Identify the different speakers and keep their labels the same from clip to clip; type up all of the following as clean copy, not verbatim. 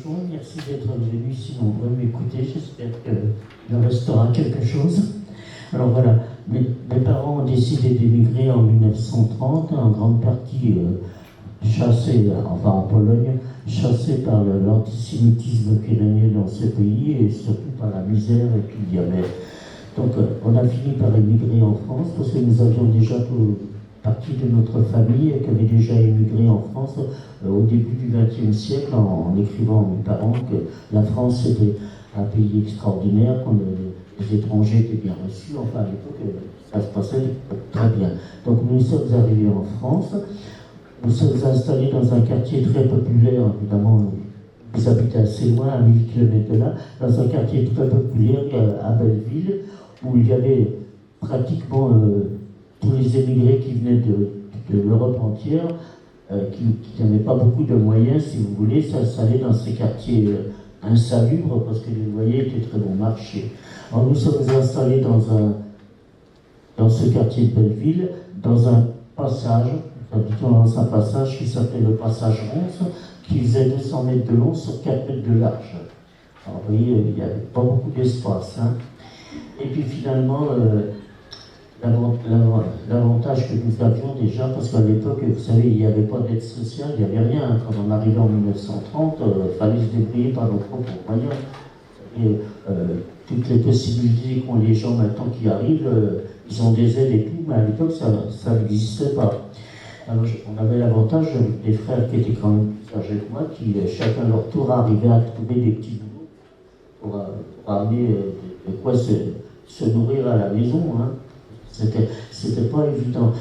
Speaker 1: bonjour, merci d'être venu si nombreux m'écouter. J'espère qu'il en restera quelque chose. Alors voilà, mes parents ont décidé d'émigrer en 1930, en grande partie chassés, enfin en Pologne, chassés par l'antisémitisme qui régnait dans ce pays et surtout par la misère qu'il y avait. Donc on a fini par émigrer en France parce que nous avions déjà partie de notre famille qui avait déjà émigré en France au début du XXe siècle en écrivant à mes parents que la France était un pays extraordinaire, que les étrangers étaient bien reçus, enfin à l'époque ça se passait très bien. Donc nous sommes arrivés en France, nous sommes installés dans un quartier très populaire, évidemment vous habitez assez loin, à 1000 km de là, dans un quartier très populaire à Belleville, où il y avait pratiquement tous les émigrés qui venaient de l'Europe entière, qui n'avaient pas beaucoup de moyens, si vous voulez, s'installer dans ces quartiers insalubres, parce que les loyers étaient très bon marché. Alors nous sommes installés dans ce quartier de Belleville, dans un passage, dans un passage qui s'appelait le passage Ronce, qui faisait 200 mètres de long sur 4 mètres de large. Alors vous voyez, il n'y avait pas beaucoup d'espace. Hein. Et puis finalement, l'avantage que nous avions déjà, parce qu'à l'époque, vous savez, il n'y avait pas d'aide sociale, il n'y avait rien. Quand on arrivait en 1930, il fallait se débrouiller par nos propres moyens. Et toutes les possibilités qu'ont les gens maintenant qui arrivent, ils ont des aides et tout, mais à l'époque, ça n'existait pas. Alors, on avait l'avantage des frères qui étaient quand même plus âgés que moi, qui chacun leur tour arrivaient à trouver des petits boulots pour amener de quoi se nourrir à la maison. Hein. C'était pas évident.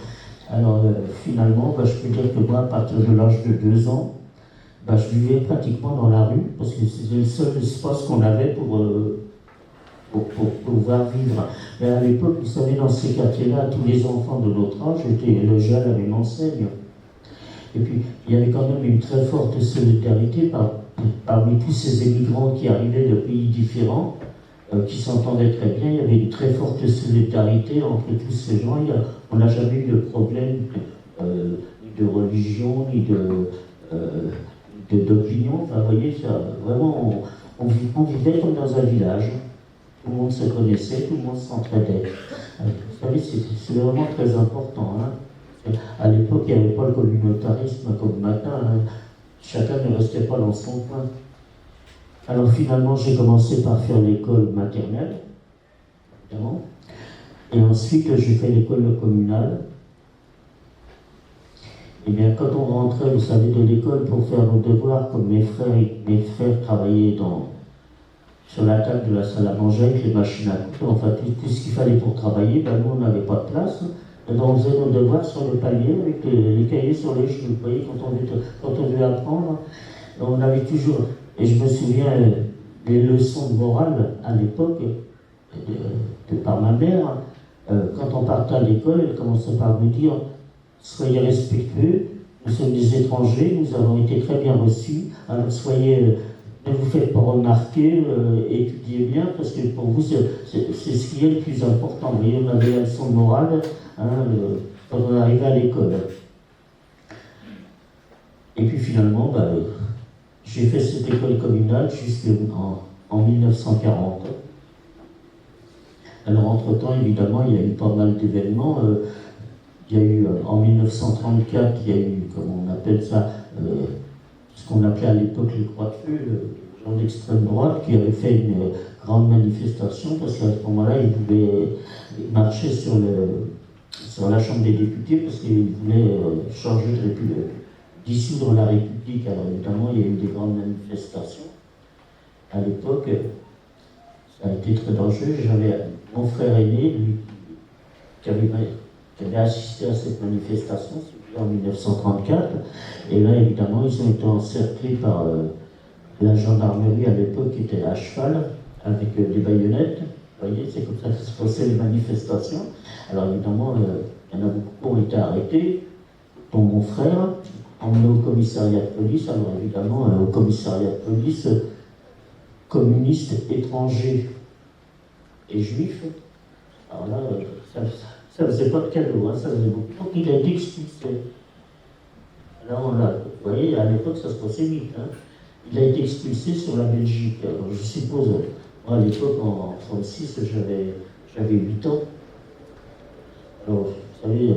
Speaker 1: Alors finalement, je peux dire que moi, à partir de l'âge de 2 ans, je vivais pratiquement dans la rue, parce que c'était le seul espace qu'on avait pour pouvoir vivre. Mais à l'époque, vous savez, dans ces quartiers-là, tous les enfants de notre âge étaient logés à la même enseigne. Et puis, il y avait quand même une très forte solidarité parmi tous ces émigrants qui arrivaient de pays différents, qui s'entendaient très bien. Il y avait une très forte solidarité entre tous ces gens. On n'a jamais eu de problème ni de religion, ni d'opinion. Enfin, vous voyez, ça, vraiment, on vivait comme dans un village. Tout le monde se connaissait, tout le monde s'entraidait. Vous savez, c'est vraiment très important. Hein. À l'époque, il n'y avait pas le communautarisme comme maintenant. Hein. Chacun ne restait pas dans son coin. Alors finalement, j'ai commencé par faire l'école maternelle, évidemment. Et ensuite, j'ai fait l'école communale. Et bien, quand on rentrait, vous savez, de l'école pour faire nos devoirs, comme mes frères travaillaient sur la table de la salle à manger avec les machines à coudre, enfin tout ce qu'il fallait pour travailler, nous on n'avait pas de place. Et donc on faisait nos devoirs sur le palier avec les cahiers sur les genoux. Vous voyez, quand on devait apprendre, on avait toujours. Et je me souviens des leçons de morale à l'époque, par ma mère, quand on partait à l'école, elle commençait par nous dire « Soyez respectueux, nous sommes des étrangers, nous avons été très bien reçus, alors ne vous faites pas remarquer, étudiez bien, parce que pour vous, c'est ce qui est le plus important. » Vous voyez, on avait la leçon de morale quand on arrivait à l'école. Et puis finalement, j'ai fait cette école communale jusqu'en 1940. Alors entre-temps, évidemment, il y a eu pas mal d'événements. Il y a eu, en 1934, il y a eu, comme on appelle ça, ce qu'on appelait à l'époque les Croix de Feu, les gens d'extrême droite qui avaient fait une grande manifestation, parce qu'à ce moment-là, ils voulaient marcher sur la Chambre des députés, parce qu'ils voulaient changer de république, dissoudre la République. Alors évidemment, il y a eu des grandes manifestations. À l'époque, ça a été très dangereux. J'avais mon frère aîné, lui, qui avait assisté à cette manifestation, en 1934. Et là, évidemment, ils ont été encerclés par la gendarmerie à l'époque, qui était à cheval, avec des baïonnettes. Vous voyez, c'est comme ça que se passaient les manifestations. Alors évidemment, il y en a beaucoup qui ont été arrêtés, dont mon frère, emmené au commissariat de police. Alors évidemment, au commissariat de police, communistes, étrangers et juifs. Alors là, ça ne faisait pas de cadeau, hein, ça faisait beaucoup. Donc il a été expulsé. Alors vous voyez, à l'époque, ça se passait vite. Hein. il a été expulsé sur la Belgique. Alors, je suppose, moi à l'époque, en 1936, j'avais 8 ans. Alors, vous savez,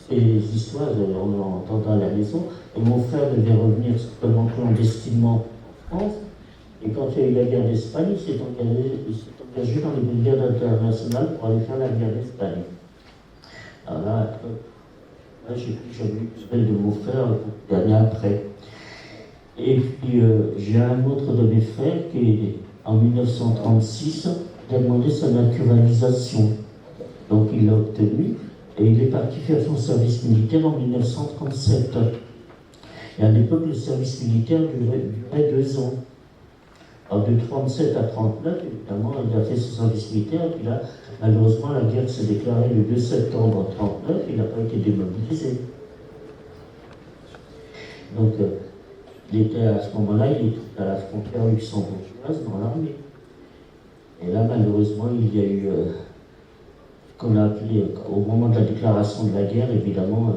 Speaker 1: ces histoires, on en entend à la maison. Et mon frère devait revenir simplement clandestinement en France. Et quand il y a eu la guerre d'Espagne, il s'est engagé dans les brigades internationales pour aller faire la guerre d'Espagne. Alors là, j'ai pris une nouvelle de mon frère l'année après. Et puis j'ai un autre de mes frères qui, en 1936, a demandé sa naturalisation. Donc il l'a obtenu et il est parti faire son service militaire en 1937. Et à l'époque, le service militaire durait 2 ans. Alors de 37 à 39, évidemment, il a fait son service militaire, et puis là, malheureusement, la guerre s'est déclarée le 2 septembre 1939, il n'a pas été démobilisé. Donc, il était à ce moment-là, il était à la frontière luxembourgeoise dans l'armée. Et là, malheureusement, il y a eu, qu'on a appelé, au moment de la déclaration de la guerre, évidemment,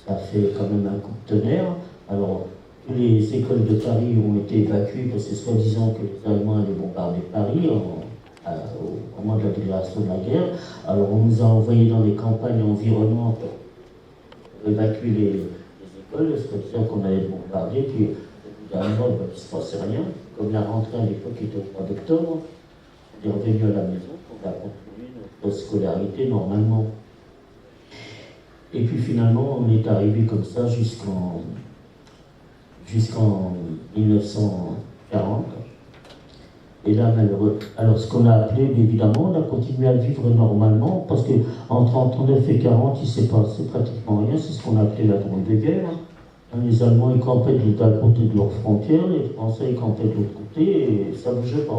Speaker 1: ça fait quand même un coup de tonnerre. Alors, les écoles de Paris ont été évacuées parce que soi-disant que les Allemands allaient bombarder Paris au moment de la déclaration de la guerre. Alors on nous a envoyés dans les campagnes environnantes pour évacuer les écoles, soi-disant qu'on allait bombarder, puis évidemment il ne se passait rien. Comme la rentrée à l'époque était au mois d'octobre, on est revenu à la maison pour continuer notre scolarité normalement. Et puis finalement on est arrivé comme ça jusqu'en 1940. Et là, malheureux. Alors, ce qu'on a appelé, évidemment, on a continué à vivre normalement, parce qu'en 1939 et 40, il s'est passé pratiquement rien. C'est ce qu'on a appelé la drôle de guerre. Les Allemands, ils campaient d'un côté de leurs frontières, les Français, ils campaient de l'autre côté, et ça ne bougeait pas.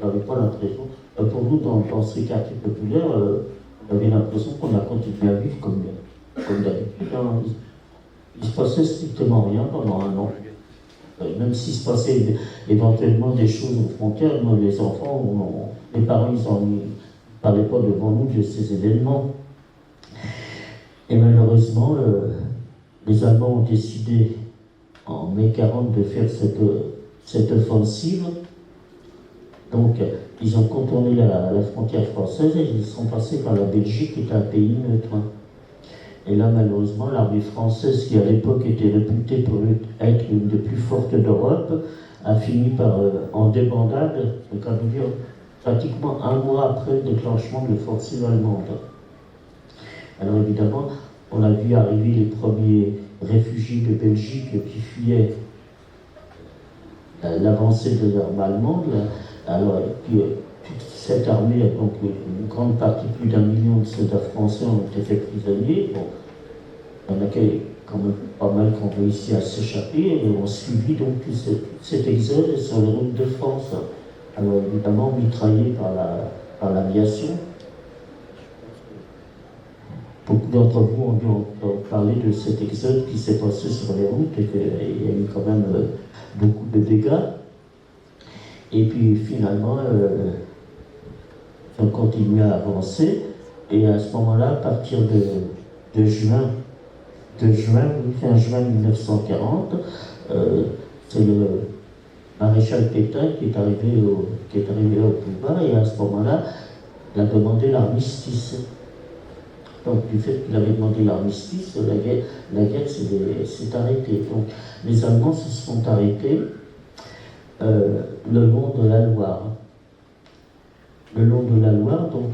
Speaker 1: On n'avait pas l'impression. Pour nous, dans ces quartiers populaires, on avait l'impression qu'on a continué à vivre comme d'habitude. Il se passait strictement rien pendant un an. Même s'il se passait éventuellement des choses aux frontières, nous, les enfants, les parents, ils ne parlaient pas devant nous de ces événements. Et malheureusement, les Allemands ont décidé en mai 40 de faire cette offensive. Donc, ils ont contourné la frontière française et ils sont passés par la Belgique, qui est un pays neutre. Et là, malheureusement, l'armée française, qui à l'époque était réputée pour être l'une des plus fortes d'Europe, a fini par, en débandade, pratiquement un mois après le déclenchement de l'offensive allemande. Alors évidemment, on a vu arriver les premiers réfugiés de Belgique qui fuyaient l'avancée de l'armée allemande. Alors, puis, toute cette armée, donc une grande partie, plus d'1 million de soldats français ont été faits prisonniers. Bon, il y en a quand même pas mal qui ont réussi à s'échapper et ont suivi donc tout cet exode sur les routes de France. Alors évidemment mitraillés par l'aviation. Beaucoup d'entre vous ont dû parler de cet exode qui s'est passé sur les routes et qu'il y a eu quand même beaucoup de dégâts. Et puis finalement, on continue à avancer. Et à ce moment-là, à partir de fin juin 1940, c'est le maréchal Pétain qui est arrivé au pouvoir, et à ce moment-là, il a demandé l'armistice. Donc, du fait qu'il avait demandé l'armistice, la guerre s'est arrêtée. Donc, les Allemands se sont arrêtés le long de la Loire. Le long de la Loire, donc,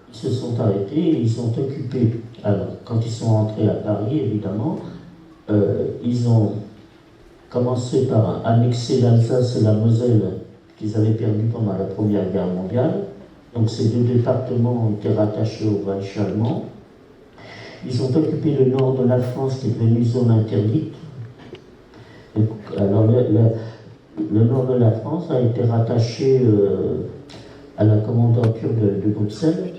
Speaker 1: ils se sont arrêtés et ils ont occupé. Alors, quand ils sont rentrés à Paris, évidemment, ils ont commencé par annexer l'Alsace et la Moselle qu'ils avaient perdu pendant la Première Guerre mondiale. Donc, ces deux départements ont été rattachés au Reich allemand. Ils ont occupé le nord de la France, qui est devenu zone interdite. Alors, le nord de la France a été rattaché à la commandanture de Bruxelles.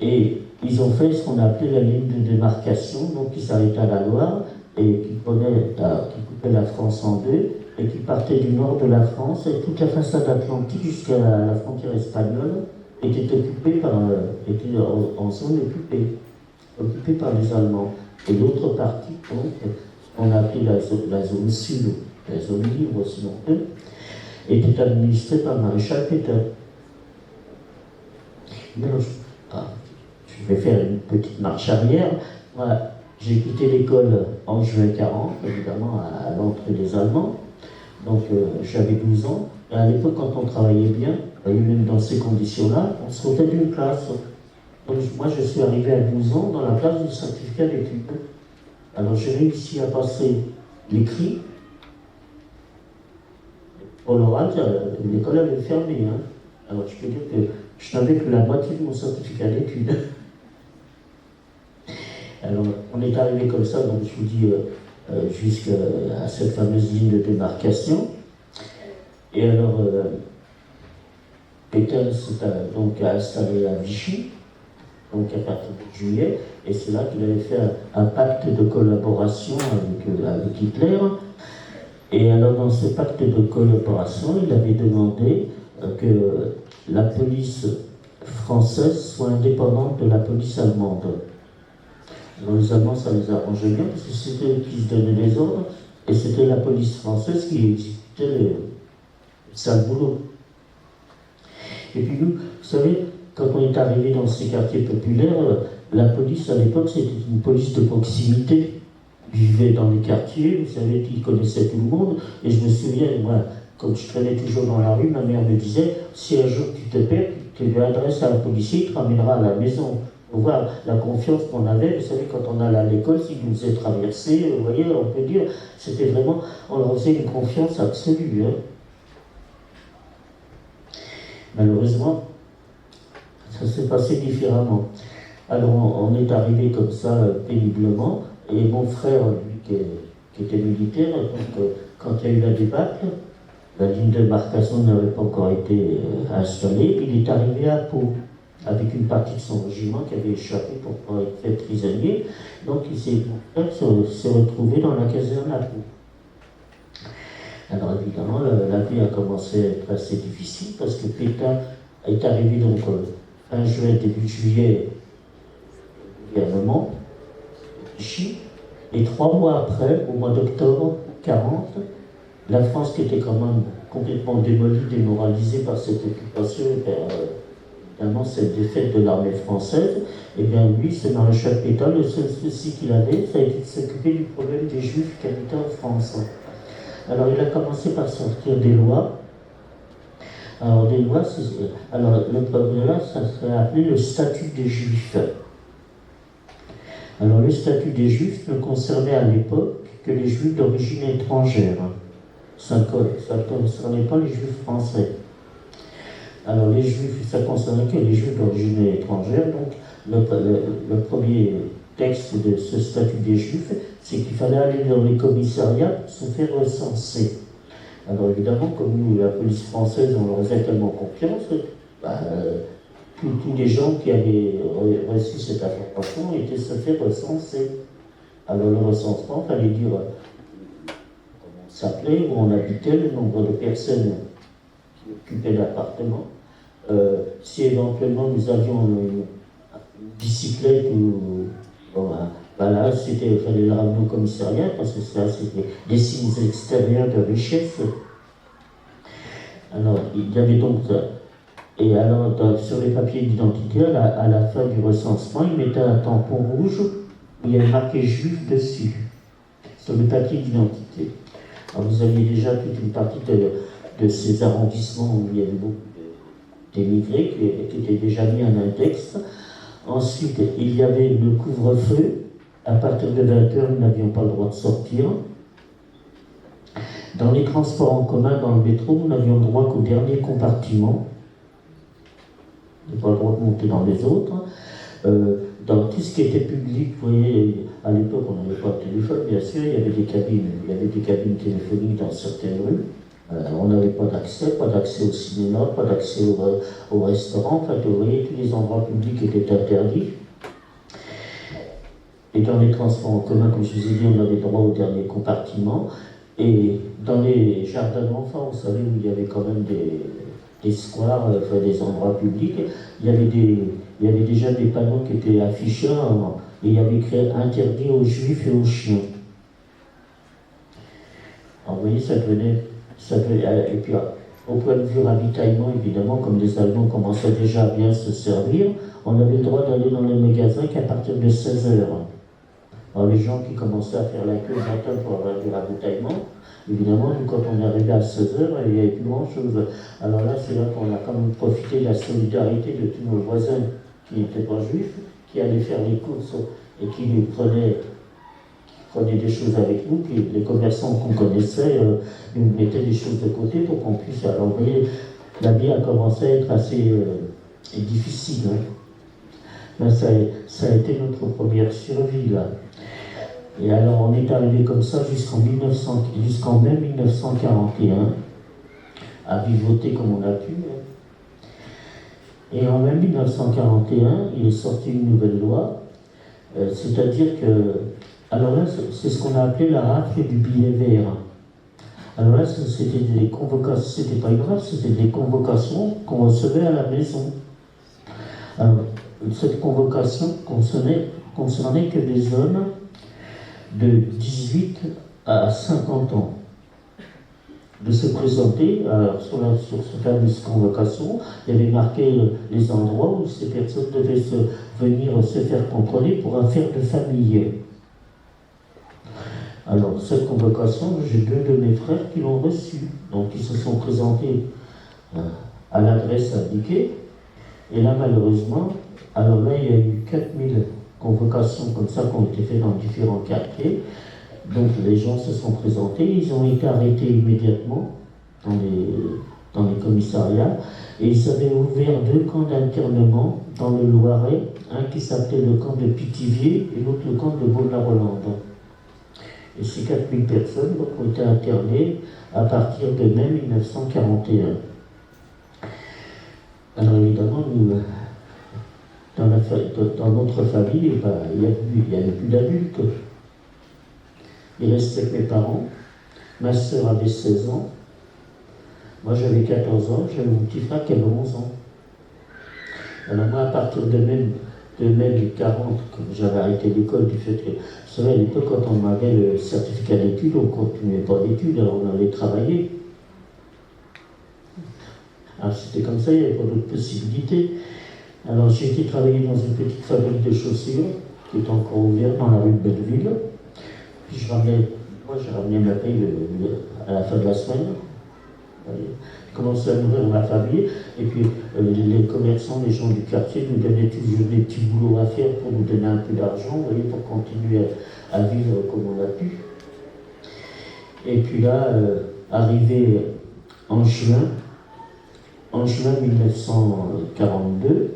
Speaker 1: Et ils ont fait ce qu'on a appelé la ligne de démarcation, donc qui s'arrêtait à la Loire et qui coupait la France en deux et qui partait du nord de la France, et toute la façade atlantique jusqu'à la frontière espagnole était occupée était en zone occupée par les Allemands. Et l'autre partie, donc, on a appelé la zone sud, la zone libre sinon eux, était administrée par le maréchal Pétain. Alors, je vais faire une petite marche arrière. Moi, j'ai quitté l'école en juin 40, évidemment à l'entrée des Allemands. Donc j'avais 12 ans. Et à l'époque, quand on travaillait bien, et même dans ces conditions-là, on sortait d'une classe. Donc moi, je suis arrivé à 12 ans dans la classe du certificat d'études. Alors j'ai réussi à passer l'écrit. Pour l'oral, l'école avait fermé. Hein. Alors je peux dire que je n'avais que la moitié de mon certificat d'études. Alors on est arrivé comme ça, donc je vous dis, jusqu'à cette fameuse ligne de démarcation. Et alors, Pétain s'est donc installé à Vichy, donc à partir de juillet, et c'est là qu'il avait fait un pacte de collaboration avec Hitler. Et alors, dans ce pacte de collaboration, il avait demandé que la police française soit indépendante de la police allemande. Alors, les Allemands, ça les arrangeait bien, parce que c'était eux qui se donnaient les ordres, et c'était la police française qui exécutait le sale boulot. Et puis nous, vous savez, quand on est arrivé dans ces quartiers populaires, la police à l'époque, c'était une police de proximité. Ils vivaient dans les quartiers, vous savez, ils connaissaient tout le monde. Et je me souviens, moi, comme je traînais toujours dans la rue, ma mère me disait, si un jour tu te perds, tu lui adresses à un policier, il te ramènera à la maison. Pour voir la confiance qu'on avait, vous savez, quand on allait à l'école, s'il nous faisait traverser, vous voyez, on peut dire, c'était vraiment, on leur faisait une confiance absolue. Hein. Malheureusement, ça s'est passé différemment. Alors on est arrivé comme ça péniblement, et mon frère, lui qui était militaire, donc, quand il y a eu la débâcle, la ligne de démarcation n'avait pas encore été installée, il est arrivé à Pau, avec une partie de son régiment qui avait échappé pour pouvoir être fait prisonnier. Donc mon frère s'est retrouvé dans la caserne à Pau. Alors évidemment, la vie a commencé à être assez difficile parce que Pétain est arrivé donc fin juin, début juillet au gouvernement, Vichy, et 3 mois après, au mois d'octobre 40, la France qui était quand même complètement démolie, démoralisée par cette occupation, évidemment cette défaite de l'armée française, et bien lui, ce maréchal Pétain, le seul souci qu'il avait, ça a été de s'occuper du problème des Juifs qui habitaient en France. Alors il a commencé par sortir des lois. Alors des lois, le problème là, ça serait appelé le statut des Juifs. Alors le statut des Juifs ne concernait à l'époque que les Juifs d'origine étrangère. Ça ne concernait pas les Juifs français. Alors les Juifs, ça concernait que les Juifs d'origine étrangère. Donc le premier texte de ce statut des Juifs, c'est qu'il fallait aller dans les commissariats pour se faire recenser. Alors évidemment, comme nous, la police française, on leur faisait tellement confiance, tous les gens qui avaient reçu cette information étaient se faire recenser. Alors le recensement, il fallait dire comment on s'appelait, où on habitait, le nombre de personnes qui occupaient l'appartement. Si éventuellement nous avions une bicyclette ou... Là, il fallait la ramener au commissariat parce que ça, c'était des signes extérieurs de richesse. Alors, il y avait donc ça. Et alors, sur les papiers d'identité, à la fin du recensement, ils mettaient un tampon rouge où il y avait marqué juif dessus, sur le papier d'identité. Alors, vous aviez déjà toute une partie de ces arrondissements où il y avait beaucoup d'émigrés qui étaient déjà mis en index. Ensuite, il y avait le couvre-feu. À partir de 20h, nous n'avions pas le droit de sortir. Dans les transports en commun, dans le métro, nous n'avions le droit qu'au dernier compartiment. Nous n'avions pas le droit de monter dans les autres. Dans tout ce qui était public, vous voyez, à l'époque, on n'avait pas de téléphone, bien sûr, il y avait des cabines téléphoniques dans certaines rues. On n'avait pas d'accès au cinéma, pas d'accès au restaurant. En fait, vous voyez, tous les endroits publics étaient interdits. Et dans les transports en commun, comme je vous ai dit, on avait droit au dernier compartiment. Et dans les jardins d'enfants, vous savez, où il y avait quand même des squares, enfin des endroits publics, il y avait déjà des panneaux qui étaient affichés, et il y avait écrit « Interdit aux juifs et aux chiens ». Alors, vous voyez, et puis au point de vue ravitaillement, évidemment, comme les Allemands commençaient déjà à bien se servir, on avait le droit d'aller dans les magasins qu'à partir de 16 heures. Alors les gens qui commençaient à faire la queue le matin pour avoir du ravitaillement, évidemment, nous, quand on est arrivé à 16 heures, il n'y avait plus grand-chose. Alors là, c'est là qu'on a quand même profité de la solidarité de tous nos voisins qui n'étaient pas juifs, qui allaient faire les courses et qui nous prenaient des choses avec nous, puis les commerçants qu'on connaissait nous mettaient des choses de côté pour qu'on puisse. Alors vous voyez, la vie a commencé à être assez difficile. Hein. Là, ça a été notre première survie, là. Et alors, on est arrivé comme ça jusqu'en mai 1941, à vivoter comme on a pu. Et en mai 1941, il est sorti une nouvelle loi, c'est-à-dire que, alors là, c'est ce qu'on a appelé la rafle du billet vert. Alors là, c'était des convocations, c'était pas grave, c'était des convocations qu'on recevait à la maison. Alors, cette convocation concernait que des hommes de 18 à 50 ans. De se présenter sur cette fameuse convocation, il y avait marqué les endroits où ces personnes devaient venir se faire contrôler pour affaires de famille. Alors, cette convocation, j'ai 2 de mes frères qui l'ont reçue. Donc, ils se sont présentés à l'adresse indiquée. Et là, malheureusement, alors là, il y a eu 4000 convocations comme ça qui ont été faites dans différents quartiers. Donc les gens se sont présentés, ils ont été arrêtés immédiatement dans les commissariats et ils avaient ouvert 2 camps d'internement dans le Loiret, un qui s'appelait le camp de Pithiviers et l'autre le camp de Beaune-la-Rolande. Et ces 4000 personnes donc, ont été internées à partir de mai 1941. Alors évidemment, nous, dans notre famille, il n'y avait plus d'adultes. Il restait que mes parents. Ma sœur avait 16 ans. Moi, j'avais 14 ans. J'avais mon petit frère qui avait 11 ans. Alors moi, à partir de mai 40, j'avais arrêté l'école du fait que, vous savez, à l'époque, quand on avait le certificat d'études, on ne continuait pas d'études, alors on allait travailler. Alors c'était comme ça, il n'y avait pas d'autre possibilité. Alors j'ai été travailler dans une petite fabrique de chaussures qui est encore ouverte dans la rue de Belleville. Puis j'ai ramené ma paye à la fin de la semaine. J'ai commencé à nourrir ma famille. Et puis les commerçants, les gens du quartier nous donnaient toujours des petits boulots à faire pour nous donner un peu d'argent, vous voyez, pour continuer à vivre comme on a pu. Et puis là, arrivé en juin 1942,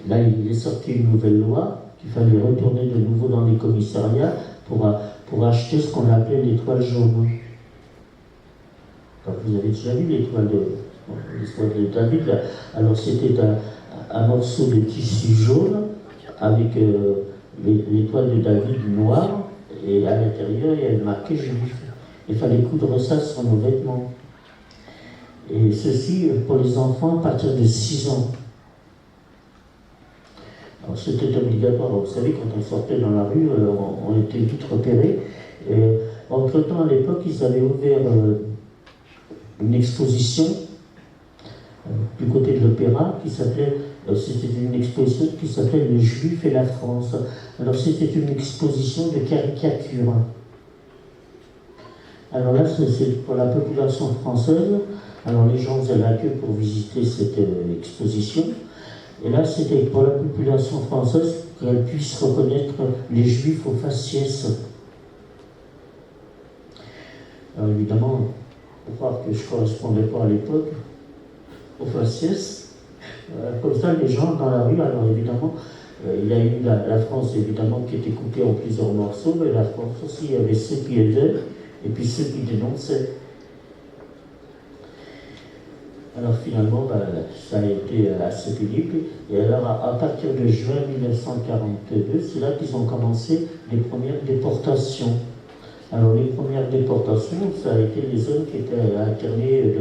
Speaker 1: là il est sorti une nouvelle loi qu'il fallait retourner de nouveau dans les commissariats pour acheter ce qu'on appelait l'étoile jaune. Alors, vous avez déjà vu l'étoile de David là. Alors c'était un morceau de tissu jaune avec l'étoile de David noire et à l'intérieur il y avait marqué juif. Il fallait coudre ça sur nos vêtements. Et ceci pour les enfants à partir de 6 ans. Alors c'était obligatoire. Vous savez, quand on sortait dans la rue, on était vite repérés. Entre-temps, à l'époque, ils avaient ouvert une exposition du côté de l'opéra c'était une exposition qui s'appelait Le Juif et la France. Alors c'était une exposition de caricatures. Alors là, c'est pour la population française. Alors les gens faisaient la queue pour visiter cette exposition. Et là, c'était pour la population française qu'elle puisse reconnaître les Juifs au faciès. Alors évidemment, il faut croire que je ne correspondais pas à l'époque au faciès. Comme ça, les gens dans la rue, alors évidemment, il y a eu la France évidemment qui était coupée en plusieurs morceaux, mais la France aussi, il y avait ceux qui aidaient et puis ceux qui dénonçaient. Alors finalement, ça a été assez pénible. Et alors à partir de juin 1942, c'est là qu'ils ont commencé les premières déportations. Alors les premières déportations, ça a été les hommes qui étaient internés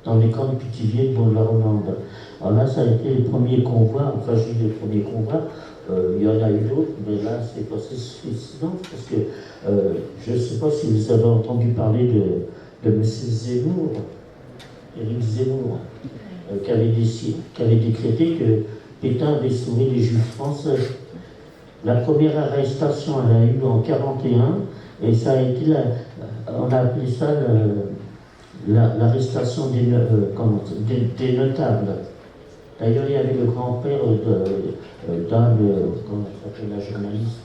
Speaker 1: dans les camps de Pithiviers de Beaune-la-Rolande. Alors là, ça a été les premiers convois, enfin j'ai eu les premiers convois, Il y en a eu d'autres, mais là, c'est pas si silence, parce que je ne sais pas si vous avez entendu parler de M. Zemmour, Éric Zemmour, qui avait décrété que Pétain avait sauvé les Juifs français. La première arrestation, elle a eu en 1941, et ça a été, on a appelé ça l'arrestation des notables. D'ailleurs, il y avait le grand-père d'Anne, comment s'appelle la journaliste,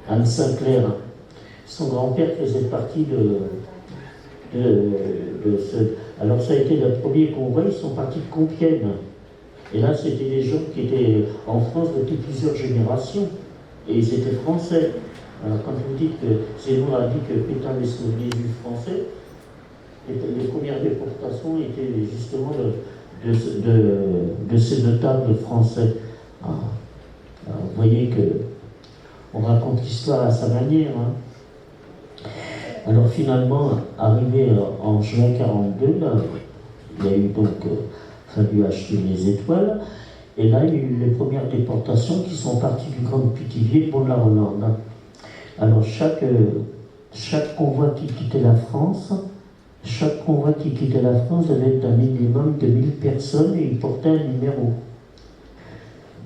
Speaker 1: Anne Sinclair. Son grand-père faisait partie de ce... Alors ça a été le premier convoi, ils sont partis de Compiègne. Et là, c'était des gens qui étaient en France depuis plusieurs générations. Et ils étaient français. Alors quand vous dites que Zemmour a dit que Pétain avait sauvé les Juifs français, les premières déportations étaient justement de ces notables français. Alors, vous voyez qu'on raconte l'histoire à sa manière. Hein. Alors finalement, arrivé en juin 1942, là, il y a eu donc fallu acheter les étoiles, et là il y a eu les premières déportations qui sont parties du Grand Pithiviers pour la Hollande. Alors chaque convoi qui quittait la France, devait être d'un minimum de 1000 personnes et il portait un numéro.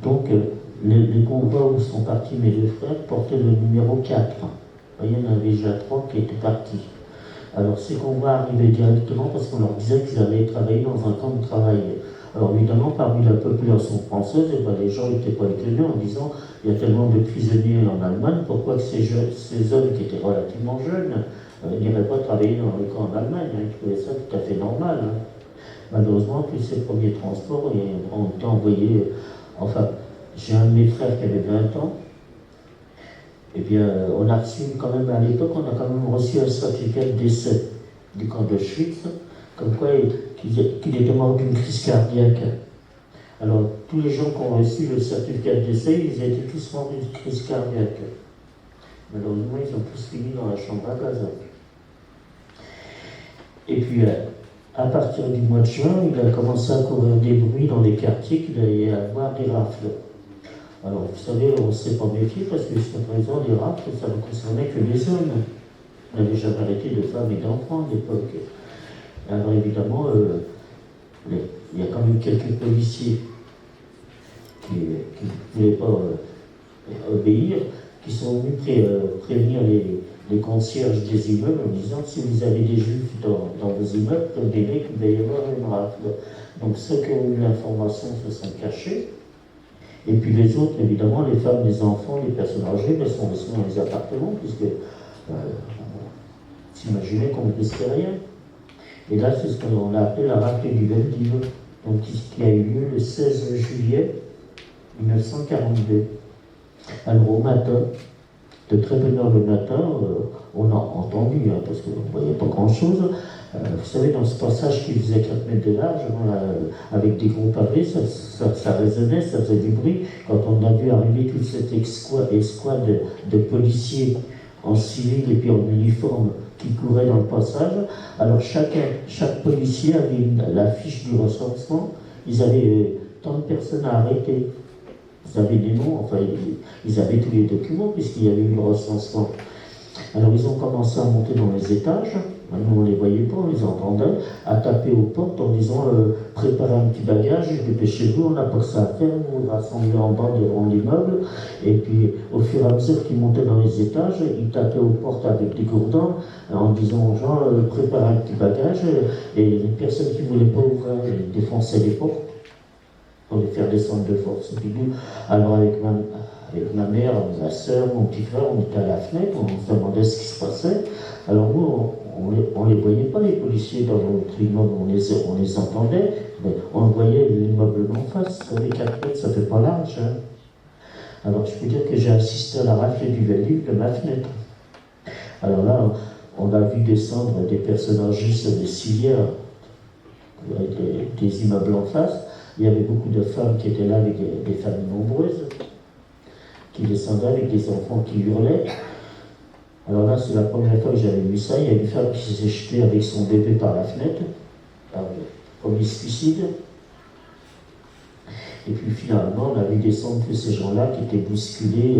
Speaker 1: Donc les convois où sont partis mes deux frères portaient le numéro 4. Il y en avait déjà 3 qui étaient partis. Alors ces convois arrivaient directement parce qu'on leur disait qu'ils allaient travailler dans un camp de travail. Alors évidemment, parmi la population française, les gens n'étaient pas étonnés en disant il y a tellement de prisonniers en Allemagne, pourquoi que ces hommes qui étaient relativement jeunes n'iraient pas travailler dans le camp en Allemagne, hein. Ils trouvaient ça tout à fait normal. Hein. Malheureusement, tous ces premiers transports ont été envoyés. Enfin, j'ai un de mes frères qui avait 20 ans. Eh bien, on a reçu quand même, à l'époque, on a quand même reçu un certificat de décès du camp d'Auschwitz, comme quoi qu'il était mort d'une crise cardiaque. Alors, tous les gens qui ont reçu le certificat de décès, ils étaient tous morts d'une crise cardiaque. Malheureusement, ils ont tous fini dans la chambre à gaz. Et puis, à partir du mois de juin, il a commencé à courir des bruits dans les quartiers qu'il allait y avoir des rafles. Alors, vous savez, on ne s'est pas méfié parce que jusqu'à présent, les rafles, ça ne concernait que les hommes. On n'avait jamais arrêté de femmes et d'enfants à l'époque. Alors, évidemment, il y a quand même quelques policiers qui ne voulaient pas obéir, qui sont venus prévenir les concierges des immeubles en disant si vous avez des juifs dans vos immeubles, prévenez qu'il va y avoir une rafle. Donc, ceux qui ont eu l'information se sont cachés. Et puis les autres, évidemment, les femmes, les enfants, les personnes âgées, sont restés dans les appartements, puisque s'imaginait qu'on ne risquait rien. Et là, c'est ce qu'on a appelé la rafle du Veldiv, donc qui a eu lieu le 16 juillet 1942. Alors au matin, de très bonne heure le matin, on a entendu, hein, parce qu'on ne voyait pas grand-chose. Vous savez, dans ce passage qui faisait 4 mètres de large, avec des gros pavés, ça résonnait, ça faisait du bruit. Quand on a vu arriver toute cette escouade de policiers en civil et puis en uniforme qui couraient dans le passage, alors chaque policier avait la fiche du recensement. Ils avaient tant de personnes à arrêter. Ils avaient des noms, enfin, ils avaient tous les documents puisqu'il y avait eu le recensement. Alors ils ont commencé à monter dans les étages. Nous, on ne les voyait pas, on les entendait, à taper aux portes en disant préparez un petit bagage, dépêchez-vous, on n'a pas que ça à faire, vous vous rassemblez en bas devant l'immeuble. Et puis, au fur et à mesure qu'ils montaient dans les étages, ils tapaient aux portes avec des gourdins en disant aux gens préparez un petit bagage. Et les personnes qui ne voulaient pas ouvrir, ils défonçaient les portes pour les faire descendre de force. Et puis nous, alors avec ma mère, ma soeur, mon petit frère, on était à la fenêtre, on se demandait ce qui se passait. Alors nous, on ne les voyait pas, les policiers, dans notre immeuble, on les entendait, mais on voyait l'immeuble en face. Vous savez, 4 mètres, ça ne fait pas large. Hein. Alors je peux dire que j'ai assisté à la rafle du Veldiv de ma fenêtre. Alors là, on a vu descendre des personnes âgées sur des civières, avec des immeubles en face. Il y avait beaucoup de femmes qui étaient là avec des familles nombreuses, qui descendaient avec des enfants qui hurlaient. Alors là, c'est la première fois que j'avais vu ça. Il y a une femme qui s'est jetée avec son bébé par la fenêtre, par le premier suicide. Et puis finalement, on a vu descendre tous ces gens-là qui étaient bousculés.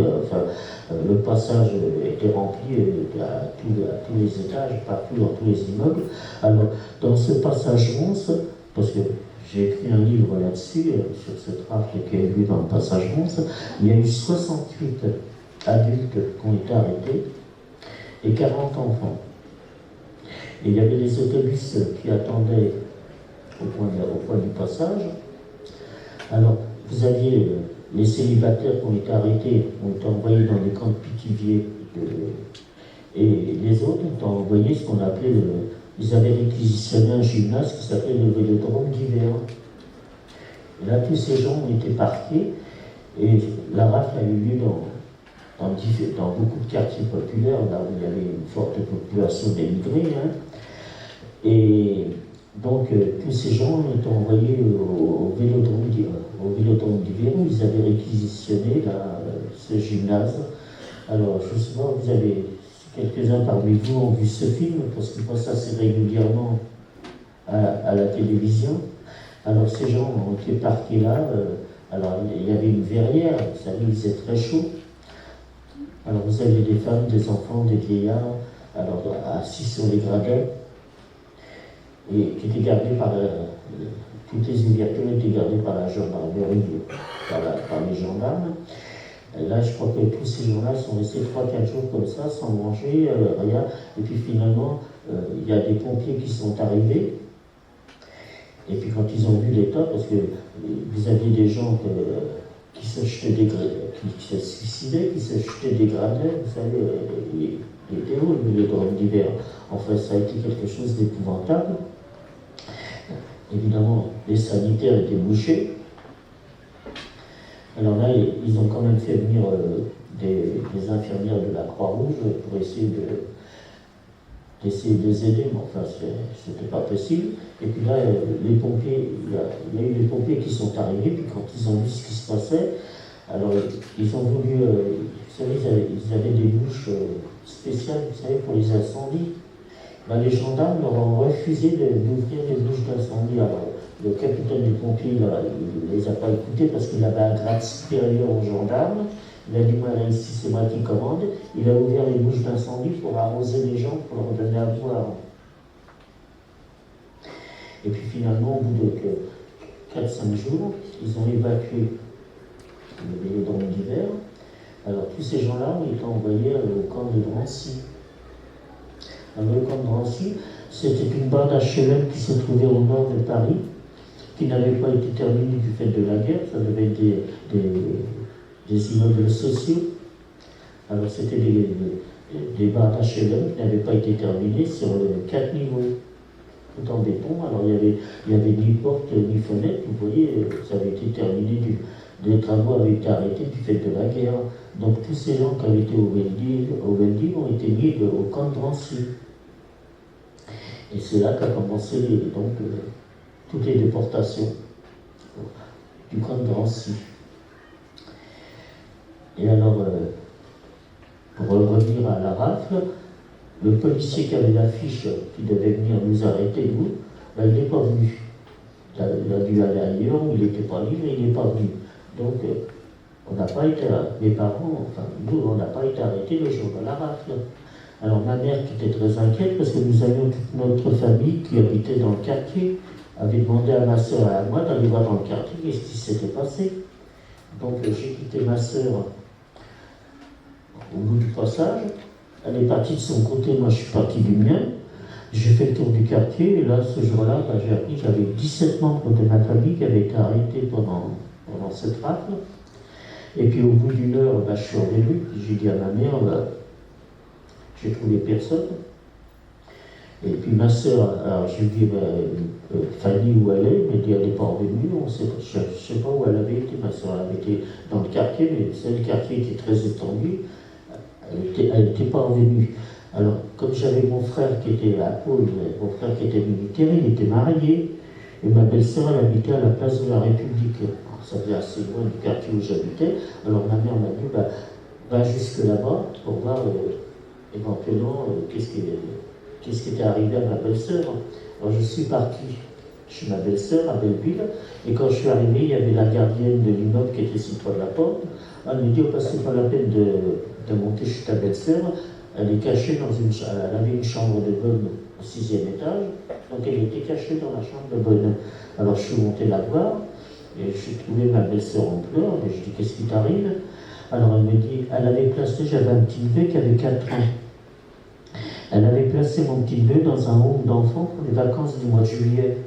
Speaker 1: Le passage était rempli à tous les étages, partout dans tous les immeubles. Alors, dans ce passage 11, parce que j'ai écrit un livre là-dessus, sur cette rafle qui a eu lieu dans le passage 11, il y a eu 68 adultes qui ont été arrêtés et 40 enfants. Et il y avait des autobus qui attendaient au point du passage. Alors, vous aviez les célibataires qui ont été arrêtés, ont été envoyés dans les camps de Pithiviers, et les autres ont été envoyés ce qu'on appelait ils avaient réquisitionné un gymnase qui s'appelait le Vélodrome d'hiver. Et là, tous ces gens ont été parqués, et la rafle a eu lieu dans beaucoup de quartiers populaires, là où il y avait une forte population d'émigrés. Et donc, tous ces gens ont été envoyés au Vélodrome d'hiver, où ils avaient réquisitionné ce gymnase. Alors, je sais pas, vous avez, quelques-uns parmi vous ont vu ce film, parce qu'il passe assez régulièrement à la télévision. Alors, ces gens ont été parqués là. Alors, il y avait une verrière, vous savez, il faisait très chaud. Alors, vous aviez des femmes, des enfants, des vieillards, alors assis sur les gradins, et qui étaient gardés par toutes les ouvertures étaient gardées par la gendarmerie, par les gendarmes. Et là, je crois que tous ces gens-là sont restés 3-4 jours comme ça, sans manger, rien. Et puis finalement, il y a des pompiers qui sont arrivés. Et puis quand ils ont vu l'état, parce que vous aviez des gens qui se jetaient qui se suicidaient, qui se jetaient des gradins, vous savez, il était où le Vélodrome d'hiver? Enfin, ça a été quelque chose d'épouvantable. Évidemment, les sanitaires étaient bouchés. Alors là, ils ont quand même fait venir des infirmières de la Croix-Rouge pour essayer de les aider, mais enfin, c'était pas possible. Et puis là, les pompiers, il y a eu les pompiers qui sont arrivés, puis quand ils ont vu ce qui se passait, alors ils ont voulu, vous savez, ils avaient des bouches spéciales, vous savez, pour les incendies. Ben, les gendarmes leur ont refusé d'ouvrir les bouches d'incendie. Alors, le capitaine des pompiers, il ne les a pas écoutés parce qu'il avait un grade supérieur aux gendarmes. Il a dit, moi, là, ici, c'est moi qui commande. Il a ouvert les bouches d'incendie pour arroser les gens, pour leur donner à boire. Et puis finalement, au bout de 4-5 jours, ils ont évacué le Vélodrome d'hiver. Alors, tous ces gens-là ont été envoyés au camp de Drancy. Alors, le camp de Drancy, c'était une bande HLM qui se trouvait au nord de Paris, qui n'avait pas été terminée du fait de la guerre. Ça devait être des immeubles sociaux. Alors, c'était des bandes HLM qui n'avaient pas été terminées sur 4 niveaux, tout en béton. Alors, il y avait ni porte ni fenêtre. Vous voyez, ça avait été terminé, les travaux avaient été arrêtés du fait de la guerre. Donc, tous ces gens qui avaient été au Veldiv ont été mis au camp de Drancy. Et c'est là qu'a commencé toutes les déportations du camp de Drancy. Et alors, pour revenir à la rafle, le policier qui avait l'affiche qui devait venir nous arrêter, nous, ben, il n'est pas venu. Il a dû aller ailleurs où il n'était pas libre et il n'est pas venu. Donc, on n'a pas été, mes parents, enfin nous, on n'a pas été arrêtés le jour de la rafle. Alors ma mère, qui était très inquiète, parce que nous avions toute notre famille qui habitait dans le quartier, avait demandé à ma soeur et à moi d'aller voir dans le quartier qu'est-ce qui s'était passé. Donc j'ai quitté ma soeur au bout du passage. Elle est partie de son côté, moi je suis parti du mien. J'ai fait le tour du quartier, et là, ce jour-là, j'ai appris que j'avais 17 membres de ma famille qui avaient été arrêtés pendant cette rafle. Et puis au bout d'une heure, je suis revenu, j'ai dit à ma mère, j'ai trouvé personne. Et puis ma soeur, alors je lui ai dit, Fanny, où elle est? Elle m'a dit, elle n'est pas revenue, je ne sais pas où elle avait été, ma soeur, elle avait été dans le quartier, mais le quartier était très étendu, elle n'était pas revenue. Alors, comme j'avais mon frère qui était à Pau, mon frère qui était militaire, il était marié, et ma belle-sœur, elle habitait à la place de la République. Alors, ça faisait assez loin du quartier où j'habitais, alors ma mère m'a dit, va jusque là-bas pour voir éventuellement qu'est-ce qui était arrivé à ma belle-sœur. Alors je suis parti chez ma belle-sœur à Belleville. Et quand je suis arrivé, il y avait la gardienne de l'immeuble qui était sur le toit de la porte. Elle me dit, oh, bah, c'est pas la peine de monter chez ta belle-sœur. Elle est cachée dans elle avait une chambre de bonne au 6e étage. Donc elle était cachée dans la chambre de bonne. Alors je suis monté la voir. Et j'ai trouvé ma belle-sœur en pleurs. Et je dis, qu'est-ce qui t'arrive? Alors elle me dit, elle avait placé, j'avais un petit neveu qui avait 4 ans. Elle avait placé mon petit neveu dans un home d'enfants pour les vacances du mois de juillet.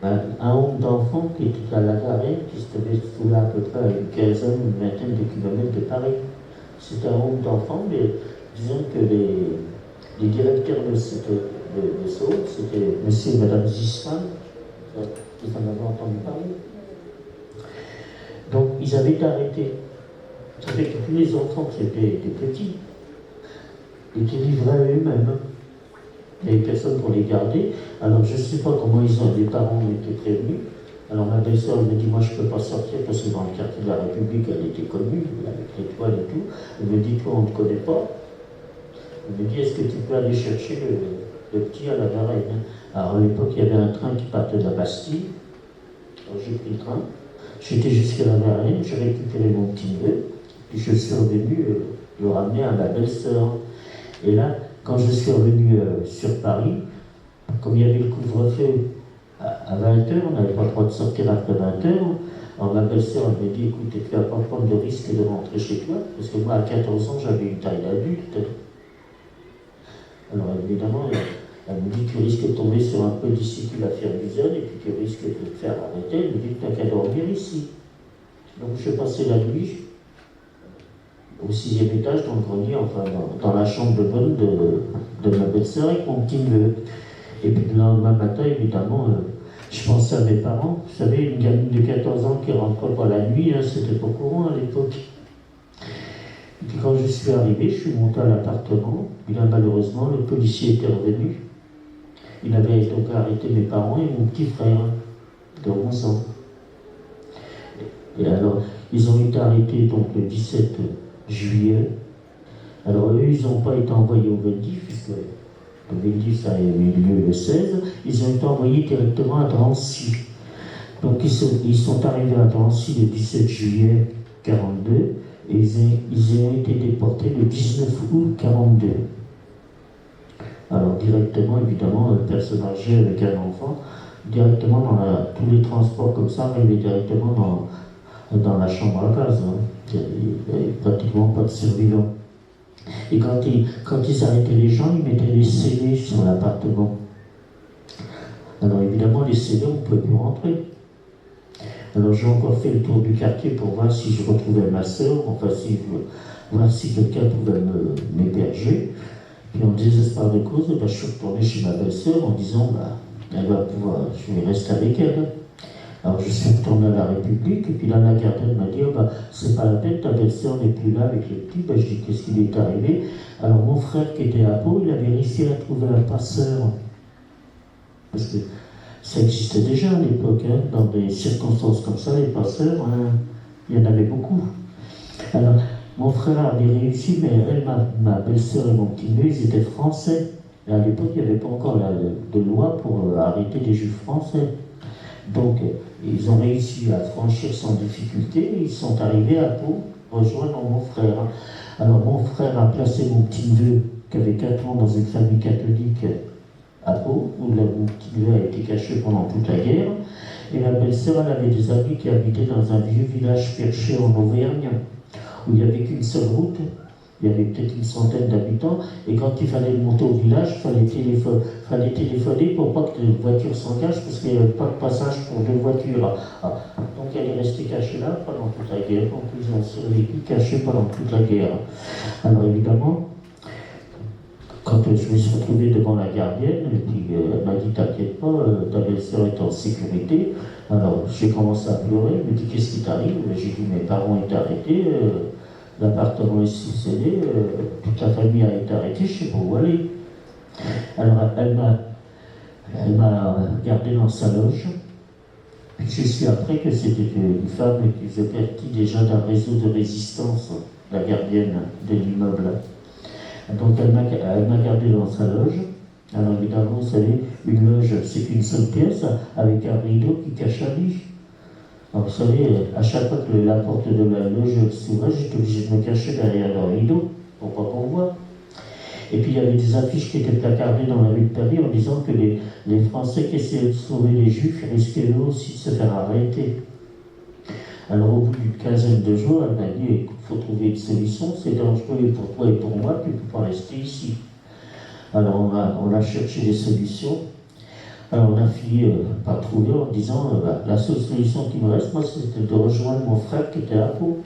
Speaker 1: Un home d'enfants qui était à la Garenne, qui se trouvait à peu près à une quinzaine, une vingtaine de kilomètres de Paris. C'était un home d'enfants, mais disons que les directeurs de ce home, c'était monsieur et madame Zisman, vous en avez entendu parler. Donc ils avaient été arrêtés. Ça fait que tous les enfants qui étaient petits étaient livrés à eux-mêmes. Il n'y avait personne pour les garder. Alors je ne sais pas comment les parents ont été prévenus. Alors ma belle-sœur me dit, moi je ne peux pas sortir parce que dans le quartier de la République, elle était connue, avec l'étoile et tout. Elle me dit, toi on ne te connaît pas. Elle me dit, est-ce que tu peux aller chercher le petit à la Varenne? Alors à l'époque, il y avait un train qui partait de la Bastille. Alors j'ai pris le train. J'étais jusqu'à la Varenne, j'ai récupéré mon petit neveu. Puis je suis revenu le ramener à ma belle-sœur. Et là, quand je suis revenu sur Paris, comme il y avait le couvre-feu à 20h, on n'avait pas le droit de sortir après 20h. Alors ma belle-sœur elle me dit, écoute, tu ne vas pas prendre le risque de rentrer chez toi, parce que moi à 14 ans j'avais une taille d'adulte. Alors évidemment, elle me dit, tu risques de tomber sur un pédicule à Ferguson et puis tu risques de te faire arrêter. Elle me dit, tu n'as qu'à dormir ici. Donc je passais la nuit au 6e étage dans le grenier, enfin dans la chambre de bonne de ma belle-sœur avec mon petit neveu. Et puis le lendemain matin, évidemment, je pensais à mes parents. Vous savez, une gamine de 14 ans qui ne rentre pas la nuit, hein, c'était pas courant à l'époque. Et puis quand je suis arrivé, je suis monté à l'appartement. Puis là, malheureusement, le policier était revenu. Il avait donc arrêté mes parents et mon petit frère de 11 ans. Et alors, ils ont été arrêtés donc le 17 juillet. Alors eux, ils n'ont pas été envoyés au Veldiv, puisque le Veldiv, ça a eu lieu le 16. Ils ont été envoyés directement à Drancy. Donc ils sont arrivés à Drancy le 17 juillet 42 et ils ont été déportés le 19 août 42. Alors directement, évidemment, personne âgée avec un enfant, directement dans tous les transports comme ça, arrivaient directement dans la chambre à gaz. Hein. Il n'y avait pratiquement pas de survivants. Et quand ils arrêtaient les gens, ils mettaient des scellés sur l'appartement. Alors évidemment, les scellés, on ne pouvait plus rentrer. Alors j'ai encore fait le tour du quartier pour voir si je retrouvais ma sœur, enfin voir si quelqu'un pouvait m'héberger. Puis en désespoir de cause, je suis retourné chez ma belle-sœur en disant, elle va pouvoir, je vais rester avec elle. Alors je suis retourné à la République, et puis là la gardienne m'a dit, c'est pas la peine, ta belle-sœur n'est plus là avec les petits. Je dis, qu'est-ce qui lui est arrivé? Alors mon frère qui était à Pau, il avait réussi à trouver un passeur. Parce que ça existait déjà à l'époque, hein, dans des circonstances comme ça, les passeurs, hein, il y en avait beaucoup. Alors mon frère avait réussi, mais elle, ma belle-sœur et mon petit-neveu, ils étaient français. Et à l'époque, il n'y avait pas encore de loi pour arrêter les juifs français. Donc, ils ont réussi à franchir sans difficulté, et ils sont arrivés à Pau, rejoindre mon frère. Alors, mon frère a placé mon petit-neveu, qui avait 4 ans, dans une famille catholique à Pau, où mon petit-neveu a été caché pendant toute la guerre. Et ma belle-sœur, elle avait des amis qui habitaient dans un vieux village perché en Auvergne, où il n'y avait qu'une seule route. Il y avait peut-être une centaine d'habitants, et quand il fallait monter au village, il fallait téléphoner pour pas que les voitures s'engagent, parce qu'il n'y avait pas de passage pour 2 voitures. Donc elle est restée cachée là pendant toute la guerre, donc ils ont survécu cachés pendant toute la guerre. Alors évidemment, quand je me suis retrouvé devant la gardienne, et puis elle m'a dit, t'inquiète pas, ta belle-sœur est en sécurité. Alors j'ai commencé à pleurer, elle me dit, qu'est-ce qui t'arrive? J'ai dit, mes parents ont été arrêtés. L'appartement est scellé, toute la famille a été arrêtée, je ne sais pas où aller. Alors elle m'a gardé dans sa loge. Puis j'ai su après que c'était une femme qui faisait partie déjà d'un réseau de résistance, la gardienne de l'immeuble. Donc elle m'a gardé dans sa loge. Alors évidemment, vous savez, une loge, c'est qu'une seule pièce, avec un rideau qui cache un lit. Alors, vous savez, à chaque fois que la porte de la loge s'ouvrait, j'étais obligé de me cacher derrière le rideau pour pas qu'on voit. Et puis il y avait des affiches qui étaient placardées dans la rue de Paris en disant que les Français qui essayaient de sauver les Juifs risquaient eux aussi de se faire arrêter. Alors au bout d'une quinzaine de jours, elle m'a dit, écoute, il faut trouver une solution, c'est dangereux pour toi et pour moi, tu ne peux pas rester ici. Alors on a cherché des solutions. Alors on a fini par trouver en disant, la seule solution qui me reste, moi, c'était de rejoindre mon frère qui était à Pau.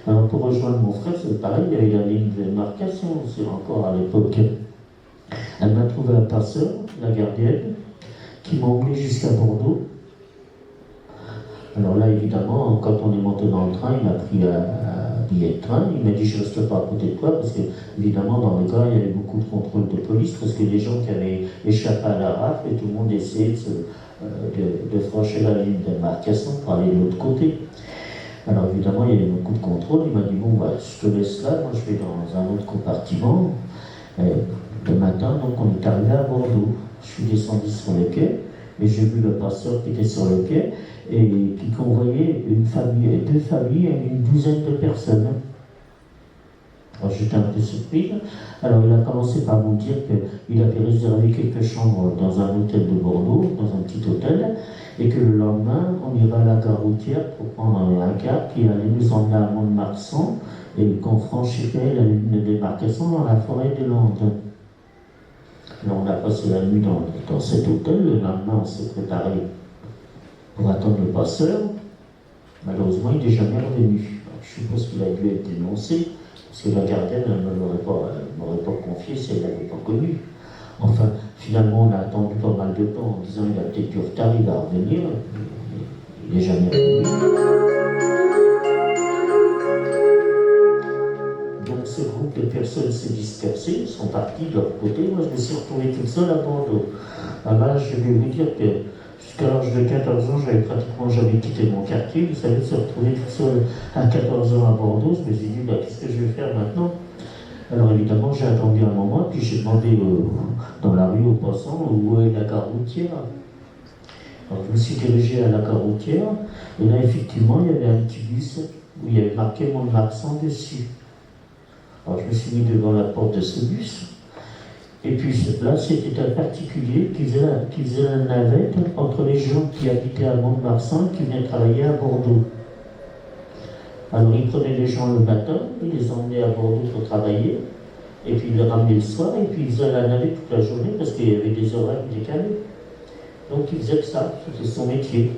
Speaker 1: Alors pour rejoindre mon frère, c'est pareil, il y avait la ligne de démarcation, c'est encore à l'époque. Elle m'a trouvé un passeur, la gardienne, qui m'a emmené jusqu'à Bordeaux. Alors là, évidemment, quand on est monté dans le train, il m'a pris un billet de train, il m'a dit je ne reste pas à côté de toi, parce que, évidemment, dans le gars, il y avait beaucoup de contrôles de police, parce que les gens qui avaient échappé à la rafle, et tout le monde essayait de franchir la ligne de démarcation pour aller de l'autre côté. Alors évidemment, il y avait beaucoup de contrôle. Il m'a dit, bon, bah, je te laisse là, moi je vais dans un autre compartiment. Le matin, donc on est arrivé à Bordeaux. Je suis descendu sur le quai, et j'ai vu le passeur qui était sur le quai, et qui convoyait une famille, deux familles, et une douzaine de personnes. Alors j'étais un peu surpris. Alors il a commencé par nous dire qu'il avait réservé quelques chambres dans un hôtel de Bordeaux, dans un petit hôtel, et que le lendemain, on irait à la gare routière pour prendre un car qui allait nous emmener à Mont-de-Marsan et qu'on franchirait la ligne de démarcation dans la forêt des Landes. Alors on a passé la nuit dans cet hôtel. Le lendemain, on s'est préparé pour attendre le passeur. Malheureusement, il n'est jamais revenu. Alors, je suppose qu'il a dû être dénoncé, parce que la gardienne ne m'aurait pas confié si elle ne l'avait pas connu. Enfin, finalement, on a attendu pas mal de temps en disant il a peut-être du retard, il va revenir. Il n'est jamais revenu. Donc ce groupe de personnes s'est dispersé, ils sont partis de leur côté. Moi, je me suis retrouvé toute seule à Bordeaux. Alors là, je vais vous dire que jusqu'à l'âge de 14 ans, j'avais pratiquement jamais quitté mon quartier. Vous savez, se retrouver tout seul à 14 ans à Bordeaux, je me suis dit, bah, qu'est-ce que je vais faire maintenant? Alors évidemment, j'ai attendu un moment, puis j'ai demandé dans la rue aux passants où est la gare routière. Alors je me suis dirigé à la gare routière, et là effectivement, il y avait un petit bus où il y avait marqué Mont-de-Marsan dessus. Alors je me suis mis devant la porte de ce bus, et puis là c'était un particulier qui faisait la navette entre les gens qui habitaient à Mont-de-Marsan et qui venaient travailler à Bordeaux. Alors il prenait les gens le matin, il les emmenait à Bordeaux pour travailler, et puis il les ramenait le soir, et puis il faisait la navette toute la journée parce qu'il y avait des horaires décalés. Donc il faisait que ça, c'était son métier.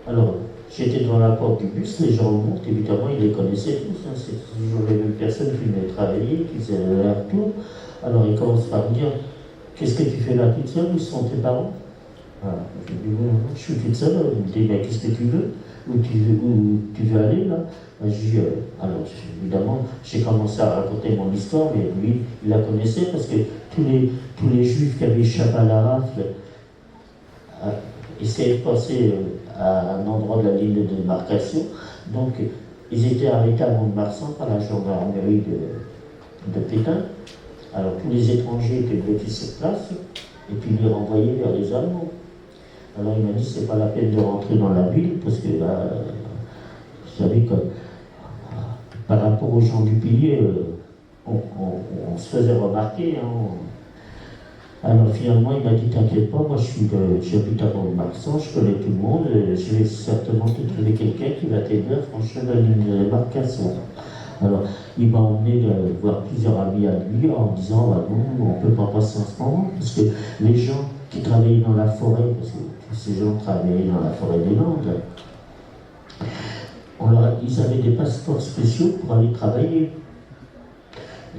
Speaker 1: Alors j'étais devant la porte du bus, les gens montent, évidemment ils les connaissaient tous, hein, c'est toujours les mêmes personnes qui venaient travailler, qui faisaient leur tour. Alors ils commencent par me dire, qu'est-ce que tu fais là toute seule, où sont tes parents? Voilà. Je dis, oui, je suis toute seule. Il me dit, mais qu'est-ce que tu veux? Où tu veux aller là? Je dis, alors évidemment, j'ai commencé à raconter mon histoire, mais lui, il la connaissait parce que tous les juifs qui avaient échappé à la rafle essayaient de passer à un endroit de la ligne de démarcation. Donc, ils étaient arrêtés à Mont-de-Marsan par la gendarmerie de Pétain. Alors, tous les étrangers étaient bloqués sur place et puis ils les renvoyaient vers les Allemands. Alors il m'a dit, c'est pas la peine de rentrer dans la ville, parce que là, vous savez que par rapport aux gens du pays, on se faisait remarquer. Hein. Alors finalement, il m'a dit, t'inquiète pas, moi j'habite à Mont-de-Marsan, je connais tout le monde, je vais certainement te trouver quelqu'un qui va t'aider à franchir la ligne de démarcation. Alors, il m'a emmené voir plusieurs amis à lui en disant, bah, non, on ne peut pas passer en ce moment, parce que les gens qui travaillaient dans la forêt, parce que tous ces gens travaillaient dans la forêt des Landes, ils avaient des passeports spéciaux pour aller travailler.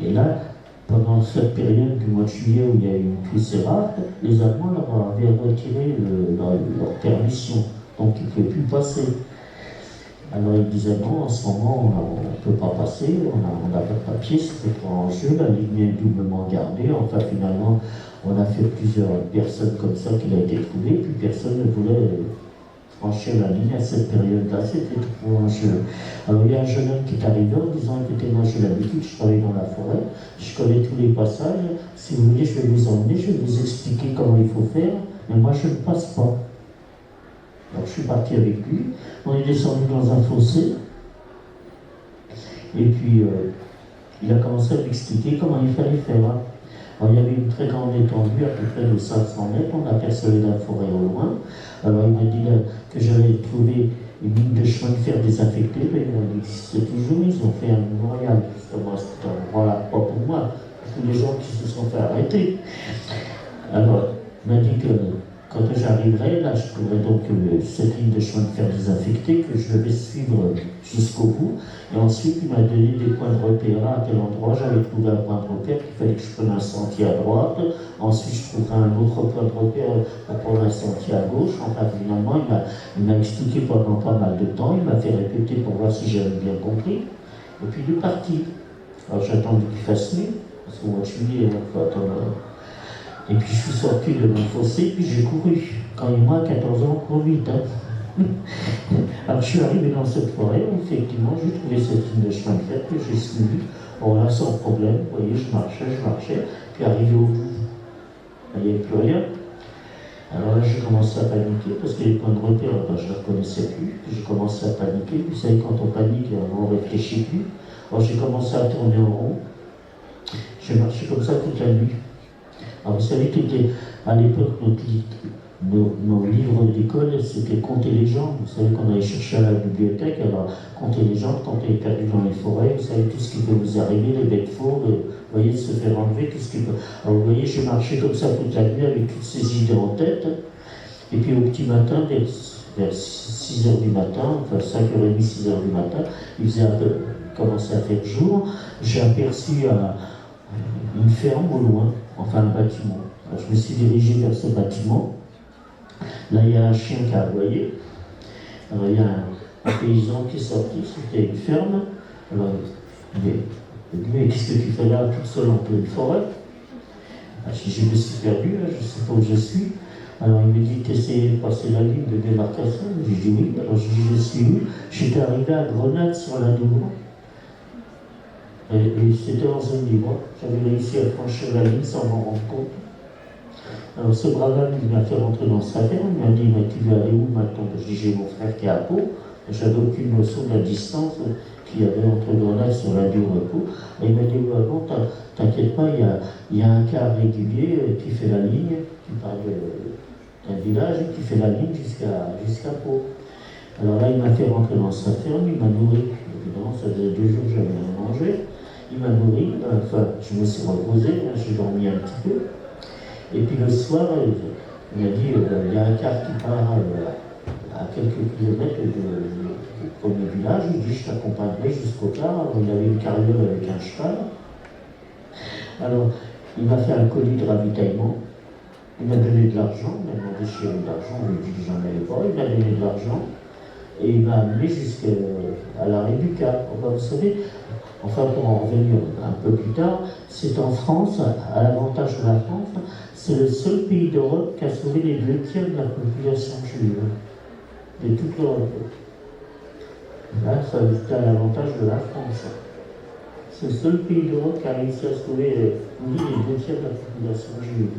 Speaker 1: Et là, pendant cette période du mois de juillet où il y a eu une crise rare, les Allemands leur avaient retiré leur permission, donc ils ne pouvaient plus passer. Alors ils disaient non, en ce moment on ne peut pas passer, on n'a pas de papier, c'était pas en jeu, la ligne est doublement gardée. Enfin finalement, on a fait plusieurs personnes comme ça qu'il a été trouvé, puis personne ne voulait franchir la ligne à cette période-là, c'était trop dangereux. Alors il y a un jeune homme qui est arrivé en disant, écoutez, moi j'ai l'habitude, je travaille dans la forêt, je connais tous les passages, si vous voulez je vais vous emmener, je vais vous expliquer comment il faut faire, mais moi je ne passe pas. Alors je suis parti avec lui, on est descendu dans un fossé, et puis il a commencé à m'expliquer comment il fallait faire. Alors, il y avait une très grande étendue, à peu près de 500 mètres, on apercevait la forêt au loin. Alors il m'a dit là, que j'allais trouver une ligne de chemin de fer désaffectée, mais elle existe toujours, ils ont fait un mémorial justement à cet endroit-là, pas pour moi, pour tous les gens qui se sont fait arrêter. Alors, il m'a dit que quand j'arriverai, là, je trouverai donc cette ligne de chemin de fer désaffectée que je devais suivre jusqu'au bout. Et ensuite, il m'a donné des points de repère. À tel endroit, j'avais trouvé un point de repère qu'il fallait que je prenne un sentier à droite. Ensuite, je trouverai un autre point de repère pour prendre un sentier à gauche. Enfin, finalement, il m'a expliqué pendant pas mal de temps. Il m'a fait répéter pour voir si j'avais bien compris. Et puis, il est parti. Alors, j'ai attendu qu'il fasse nuit, parce qu'au mois de juillet, il faut attendre. Et puis, je suis sorti de mon fossé, puis j'ai couru. Quand moi, à 14 ans, on court vite. Alors, je suis arrivé dans cette forêt, où, effectivement, j'ai trouvé cette ligne de chemin de fer que j'ai suivi. Bon, là, sans problème, vous voyez, je marchais, puis arrivé au bout, il n'y avait plus rien. Alors là, j'ai commencé à paniquer, parce que les points de repère, je ne les reconnaissais plus. Puis j'ai commencé à paniquer. Vous savez, quand on panique, on ne réfléchit plus. Alors, j'ai commencé à tourner en rond. J'ai marché comme ça toute la nuit. Alors, vous savez qu'à l'époque, nos livres d'école, c'était compter les gens. Vous savez qu'on allait chercher à la bibliothèque, alors compter les gens quand on est perdu dans les forêts, vous savez tout ce qui peut vous arriver, les bêtes fauves, vous voyez, de se faire enlever, tout ce qui peut. Alors, vous voyez, j'ai marché comme ça toute la nuit avec toutes ces idées en tête. Et puis au petit matin, vers 6h du matin, enfin 5h30, 6h du matin, il commençait à faire jour, j'ai aperçu une ferme au loin, enfin un bâtiment. Alors, je me suis dirigé vers ce bâtiment. Là, il y a un chien qui a aboyé. Alors, il y a un paysan qui est sorti, c'était une ferme. Alors, il dit, mais qu'est-ce que tu fais là, toute seule en pleine forêt? Je me suis perdu, je ne sais pas où je suis. Alors, il me dit, t'essayais de passer la ligne de démarcation? J'ai dit oui. Alors, je dis, je suis où? J'étais arrivé à Grenade sur la Douvre. Et c'était en zone libre. J'avais réussi à franchir la ligne sans m'en rendre compte. Alors ce brave homme, il m'a fait rentrer dans sa ferme, il m'a dit, mais tu veux aller où maintenant? Je dis, j'ai mon frère qui est à Pau. J'avais aucune notion de la distance qu'il y avait entre Grenade sur la Douvre et Pau. Et il m'a dit, ouais, bon, t'inquiète pas, il y a un car régulier qui fait la ligne, qui part d'un village et qui fait la ligne jusqu'à Pau. Alors là, il m'a fait rentrer dans sa ferme, il m'a nourri. Évidemment, ça faisait 2 jours que j'avais rien mangé. Il m'a nourri, enfin, je me suis reposé, j'ai dormi un petit peu. Et puis le soir, il m'a dit, il y a un car qui part à quelques kilomètres du premier village. Il dit, je t'accompagnerai jusqu'au car. Alors, il avait une carriole avec un cheval. Alors, il m'a fait un colis de ravitaillement. Il m'a donné de l'argent, il m'a demandé si j'avais de l'argent, je lui ai dit que j'en avais pas, il m'a donné de l'argent. Et il m'a amené jusqu'à l'arrêt du car. Enfin, vous savez, enfin pour en revenir un peu plus tard, c'est en France, à l'avantage de la France, c'est le seul pays d'Europe qui a sauvé les 2 tiers de la population juive, de toute l'Europe. Là, ça c'est à l'avantage de la France. C'est le seul pays d'Europe qui a réussi à sauver les 2 tiers de la population juive.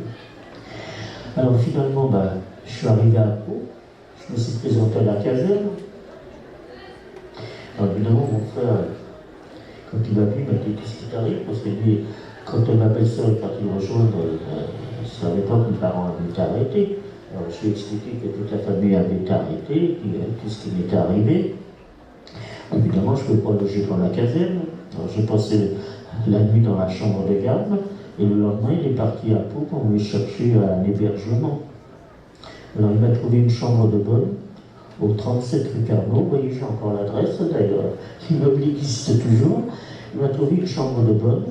Speaker 1: Alors finalement, je suis arrivé à Pau, je me suis présenté à la caserne. Alors évidemment, mon frère, quand il m'a vu, il m'a dit, qu'est-ce qui t'arrive? Parce que lui, quand ma belle-sœur est partie me rejoindre, je ne savais pas que mes parents avaient été arrêtés. Alors je lui ai expliqué que toute la famille avait été arrêtée, tout ce qui m'était arrivé. Évidemment, je ne pouvais pas loger dans la caserne. Alors j'ai passé la nuit dans la chambre de garde, et le lendemain, il est parti à Pau pour me chercher un hébergement. Alors il m'a trouvé une chambre de bonne, au 37 rue Carnot, vous voyez, j'ai encore l'adresse d'ailleurs, l'immeuble existe toujours. Il m'a trouvé une chambre de bonne,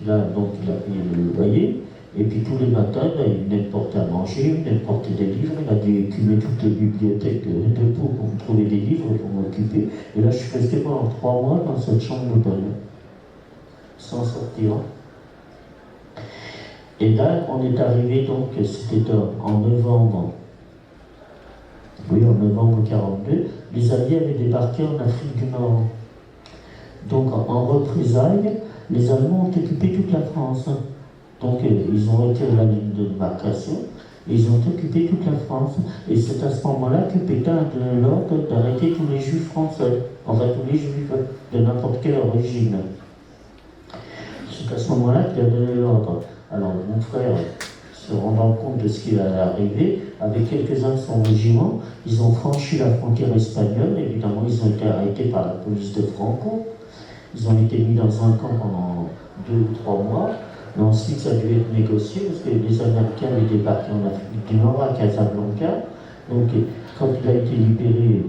Speaker 1: donc il a payé le loyer, et puis tous les matins, il venait me porter à manger, il venait me porter des livres, il a dû écumer toutes les bibliothèques de Pau pour me trouver des livres pour m'occuper. Et là, je suis resté pendant 3 mois dans cette chambre de bonne, sans sortir. Et là, on est arrivé donc, c'était en novembre oui, en novembre 1942, les Alliés avaient débarqué en Afrique du Nord. Donc, en représailles, les Allemands ont occupé toute la France. Donc, ils ont retiré la ligne de démarcation, et ils ont occupé toute la France. Et c'est à ce moment-là que Pétain a donné l'ordre d'arrêter tous les juifs français, enfin tous les juifs de n'importe quelle origine. C'est à ce moment-là qu'il a donné l'ordre. Alors, mon frère, se rendant compte de ce qui allait arriver, avec quelques-uns de son régiment, ils ont franchi la frontière espagnole. Évidemment, ils ont été arrêtés par la police de Franco. Ils ont été mis dans un camp pendant 2 ou 3 mois. Et ensuite, ça a dû être négocié parce que les Américains avaient débarqué en Afrique du Nord, à Casablanca. Donc, quand il a été libéré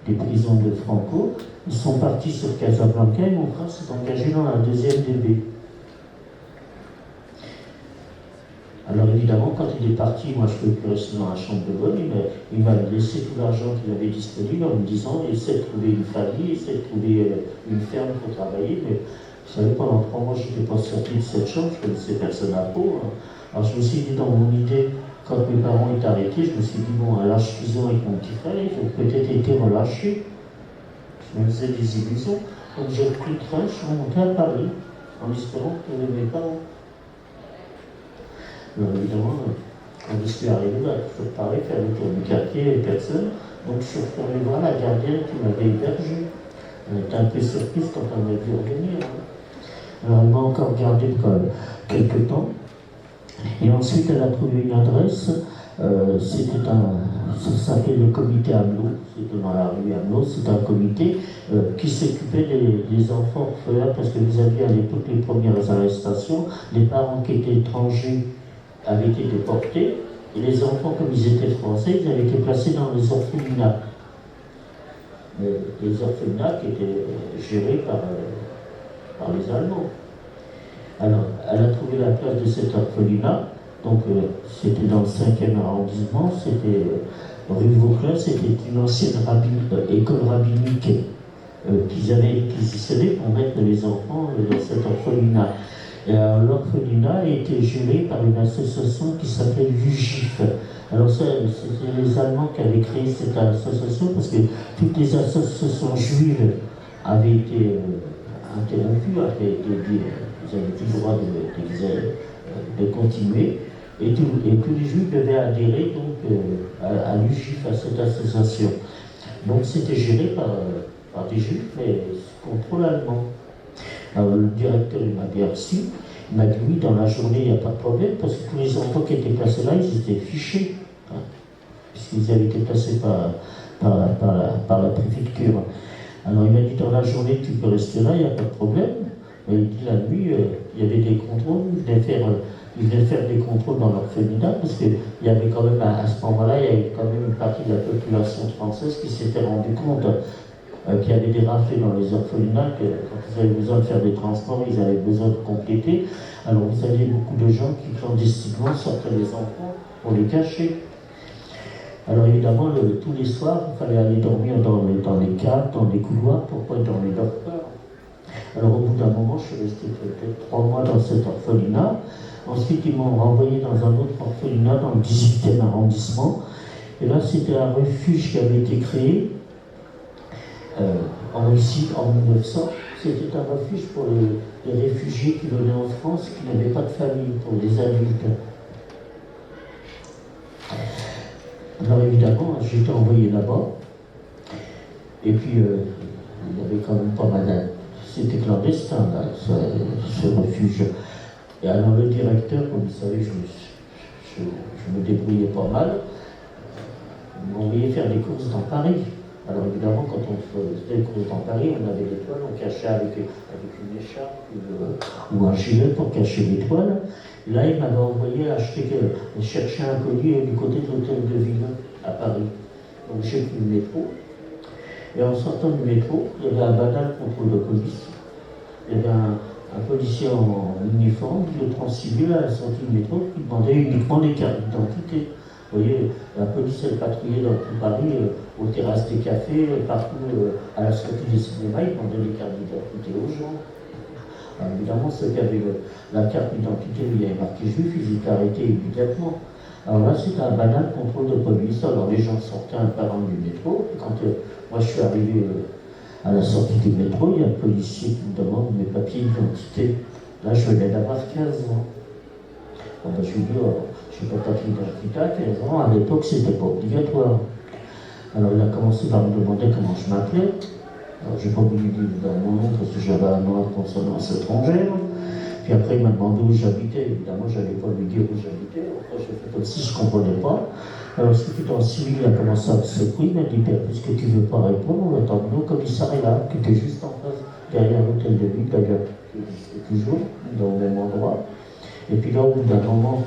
Speaker 1: des prisons de Franco, ils sont partis sur Casablanca et mon frère s'est engagé dans la 2e DB. Alors évidemment, quand il est parti, moi je ne pouvais plus rester dans la chambre de bonne, il m'a laissé tout l'argent qu'il avait disponible en me disant essaie de trouver une famille, essaie de trouver une ferme pour travailler, mais vous savez, pendant 3 mois, je n'étais pas sorti de cette chambre, je ne connaissais personne à Pau. Hein. Alors je me suis dit dans mon idée, quand mes parents étaient arrêtés, je me suis dit bon, à l'âge qu'ils ont avec mon petit frère, ils ont peut-être été relâchés. Je me faisais des illusions. Donc j'ai pris le train, je suis remonté à Paris, en espérant que mes parents. Alors évidemment, quand je suis arrivé, toujours pareil, faire le tour du quartier, et personne. Donc je suis retourné voir la gardienne qui m'avait hébergé. Elle était un peu surprise quand elle m'a vu revenir. Alors elle m'a encore gardé quelques temps. Et ensuite elle a trouvé une adresse. Ça s'appelait le comité Amelot. C'était dans la rue Amelot. C'était un comité qui s'occupait des enfants orphelins parce que vous aviez à l'époque les premières arrestations, les parents qui étaient étrangers avaient été déportés, et les enfants, comme ils étaient français, ils avaient été placés dans les orphelinats. Les orphelinats qui étaient gérés par les Allemands. Alors, elle a trouvé la place de cet orphelinat, donc c'était dans le 5e arrondissement, c'était rue Vauclin, c'était une ancienne école rabbinique qu'ils avaient réquisitionnée pour mettre les enfants dans cet orphelinat. L'orphelinat a été géré par une association qui s'appelle l'UGIF. Alors c'était les Allemands qui avaient créé cette association parce que toutes les associations juives avaient été interrompues, avaient été dit, ils avaient plus le droit de continuer, et tous les juifs devaient adhérer donc à l'UGIF, à cette association. Donc c'était géré par des juifs, mais sous contrôle allemand. Alors, le directeur il m'a bien reçu, il m'a dit oui, dans la journée il n'y a pas de problème, parce que tous les enfants qui étaient placés là, ils étaient fichés, hein, puisqu'ils avaient été placés par la préfecture. Alors il m'a dit dans la journée tu peux rester là, il n'y a pas de problème. Mais il dit la nuit, il y avait des contrôles, ils venaient faire des contrôles dans l'orphelinat, parce qu'il y avait quand même, à ce moment-là, il y avait quand même une partie de la population française qui s'était rendu compte qu'il y avait des raflés dans les orphelinats, que quand ils avaient besoin de faire des transports, ils avaient besoin de compléter. Alors vous aviez beaucoup de gens qui clandestinement sortaient les enfants pour les cacher. Alors évidemment, tous les soirs, il fallait aller dormir dans les caves, dans les couloirs, pour pas être dans les dortoirs. Alors au bout d'un moment, je suis resté peut-être 3 mois dans cet orphelinat. Ensuite, ils m'ont renvoyé dans un autre orphelinat, dans le 18e arrondissement. Et là, c'était un refuge qui avait été créé en Russie en 1900. C'était un refuge pour les réfugiés qui venaient en France, qui n'avaient pas de famille, pour les adultes. Alors évidemment, j'ai été envoyé là-bas. Et puis, il y avait quand même pas mal. C'était clandestin, là, ce refuge. Et alors le directeur, comme vous savez, je me débrouillais pas mal, m'a envoyé faire des courses dans Paris. Alors évidemment, quand on faisait des courses dans Paris, on avait des toiles, on cachait avec une écharpe ou un gilet pour cacher les toiles. Et là, il m'avait envoyé chercher un colis du côté de l'hôtel de ville à Paris. Donc j'ai pris le métro. Et en sortant du métro, il y avait un banal contrôle de police. Il y avait un policier en uniforme qui, au Transilien, à la sortie du métro, qui demandait uniquement les cartes d'identité. Vous voyez, la police, elle patrouillait dans tout Paris, aux terrasses des cafés, partout, à la sortie des cinémas, ils demandaient les cartes d'identité aux gens. Alors, évidemment, ceux qui avaient la carte d'identité où il y avait marqué juif, ils étaient arrêtés immédiatement. Alors là, c'était un banal contrôle de police. Alors les gens sortaient un par un du métro. Et quand moi je suis arrivé à la sortie du métro, il y a un policier qui me demande mes papiers d'identité. Là, je venais d'avoir 15 ans. Bon, ben, je lui dis, je n'ai pas de papier d'identité à 15 ans. À l'époque, c'était pas obligatoire. Alors il a commencé par me demander comment je m'appelais. Alors j'ai pas voulu lui dire mon nom parce que j'avais un nom à consonance étrangère. Puis après il m'a demandé où j'habitais. Évidemment je n'allais pas lui dire où j'habitais. Après j'ai fait comme si je ne comprenais pas. Alors ce qui était en civil, il a commencé à me secouer. Il m'a dit, puisque tu ne veux pas répondre, on va t'emmener au commissariat qui était juste en face, derrière l'hôtel de ville, d'ailleurs, qui existait toujours, dans le même endroit. Et puis là au bout d'un moment,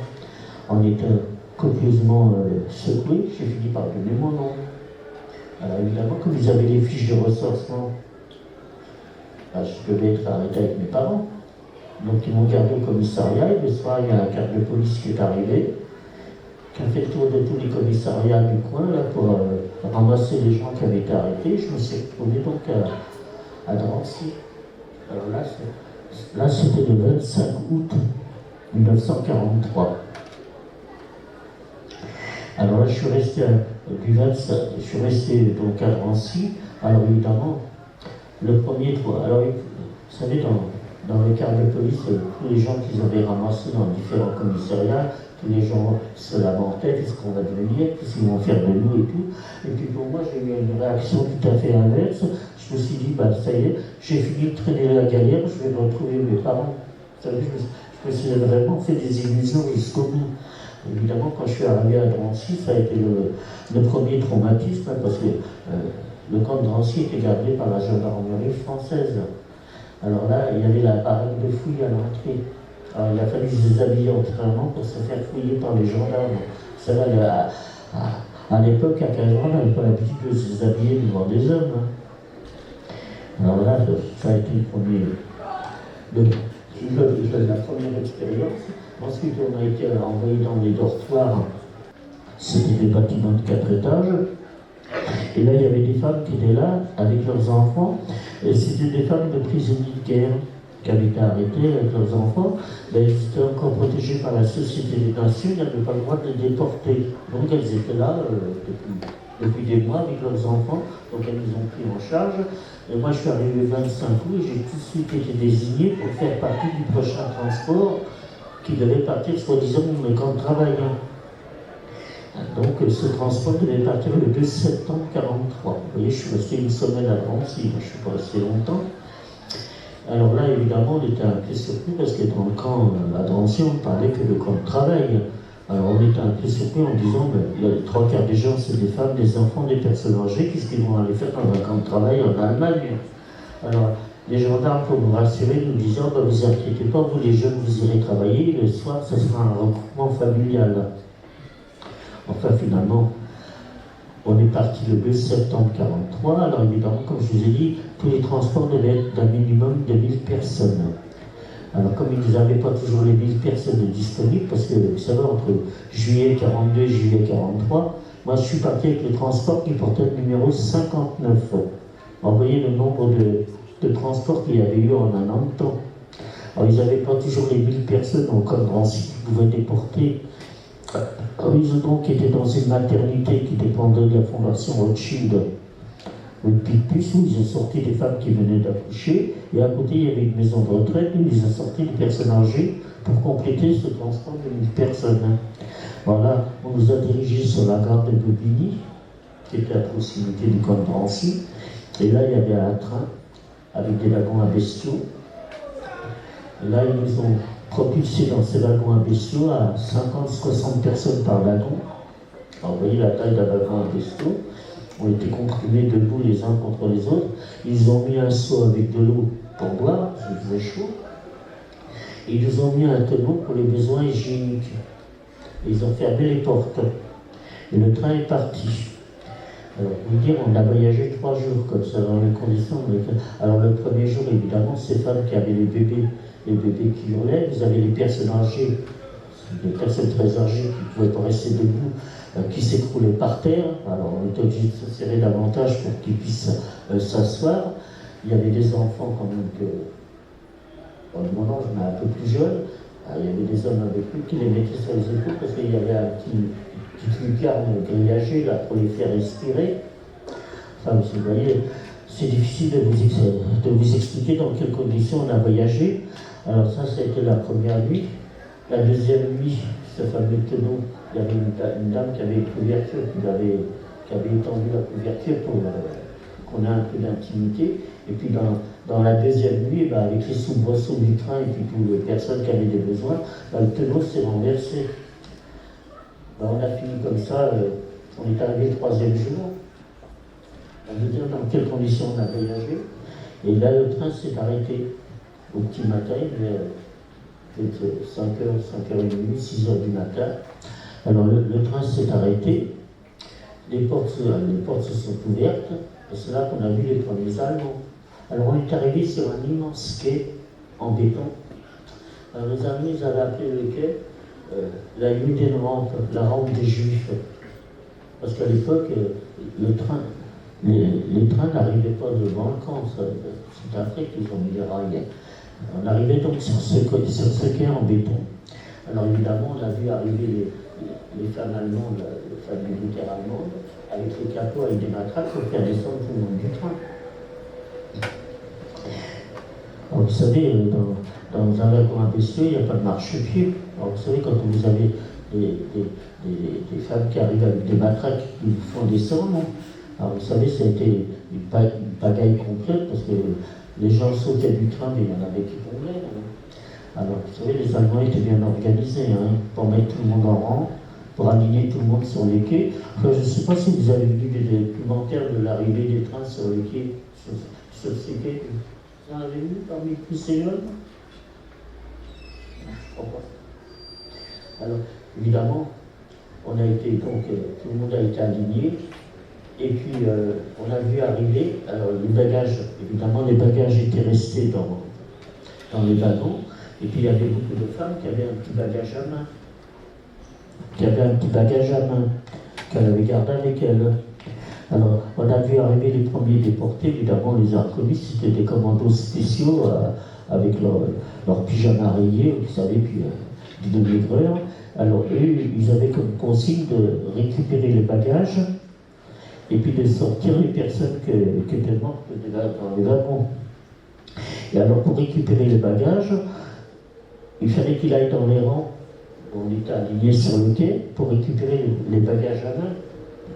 Speaker 1: en étant copieusement secoué, j'ai fini par donner mon nom. Alors évidemment, comme ils avaient les fiches de recensement, je devais être arrêté avec mes parents. Donc ils m'ont gardé au commissariat et le soir, il y a un cadre de police qui est arrivé, qui a fait le tour de tous les commissariats du coin là, pour ramasser les gens qui avaient été arrêtés. Je me suis retrouvé donc à Drancy. Alors là c'était le 25 août 1943. Alors là, je suis resté donc à Drancy. Alors évidemment, le premier toit. Alors vous savez, dans le cadre de police, tous les gens qu'ils avaient ramassés dans différents commissariats, tous les gens se lamentaient, qu'est-ce qu'on va devenir, qu'est-ce qu'ils vont faire de nous et tout. Et puis pour moi, j'ai eu une réaction tout à fait inverse. Je me suis dit, ça y est, j'ai fini de traîner la galère, je vais retrouver mes parents. Vous savez, je me suis vraiment fait des illusions jusqu'au bout. Évidemment, quand je suis arrivé à Drancy, ça a été le premier traumatisme, hein, parce que le camp de Drancy était gardé par la gendarmerie française. Alors là, il y avait la barrière de fouille à l'entrée. Alors il a fallu se déshabiller entièrement pour se faire fouiller par les gendarmes. Ça va, à l'époque, à 15 ans, on n'avait pas l'habitude de se déshabiller devant des hommes. Hein. Alors là, ça a été la première expérience. Ensuite, on a été envoyé dans des dortoirs. C'était des bâtiments de 4 étages. Et là, il y avait des femmes qui étaient là avec leurs enfants. Et c'était des femmes de prisonniers de guerre qui avaient été arrêtées avec leurs enfants. Mais elles étaient encore protégées par la Société des Nations. Ils n'avaient pas le droit de les déporter. Donc elles étaient là depuis des mois avec leurs enfants. Donc elles nous ont pris en charge. Et moi, je suis arrivé le 25 août et j'ai tout de suite été désigné pour faire partie du prochain transport qui devait partir, soi-disant, dans le camp de travail. Donc ce transport devait partir le 2 septembre 1943. Vous voyez, je suis resté une semaine à Drancy, je ne suis pas resté longtemps. Alors là, évidemment, on était un peu surpris parce que dans le camp à Drancy, on ne parlait que de camp de travail. Alors on était un peu surpris en disant, il y a les 3/4 des gens, c'est des femmes, des enfants, des personnes âgées, qu'est-ce qu'ils vont aller faire dans un camp de travail en Allemagne? Alors, les gendarmes, pour nous rassurer, nous disaient, vous inquiétez pas, vous les jeunes, vous irez travailler, le soir, ce sera un regroupement familial. Enfin, finalement, on est parti le 2 septembre 1943. Alors évidemment, comme je vous ai dit, tous les transports devaient être d'un minimum de 1000 personnes. Alors comme ils n'avaient pas toujours les 1000 personnes disponibles, parce que vous savez, entre juillet 42 et juillet 1943, moi je suis parti avec le transport qui portait le numéro 59. Vous voyez le nombre de transports qu'il y avait eu en un an de temps. Alors ils n'avaient pas toujours les 1000 personnes, donc comme Drancy qui pouvaient déporter. Ils ont donc été dans une maternité qui dépendait de la fondation Rothschild, le Picpus, où ils ont sorti des femmes qui venaient d'accoucher, et à côté il y avait une maison de retraite où ils ont sorti des personnes âgées pour compléter ce transport de 1000 personnes. Voilà, on nous a dirigés sur la gare de Bobigny, qui était à proximité du camp de Drancy, et là il y avait un train avec des wagons à bestiaux. Et là ils nous ont propulsés dans ces wagons à bestiaux à 50-60 personnes par wagon. Alors vous voyez la taille d'un wagon à bestiaux. On était comprimés debout les uns contre les autres. Ils ont mis un seau avec de l'eau pour boire, il faisait chaud. Et ils nous ont mis un tonneau pour les besoins hygiéniques. Et ils ont fermé les portes. Et le train est parti. Alors, vous dire, on a voyagé 3 jours comme ça dans les conditions. Alors le premier jour, évidemment, ces femmes qui avaient les bébés qui hurlaient, vous avez les personnes âgées, des personnes très âgées qui ne pouvaient pas rester debout, qui s'écroulaient par terre. Alors on était obligé de se serrer davantage pour qu'ils puissent s'asseoir. Il y avait des enfants quand même que on un peu plus jeune, il y avait des hommes avec lui qui les mettaient sur les épaules parce qu'il y avait un petite lucarne grillagée là, pour les faire respirer. Enfin, vous voyez, c'est difficile de vous expliquer dans quelles conditions on a voyagé. Alors ça, c'était la première nuit. La deuxième nuit, ce fameux tonneau, il y avait une dame qui avait une couverture, qui avait étendu la couverture pour qu'on ait un peu d'intimité. Et puis dans la deuxième nuit, avec les soubresauts du train et puis toutes les personnes qui avaient des besoins, le tonneau s'est renversé. On a fini comme ça, on est arrivé le troisième jour. On veut dire dans quelles conditions on a voyagé. Et là, le train s'est arrêté au petit matin, vers 5h, 5h30, 6h du matin. Alors le train s'est arrêté, les portes se sont ouvertes, et c'est là qu'on a vu les premiers Allemands. Alors on est arrivé sur un immense quai en béton. Alors les Allemands, ils avaient appelé le quai la Judenrampe, la rampe des Juifs. Parce qu'à l'époque, les trains n'arrivaient pas devant le camp, c'est après qu'ils ont mis les rails. On arrivait donc sur ce quai en béton. Alors évidemment, on a vu arriver les femmes allemandes, les femmes militaires allemandes, avec les capots, avec des matraques pour faire descendre tout le monde du train. Alors, vous savez, dans un wagon à bestiaux, il n'y a pas de marchepied. Alors vous savez, quand vous avez des femmes qui arrivent avec des matraques qui vous font descendre, alors vous savez, ça a été une pagaille complète parce que les gens sautaient du train, mais il y en avait qui tombaient. Alors, vous savez, les Allemands étaient bien organisés pour mettre tout le monde en rang, pour aligner tout le monde sur les quais. Enfin, je ne sais pas si vous avez vu des documentaires de l'arrivée des trains sur les quais, sur ces quais. Vous en avez vu parmi tous ces hommes? Je crois pas. Alors, évidemment, on a été, donc, tout le monde a été aligné. Et puis, on a vu arriver, alors les bagages, évidemment, les bagages étaient restés dans les wagons. Et puis, il y avait beaucoup de femmes qui avaient un petit bagage à main. Qu'elle avait gardé avec elle. Alors, on a vu arriver les premiers déportés, évidemment, les arcolis, c'était des commandos spéciaux avec leur pyjama rayé, vous savez, puis du demi-greur. Alors, eux, ils avaient comme consigne de récupérer les bagages et puis de sortir les personnes qui étaient mortes dans les wagons. Et alors, pour récupérer les bagages, il fallait qu'il aille dans les rangs. On était alignés sur le quai pour récupérer les bagages à main.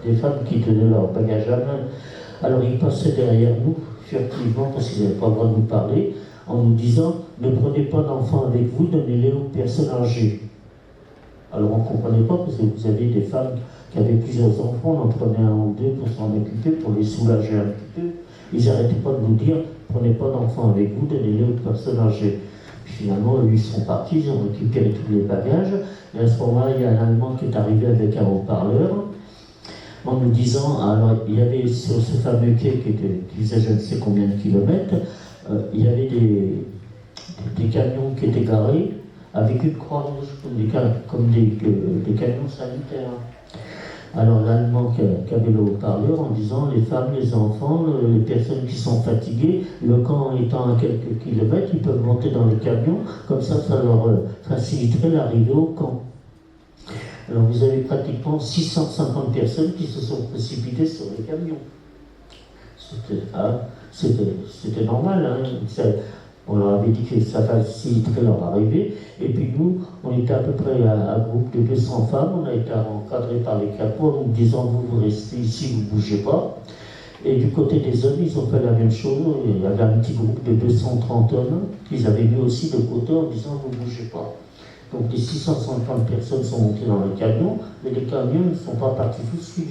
Speaker 1: Des femmes qui tenaient leurs bagages à main. Alors, ils passaient derrière nous, furtivement, parce qu'ils n'avaient pas le droit de nous parler, en nous disant « Ne prenez pas d'enfants avec vous, donnez-les aux personnes âgées. » Alors, on ne comprenait pas, parce que vous aviez des femmes qui avaient plusieurs enfants, on en prenait un ou deux pour s'en occuper, pour les soulager un petit peu. Ils n'arrêtaient pas de nous dire « Prenez pas d'enfants avec vous, donnez-les aux personnes âgées. » Finalement, eux, ils sont partis, ils ont récupéré tous les bagages. Et à ce moment-là, il y a un Allemand qui est arrivé avec un haut-parleur, en nous disant, alors il y avait sur ce fameux quai qui faisait je ne sais combien de kilomètres, il y avait des camions qui étaient garés avec une croix rouge, comme des camions sanitaires. Alors l'Allemand qui avait le haut-parleur en disant les femmes, les enfants, les personnes qui sont fatiguées, le camp étant à quelques kilomètres, ils peuvent monter dans les camions, comme ça leur faciliterait l'arrivée au camp. Alors vous avez pratiquement 650 personnes qui se sont précipitées sur les camions. C'était normal, on leur avait dit que ça faciliterait leur arrivée. Et puis nous, on était à peu près un groupe de 200 femmes, on a été encadrés par les capots en nous disant vous restez ici, vous ne bougez pas. Et du côté des hommes, ils ont fait la même chose. Il y avait un petit groupe de 230 hommes qu'ils avaient mis aussi de côté en disant vous ne bougez pas. Donc les 650 personnes sont montées dans le camion, mais les camions ne sont pas partis tout de suite,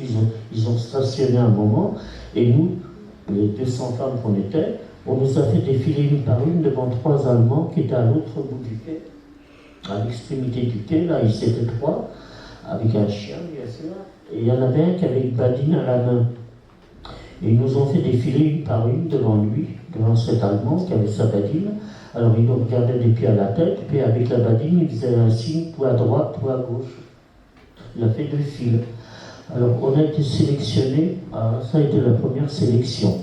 Speaker 1: ils ont stationné un moment, et nous, les 200 femmes qu'on était, on nous a fait défiler une par une devant 3 Allemands qui étaient à l'autre bout du quai, à l'extrémité du quai, là ils étaient 3, avec un chien bien sûr, et il y en avait un qui avait une badine à la main. Et ils nous ont fait défiler une par une devant lui, devant cet Allemand qui avait sa badine. Alors il nous regardait des pieds à la tête, puis avec la badine, il faisait un signe, tout à droite, tout à gauche. Il a fait 2 files. Alors on a été sélectionnés, ça a été la première sélection.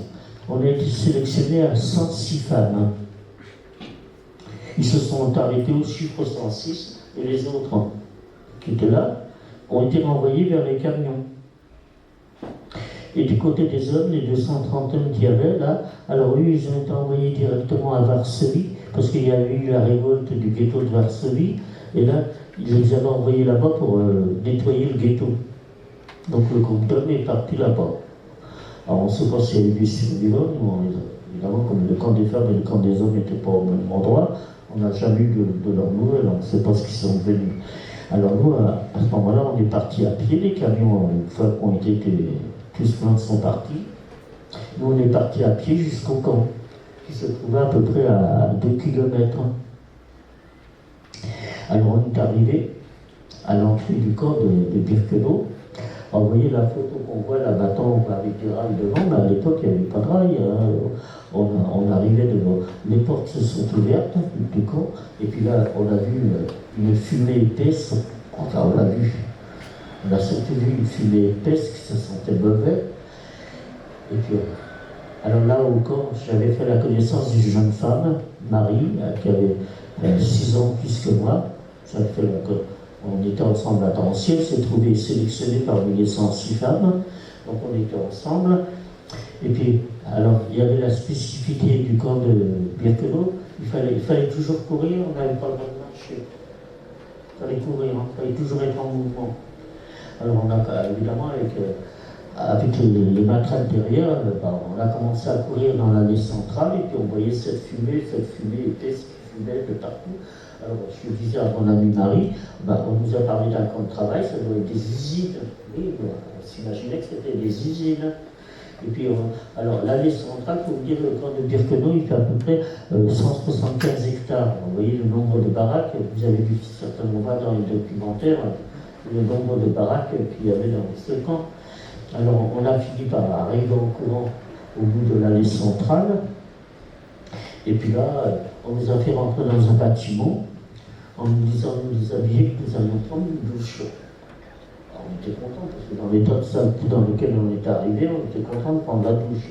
Speaker 1: On a été sélectionnés à 106 femmes. Ils se sont arrêtés au chiffre 106 et les autres qui étaient là ont été renvoyés vers les camions. Et du côté des hommes, les 230 hommes qu'il y avait là, alors eux, ils ont été envoyés directement à Varsovie, parce qu'il y a eu la révolte du ghetto de Varsovie, et là, ils les avaient envoyés là-bas pour nettoyer le ghetto. Donc le groupe d'hommes est parti là-bas. Alors on ne sait pas s'il y a eu des survivants, évidemment, comme le camp des femmes et le camp des hommes n'étaient pas au même endroit, on n'a jamais eu de leurs nouvelles, on ne sait pas ce qu'ils sont devenus. Alors nous, à ce moment-là, on est parti à pied, les camions, une fois qu'on était tous pleins sont partis. Nous, on est parti à pied jusqu'au camp, qui se trouvait à peu près à 2 km. Alors on est arrivé à l'entrée du camp de Birkenau. Alors, vous voyez la photo qu'on voit là maintenant avec des rails devant, mais à l'époque il n'y avait pas de rails. On arrivait devant, les portes se sont ouvertes du camp, et puis là on a vu une fumée épaisse, enfin on a surtout vu une fumée épaisse qui se sentait mauvais. Et puis, alors là au camp, j'avais fait la connaissance d'une jeune femme, Marie, qui avait 6 ans plus que moi. On était ensemble à Drancy, elle s'est trouvée sélectionnée parmi les 106 femmes, donc on était ensemble. Et puis, alors, il y avait la spécificité du camp de Birkenau, il fallait toujours courir, on n'avait pas le droit de marcher. Il fallait courir, il fallait toujours être en mouvement. Alors on a évidemment avec les matraques derrière, on a commencé à courir dans l'allée centrale et puis on voyait cette fumée épaisse qui fumait de partout. Alors je disais à mon ami Marie, on nous a parlé d'un camp de travail, ça doit être des usines. Oui, on s'imaginait que c'était des usines. Et puis, alors l'allée centrale, il faut vous dire, le camp de Birkenau, il fait à peu près 175 hectares. Vous voyez le nombre de baraques, vous avez vu certainement voir dans les documentaires, le nombre de baraques qu'il y avait dans ce camp. Alors on a fini par arriver en courant au bout de l'allée centrale, et puis là, on nous a fait rentrer dans un bâtiment en nous disant, nous déshabiller, que nous allions prendre une douche. Alors, on était contents, parce que dans l'état de saleté dans lequel on était arrivé, on était contents de prendre la douche.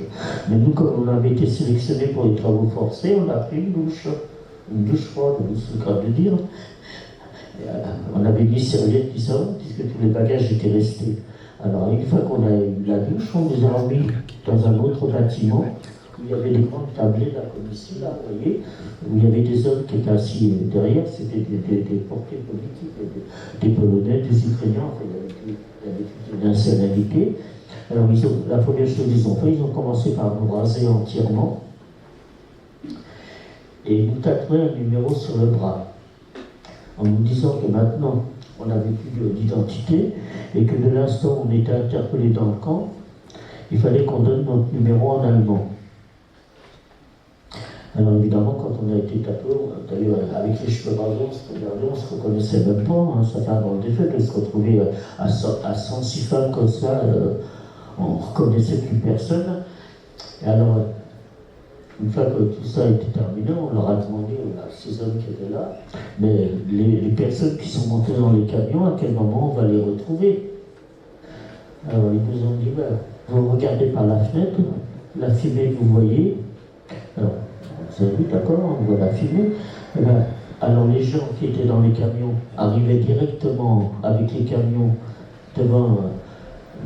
Speaker 1: Mais nous, comme on avait été sélectionnés pour les travaux forcés, on a pris une douche froide, c'est le cas de dire. On avait mis serviette qui sort, puisque tous les bagages étaient restés. Alors, une fois qu'on a eu la douche, on nous a remis dans un autre bâtiment où il y avait des grandes tablées, là, comme ici, là, vous voyez, où il y avait des hommes qui étaient assis derrière, c'était des portiers politiques, des Polonais, des Ukrainiens, enfin, il y avait toute une nationalité. Alors, la première chose qu'ils ont fait, ils ont commencé par nous raser entièrement et nous tatouer un numéro sur le bras, en nous disant que maintenant, on n'avait plus d'identité et que de l'instant où on était interpellé dans le camp, il fallait qu'on donne notre numéro en allemand. Alors évidemment, quand on a été tatoué, d'ailleurs avec les cheveux rasés, on se reconnaissait même pas, ça fait un drôle d'effet de se retrouver à 106 femmes comme ça, on ne reconnaissait plus personne. Et alors, une fois que tout ça a été terminé, on leur a demandé à ces hommes qui étaient là, mais les personnes qui sont montées dans les camions, à quel moment on va les retrouver? Alors ils nous ont dit, vous regardez par la fenêtre, la fumée que vous voyez, alors vous avez vu, d'accord, on voit la fumée, alors les gens qui étaient dans les camions arrivaient directement avec les camions devant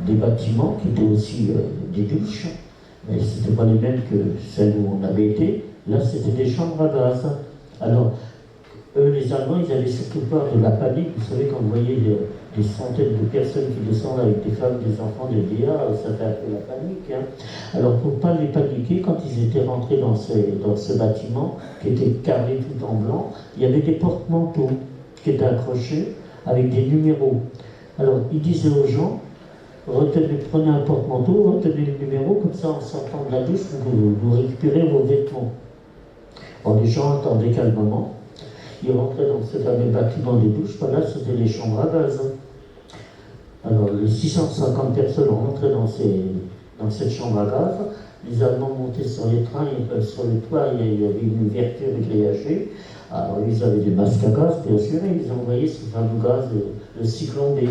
Speaker 1: des bâtiments qui étaient aussi des douches. Mais ce n'étaient pas les mêmes que celles où on avait été. Là, c'était des chambres à gaz. Alors, eux, les Allemands, ils avaient surtout peur de la panique. Vous savez, quand vous voyez des centaines de personnes qui descendent avec des femmes, des enfants, des vieillards, ça fait un peu la panique. Alors, pour ne pas les paniquer, quand ils étaient rentrés dans ce bâtiment, qui était carré tout en blanc, il y avait des porte-manteaux qui étaient accrochés avec des numéros. Alors, ils disaient aux gens, prenez un porte-manteau, retenez le numéro, comme ça en sortant de la douche, vous récupérez vos vêtements. Alors les gens attendaient calmement, ils rentraient dans ce fameux bâtiment des douches, voilà, c'était les chambres à gaz. Alors les 650 personnes rentraient dans cette chambre à gaz, les Allemands montaient sur les trains, sur le toit, il y avait une ouverture grillagée, alors ils avaient des masques à gaz, bien sûr, et ils envoyaient ce fameux gaz, le cyclone B.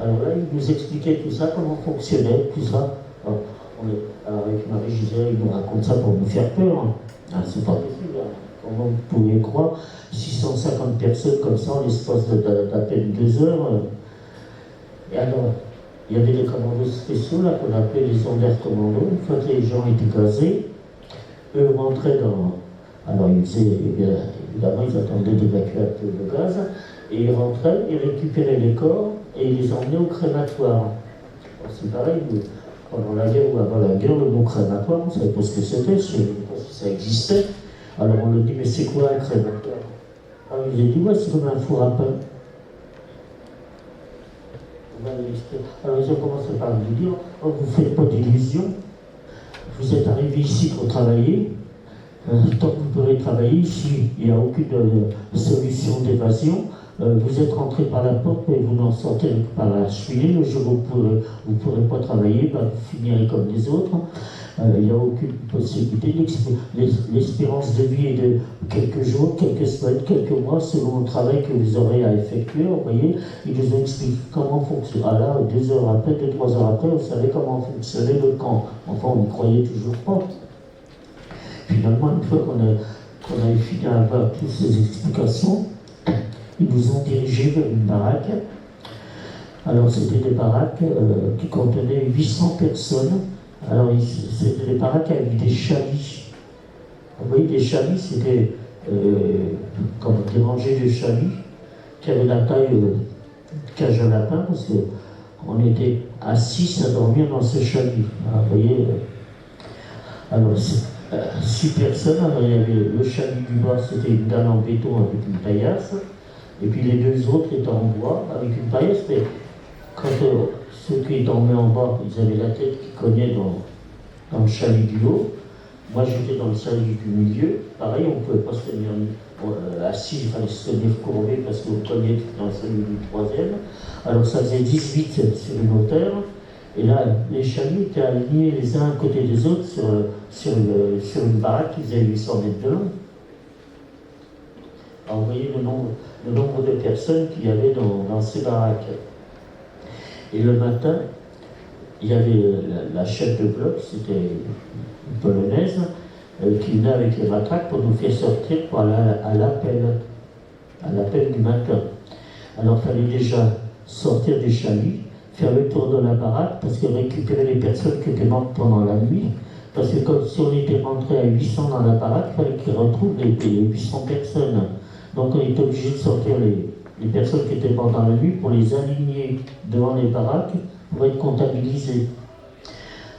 Speaker 1: Alors là, il nous expliquait tout ça, comment fonctionnait tout ça. Alors avec Marie-Gisèle, il nous raconte ça pour nous faire peur. Ah, c'est pas possible, hein. Comment vous pouvez croire 650 personnes comme ça en l'espace d'à peine 2 heures. Et alors, il y avait des commandos spéciaux là qu'on appelait les Anders commandos. Une fois que les gens étaient gazés, eux rentraient dans. Alors ils faisaient, évidemment, ils attendaient d'évacuer un peu le gaz, et ils rentraient, ils récupéraient les corps et ils les emmenaient au crématoire. Alors, c'est pareil, pendant la guerre ou avant la guerre, le mot crématoire, on ne savait pas ce que c'était, je ne savais pas si ça existait. Alors on leur dit, mais c'est quoi un crématoire? Alors ils ont dit, ouais, c'est comme un four à pain. Alors ils ont commencé par nous dire, oh, vous ne faites pas d'illusions, vous êtes arrivés ici pour travailler, tant que vous pourrez travailler ici, il n'y a aucune solution d'évasion, vous êtes rentré par la porte et vous n'en sortez que par la cheminée, le jour où vous ne pourrez pas travailler, ben, vous finirez comme les autres. Il n'y a aucune possibilité. L'espérance de vie est de quelques jours, quelques semaines, quelques mois, selon le travail que vous aurez à effectuer. Vous voyez, ils nous ont expliqué comment fonctionne. Ah là, 2 heures après, 2-3 heures après, on savait comment fonctionnait le camp. Enfin, on n'y croyait toujours pas. Finalement, une fois qu'on a fini à avoir toutes ces explications, ils nous ont dirigés vers une baraque. Alors, c'était des baraques qui contenaient 800 personnes. Alors, c'était des baraques avec des chalis. Vous voyez, les chalis, c'était comme des rangées de chalis qui avaient la taille de cage à lapin, parce qu'on était à 6 à dormir dans ce chalis. Alors, vous voyez, alors, 6 personnes. Alors, il y avait le chalis du bas, c'était une dalle en béton avec une paillasse, et puis les 2 autres étaient en bois avec une paillasse, mais quand ceux qui dormaient en bas, ils avaient la tête qui cognait dans le chalet du haut. Moi, j'étais dans le chalet du milieu. Pareil, on ne pouvait pas se tenir assis, il fallait se tenir courbé parce qu'on cognait dans le chalet du troisième. Alors, ça faisait 18 sur une hauteur. Et là, les chalets étaient alignés les uns à côté des autres sur une baraque qui faisait 800 mètres de long. Alors, vous voyez le nombre de personnes qu'il y avait dans ces baraques. Et le matin, il y avait la chef de bloc, c'était une polonaise, qui venait avec les matraques pour nous faire sortir pour aller à l'appel du matin. Alors il fallait déjà sortir du chalet, faire le tour de la baraque, parce que récupérer les personnes qui étaient mortes pendant la nuit, parce que comme si on était rentré à 800 dans la baraque, il fallait qu'ils retrouvent les 800 personnes. Donc on était obligé de sortir les personnes qui étaient mortes dans la nuit pour les aligner devant les baraques pour être comptabilisées.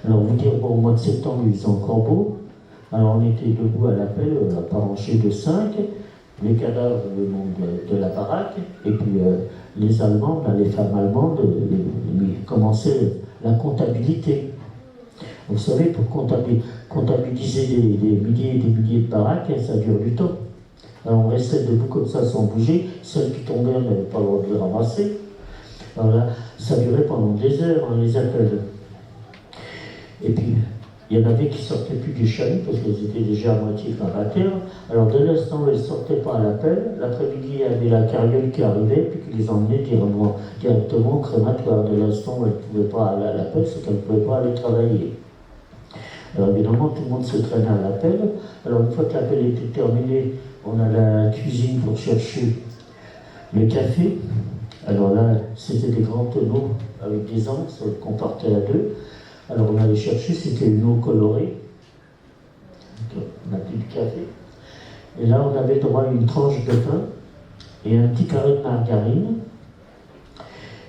Speaker 1: Alors vous dire, bon, au mois de septembre, ils sont encore beaux. Alors on était debout à l'appel, par rangée de 5, les cadavres le long de la baraque, et puis les Allemands, les femmes allemandes, commençaient la comptabilité. Vous savez, pour comptabiliser des milliers et des milliers de baraques, ça dure du temps. Alors on restait debout comme ça sans bouger, celles qui tombaient, on n'avait pas le droit de les ramasser. Alors là, ça durait pendant des heures, les appels. Et puis, il y en avait qui sortaient plus du chalet parce qu'elles étaient déjà à moitié par la terre. Alors, dès l'instant où elles ne sortaient pas à l'appel, l'après-midi, il y avait la carriole qui arrivait puis qui les emmenait directement au crématoire. Dès l'instant où elles ne pouvaient pas aller à l'appel, c'est qu'elles ne pouvaient pas aller travailler. Alors, évidemment, tout le monde se traînait à l'appel. Alors, une fois que l'appel était terminé, on allait à la cuisine pour chercher le café. Alors là, c'était des grands tonneaux avec des anses qu'on partait à 2. Alors on allait chercher, c'était une eau colorée. On a pris du café. Et là, on avait droit à une tranche de pain et un petit carré de margarine.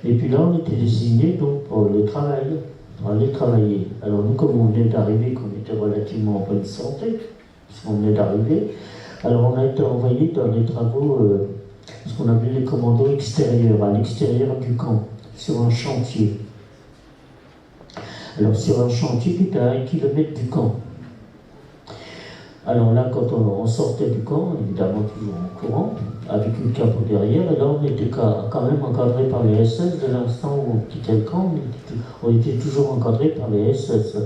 Speaker 1: Et puis là, on était désignés donc pour le travail, pour aller travailler. Alors nous, comme on venait d'arriver, qu'on était relativement en bonne santé, puisqu'on venait d'arriver, alors on a été envoyés dans les travaux, ce qu'on appelait les commandos extérieurs, à l'extérieur du camp, sur un chantier. Alors sur un chantier qui était à 1 kilomètre du camp. Alors là, quand on sortait du camp, évidemment toujours en courant, avec une capote derrière, et là on était quand même encadré par les SS. Dès l'instant où on quittait le camp, on était toujours encadré par les SS.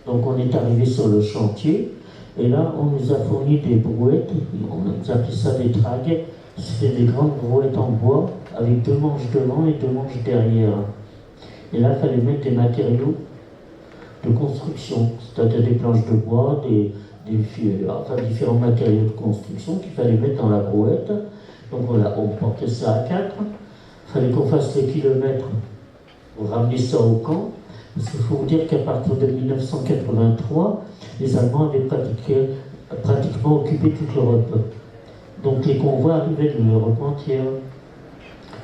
Speaker 1: Donc on est arrivé sur le chantier, et là on nous a fourni des brouettes, on nous appelait ça des tragues. C'était des grandes brouettes en bois, avec 2 manches devant et 2 manches derrière. Et là, il fallait mettre des matériaux de construction, c'est-à-dire des planches de bois, différents matériaux de construction qu'il fallait mettre dans la brouette. Donc voilà, on portait ça à 4. Il fallait qu'on fasse les kilomètres pour ramener ça au camp. Parce qu'il faut vous dire qu'à partir de 1983, les Allemands avaient pratiquement occupé toute l'Europe. Donc les convois arrivaient de l'Europe entière.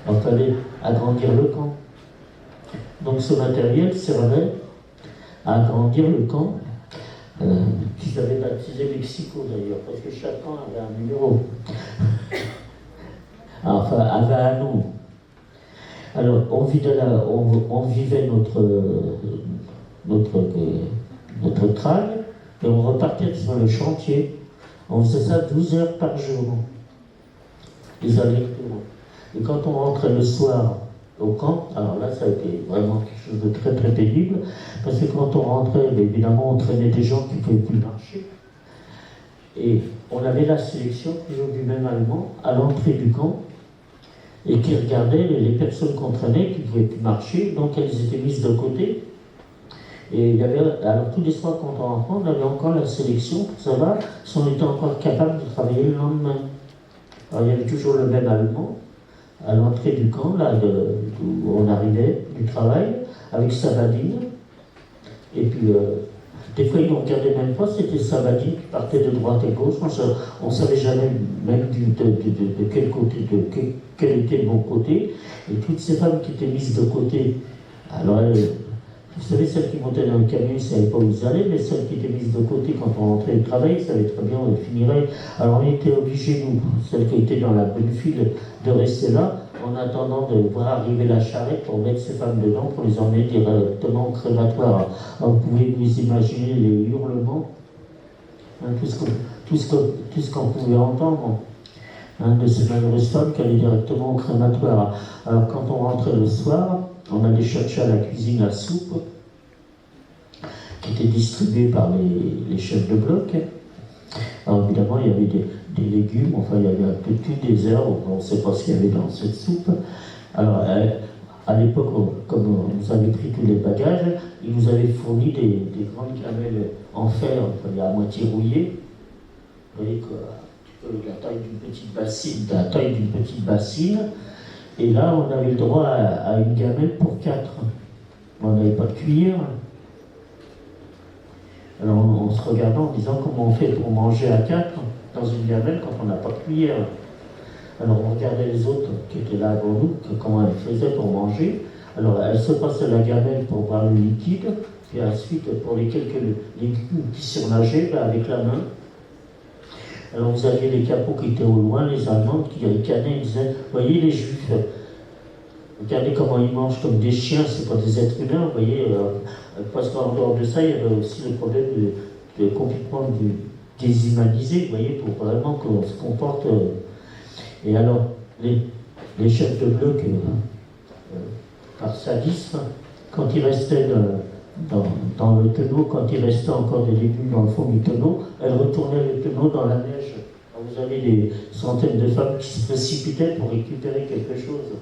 Speaker 1: Il fallait agrandir le camp. Donc ce matériel servait à agrandir le camp, qu'ils avaient baptisé Mexico d'ailleurs, parce que chaque camp avait un numéro. Enfin, avait un nom. Alors, on vivait notre travail et on repartait sur le chantier. On faisait ça 12 heures par jour, les allers-retours. Et quand on rentrait le soir au camp, alors là, ça a été vraiment quelque chose de très très pénible, parce que quand on rentrait, évidemment, on traînait des gens qui ne pouvaient plus marcher. Et on avait la sélection toujours du même Allemand à l'entrée du camp, et qui regardait les personnes qu'on traînait qui ne pouvaient plus marcher, donc elles étaient mises de côté. Et il y avait, alors tous les soirs quand on rentrait, on avait encore la sélection pour savoir si on était encore capable de travailler le lendemain. Alors il y avait toujours le même Allemand à l'entrée du camp, là où on arrivait du travail, avec sa badine. Et puis des fois ils ne regardaient même pas, c'était sa badine qui partait de droite et gauche. On ne savait jamais même de quel côté, quel était le bon côté. Et toutes ces femmes qui étaient mises de côté, alors vous savez, celles qui montaient dans le camion, ils ne savaient pas où ils allaient, mais celles qui étaient mises de côté quand on rentrait au travail, ils savaient très bien où elles finiraient. Alors on était obligés, nous, celles qui étaient dans la bonne file, de rester là, en attendant de voir arriver la charrette pour mettre ces femmes dedans, pour les emmener directement au crématoire. Alors, vous pouvez vous imaginer les hurlements, hein, tout ce qu'on pouvait entendre. De ces malheureuses femmes qui allaient directement au crématoire. Alors quand on rentrait le soir, on allait chercher à la cuisine la soupe qui était distribuée par les chefs de bloc. Alors évidemment, il y avait des légumes, enfin il y avait un peu de tout, des herbes, on ne sait pas ce qu'il y avait dans cette soupe. Alors à l'époque, comme on nous avait pris tous les bagages, ils nous avaient fourni des grandes gamelles en fer, enfin, à moitié rouillées. Vous voyez quoi, la taille d'une petite bassine, et là on avait le droit à une gamelle pour 4. On n'avait pas de cuillère. Alors on se regardait en disant comment on fait pour manger à 4 dans une gamelle quand on n'a pas de cuillère. Alors on regardait les autres qui étaient là avant nous, comment elles faisaient pour manger. Alors elles se passaient la gamelle pour boire le liquide, puis ensuite pour les quelques légumes qui surnageaient, avec la main. Alors vous aviez les capots qui étaient au loin, les Allemands qui ricanaient, ils disaient, voyez les Juifs, regardez comment ils mangent comme des chiens, c'est pas des êtres humains, vous voyez, parce qu'en dehors de ça, il y avait aussi le problème de complètement déshumanisé, vous voyez, pour vraiment qu'on se comporte. Et alors, les chefs de bloc, par sadisme, quand ils restaient dans le tonneau, quand il restait encore des légumes dans le fond du tonneau, elles retournaient le tonneau dans la neige. Alors vous avez des centaines de femmes qui se précipitaient pour récupérer quelque chose.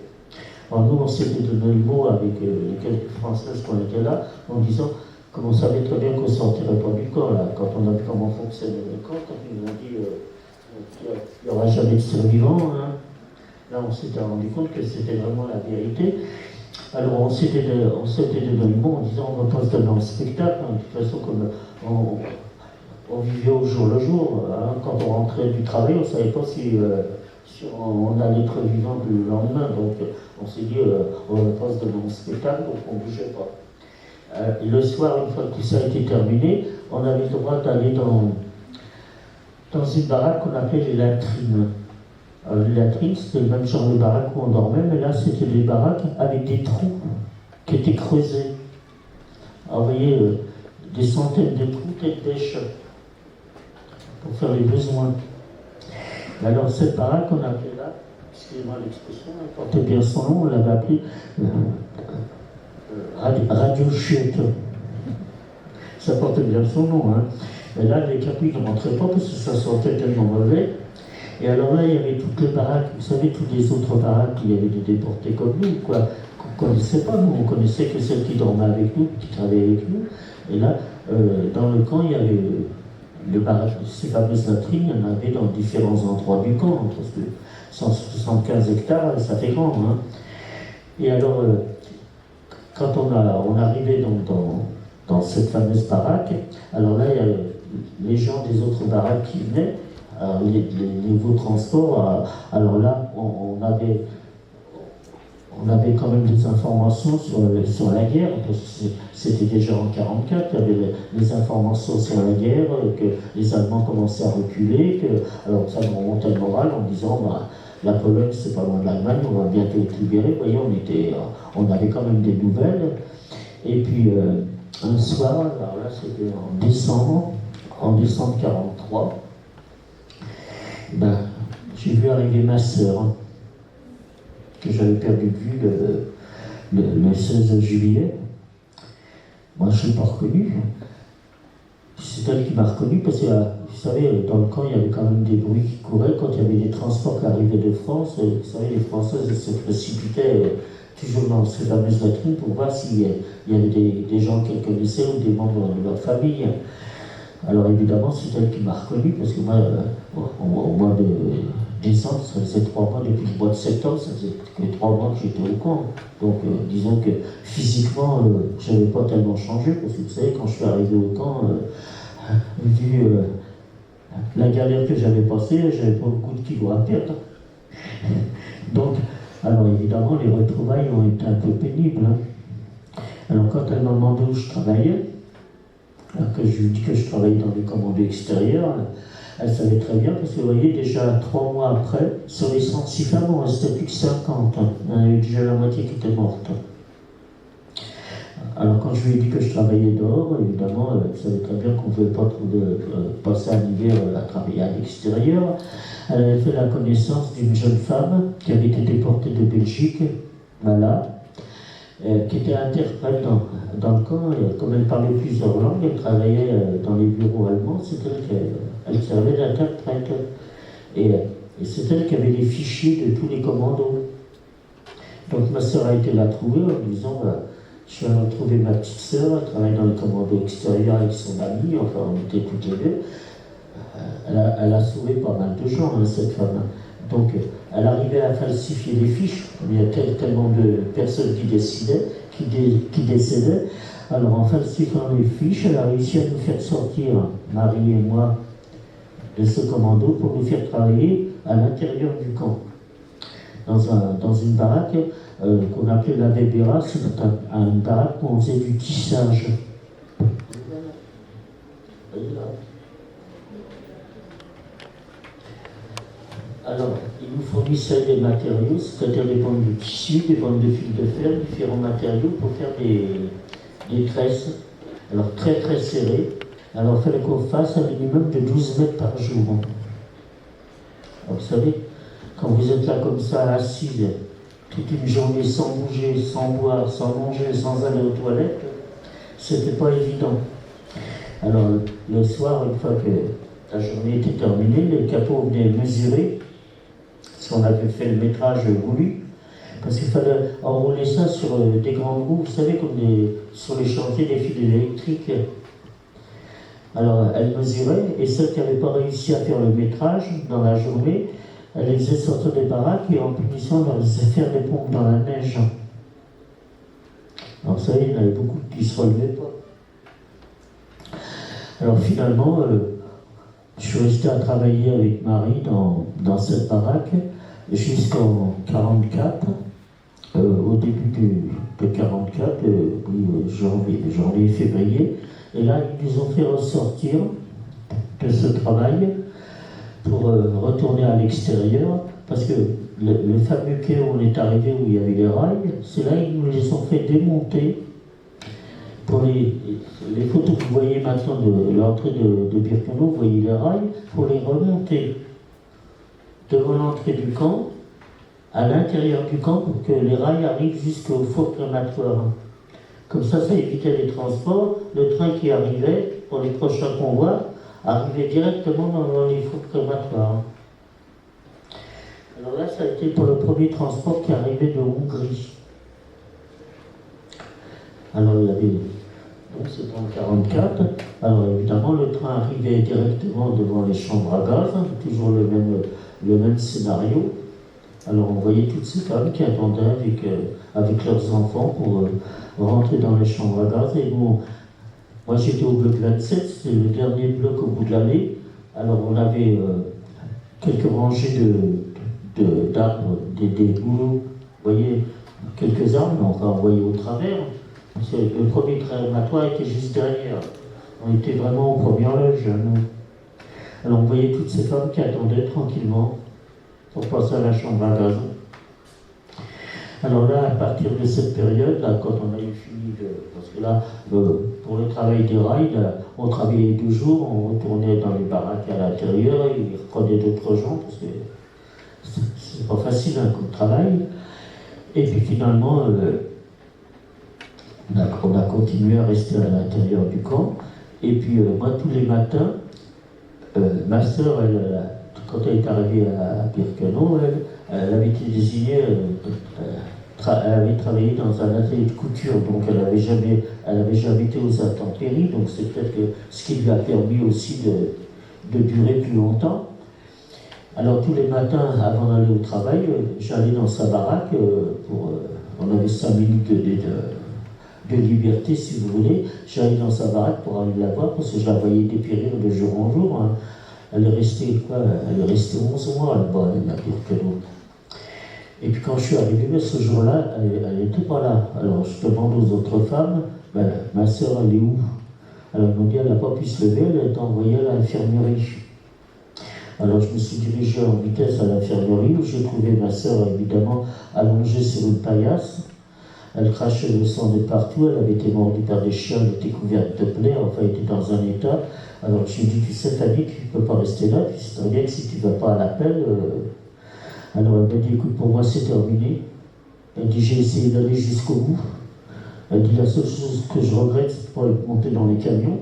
Speaker 1: Alors nous, on s'était donné le mot avec les quelques Françaises qu'on était là, en disant qu'on savait très bien qu'on ne sortirait pas du camp, là, quand on a vu comment fonctionnait le camp, quand ils nous ont dit qu'il n'y aura jamais de survivants. Hein. Là, on s'était rendu compte que c'était vraiment la vérité. Alors on s'était donné le mot en disant on ne va pas se donner en spectacle, hein. De toute façon comme on vivait au jour le jour, hein. Quand on rentrait du travail, on ne savait pas si on allait être vivant le lendemain, donc on s'est dit on ne va pas se donner en spectacle, donc on ne bougeait pas. Et le soir, une fois que tout ça a été terminé, on avait le droit d'aller dans une baraque qu'on appelait les latrines. Les latrines, c'était le même genre de baraque où on dormait, mais là, c'était des baraques avec des trous qui étaient creusés. Alors, vous voyez, des centaines de trous, tête d'êche, pour faire les besoins. Alors, cette baraque, on appelait là, excusez-moi l'expression, elle portait bien son nom, on l'avait appelée Radio Chiotte. Ça portait bien son nom, hein. Mais là, les capis ne rentraient pas parce que ça sentait tellement mauvais. Et alors là, il y avait toutes les baraques, vous savez, toutes les autres baraques, il y avait des déportés comme nous, quoi, qu'on ne connaissait pas, nous, on connaissait que celles qui dormaient avec nous, qui travaillaient avec nous. Et là, dans le camp, il y avait ces fameuses latrines, il y en avait dans différents endroits du camp, parce que 175 hectares, ça fait grand. Hein. Et alors, quand on arrivait donc dans cette fameuse baraque, alors là, il y a les gens des autres baraques qui venaient, les nouveaux transports, alors là, on avait quand même des informations sur la guerre, parce que c'était déjà en 1944, il y avait les informations sur la guerre, que les Allemands commençaient à reculer, alors ça nous remontait le moral en disant la Pologne c'est pas loin de l'Allemagne, on va bientôt être libéré. Vous voyez, on avait quand même des nouvelles. Et puis un soir, alors là c'était en décembre 1943, j'ai vu arriver ma sœur, que j'avais perdu de vue le 16 juillet. Moi, je ne l'ai pas reconnue. C'est elle qui m'a reconnu parce que, vous savez, dans le camp, il y avait quand même des bruits qui couraient quand il y avait des transports qui arrivaient de France. Vous savez, les Françaises se précipitaient toujours dans ces fameuses latrines pour voir s'il y avait des gens qu'elles connaissaient ou des membres de leur famille. Alors évidemment, c'est elle qui m'a reconnu parce que moi, au mois de décembre, ça faisait 3 mois, depuis le mois de septembre, ça faisait que 3 mois que j'étais au camp. Donc disons que physiquement, je n'avais pas tellement changé, parce que vous savez, quand je suis arrivé au camp, vu la galère que j'avais passée, j'avais pas beaucoup de kilos à perdre. Donc, alors évidemment, les retrouvailles ont été un peu pénibles. Hein. Alors quand elle m'a demandé où je travaillais, que je lui dis que je travaillais dans les commandos extérieurs, elle savait très bien, parce que vous voyez, déjà 3 mois après, sur les 106 femmes, on restait plus que 50. Hein. Il y en avait déjà la moitié qui était morte. Alors quand je lui ai dit que je travaillais dehors, évidemment, elle savait très bien qu'on ne pouvait pas passer un hiver à travailler à l'extérieur. Elle avait fait la connaissance d'une jeune femme qui avait été déportée de Belgique, malade, qui était interprète dans le camp. Comme elle parlait plusieurs langues, elle travaillait dans les bureaux allemands, c'est elle servait d'interprète. Et c'est elle qui avait les fichiers de tous les commandos. Donc ma sœur a été la trouver en lui disant je suis allé retrouver ma petite sœur, elle travaille dans le commando extérieur avec son amie, enfin on était toutes les deux. Elle a sauvé pas mal de gens, hein, cette femme. Donc elle arrivait à falsifier les fiches, il y a tellement de personnes qui décédaient. Alors en falsifiant les fiches, elle a réussi à nous faire sortir, Marie et moi, de ce commando pour nous faire travailler à l'intérieur du camp. Dans une baraque qu'on appelait la Bébéra, c'est une baraque où on faisait du tissage. Alors, ils nous fournissaient des matériaux, c'est-à-dire des bandes de tissu, des bandes de fil de fer, différents matériaux pour faire des tresses. Alors très très serrées. Alors il fallait qu'on fasse un minimum de 12 mètres par jour. Alors vous savez, quand vous êtes là comme ça, assise, toute une journée sans bouger, sans boire, sans manger, sans aller aux toilettes, c'était pas évident. Alors le soir, une fois que la journée était terminée, les capots venaient mesurer si on avait fait le métrage voulu, parce qu'il fallait enrouler ça sur des grandes roues, vous savez, comme sur les chantiers des fils électriques. Alors elle mesurait, et celles qui n'avaient pas réussi à faire le métrage dans la journée, elle les faisait sortir des baraques et en punition, elle leur faisait faire des pompes dans la neige. Alors vous savez, il y en avait beaucoup qui ne se relevaient pas. Alors finalement, je suis resté à travailler avec Marie dans cette baraque jusqu'en 1944. Au début de 1944, janvier, février, et là ils nous ont fait ressortir de ce travail pour retourner à l'extérieur, parce que le fameux quai où on est arrivé, où il y avait les rails, c'est là qu'ils nous les ont fait démonter. Pour les photos que vous voyez maintenant de l'entrée de Birkenau, vous voyez les rails, pour les remonter devant l'entrée du camp, à l'intérieur du camp, pour que les rails arrivent jusqu'au four crématoire. Comme ça évitait les transports. Le train qui arrivait, pour les prochains convois, arrivait directement dans les fours crématoires. Alors là, ça a été pour le premier transport qui arrivait de Hongrie. Alors il y avait... Donc c'était en 1944. Alors évidemment, le train arrivait directement devant les chambres à gaz, hein, toujours le même scénario. Alors on voyait toutes ces femmes qui attendaient avec leurs enfants pour rentrer dans les chambres à gaz. Et bon, moi j'étais au bloc 27, c'était le dernier bloc au bout de l'allée. Alors on avait quelques rangées d'arbres, des bouleaux, vous voyez, quelques arbres, mais enfin on voyait au travers. Le premier crématoire était juste derrière. On était vraiment au premier loge, nous. Alors on voyait toutes ces femmes qui attendaient tranquillement pour passer à la chambre à gaz. Alors là, à partir de cette période, là, quand on a eu fini, parce que là, pour le travail des rails, là, on travaillait 2 jours, on retournait dans les baraques à l'intérieur, et ils reprenaient d'autres gens, parce que c'est pas facile un coup de travail. Et puis finalement, on a continué à rester à l'intérieur du camp. Et puis moi, tous les matins, ma sœur, quand elle est arrivée à Birkenau, elle avait été désignée, elle avait travaillé dans un atelier de couture, donc elle n'avait jamais été aux intempéries, donc c'est peut-être ce qui lui a permis aussi de durer plus longtemps. Alors tous les matins, avant d'aller au travail, j'allais dans sa baraque, on avait 5 minutes de liberté, si vous voulez. J'allais dans sa baraque pour aller la voir, parce que je la voyais dépérir de jour en jour. Hein. Elle est restée 11 mois là-bas, elle n'a pire que l'autre. Et puis quand je suis arrivé, ce jour-là, elle n'était pas là. Alors je demande aux autres femmes, ben, ma sœur, elle est où? Alors elles m'ont dit, elle n'a pas pu se lever, elle est envoyée à l'infirmerie. Alors je me suis dirigé en vitesse à l'infirmerie, où j'ai trouvé ma sœur, évidemment, allongée sur une paillasse. Elle crachait le sang de partout, elle avait été mordue par des chiens, elle était couverte de plaies, enfin elle était dans un état. Alors je lui ai dit, tu sais Fanny, tu ne peux pas rester là, puis c'est très bien que si tu ne vas pas à l'appel. Alors elle m'a dit, écoute, pour moi c'est terminé. Elle dit, j'ai essayé d'aller jusqu'au bout. Elle dit, la seule chose que je regrette, c'est de ne pas être monté dans les camions,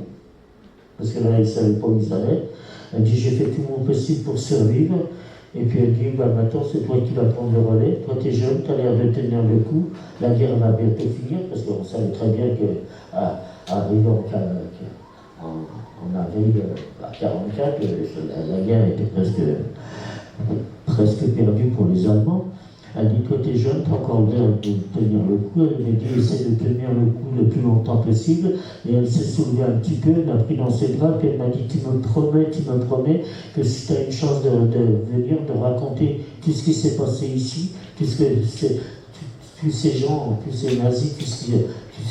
Speaker 1: parce que là, elle ne savait pas où ils allaient. Elle dit, j'ai fait tout mon possible pour survivre. Et puis elle dit, bah, maintenant c'est toi qui vas prendre le relais. Toi tu es jeune, tu as l'air de tenir le coup. La guerre va bientôt finir, parce qu'on savait très bien qu'arrivant en avril à 1944, la guerre était presque perdue pour les Allemands. Elle dit, toi tu es jeune, tu as encore l'air de tenir le coup. Elle m'a dit, essaie de tenir le coup le plus longtemps possible. Et elle s'est soulevée un petit peu, elle m'a pris dans ses bras, puis elle m'a dit, tu me promets que si tu as une chance de venir, de raconter tout ce qui s'est passé ici, tous ces gens, tous ces nazis, tout ce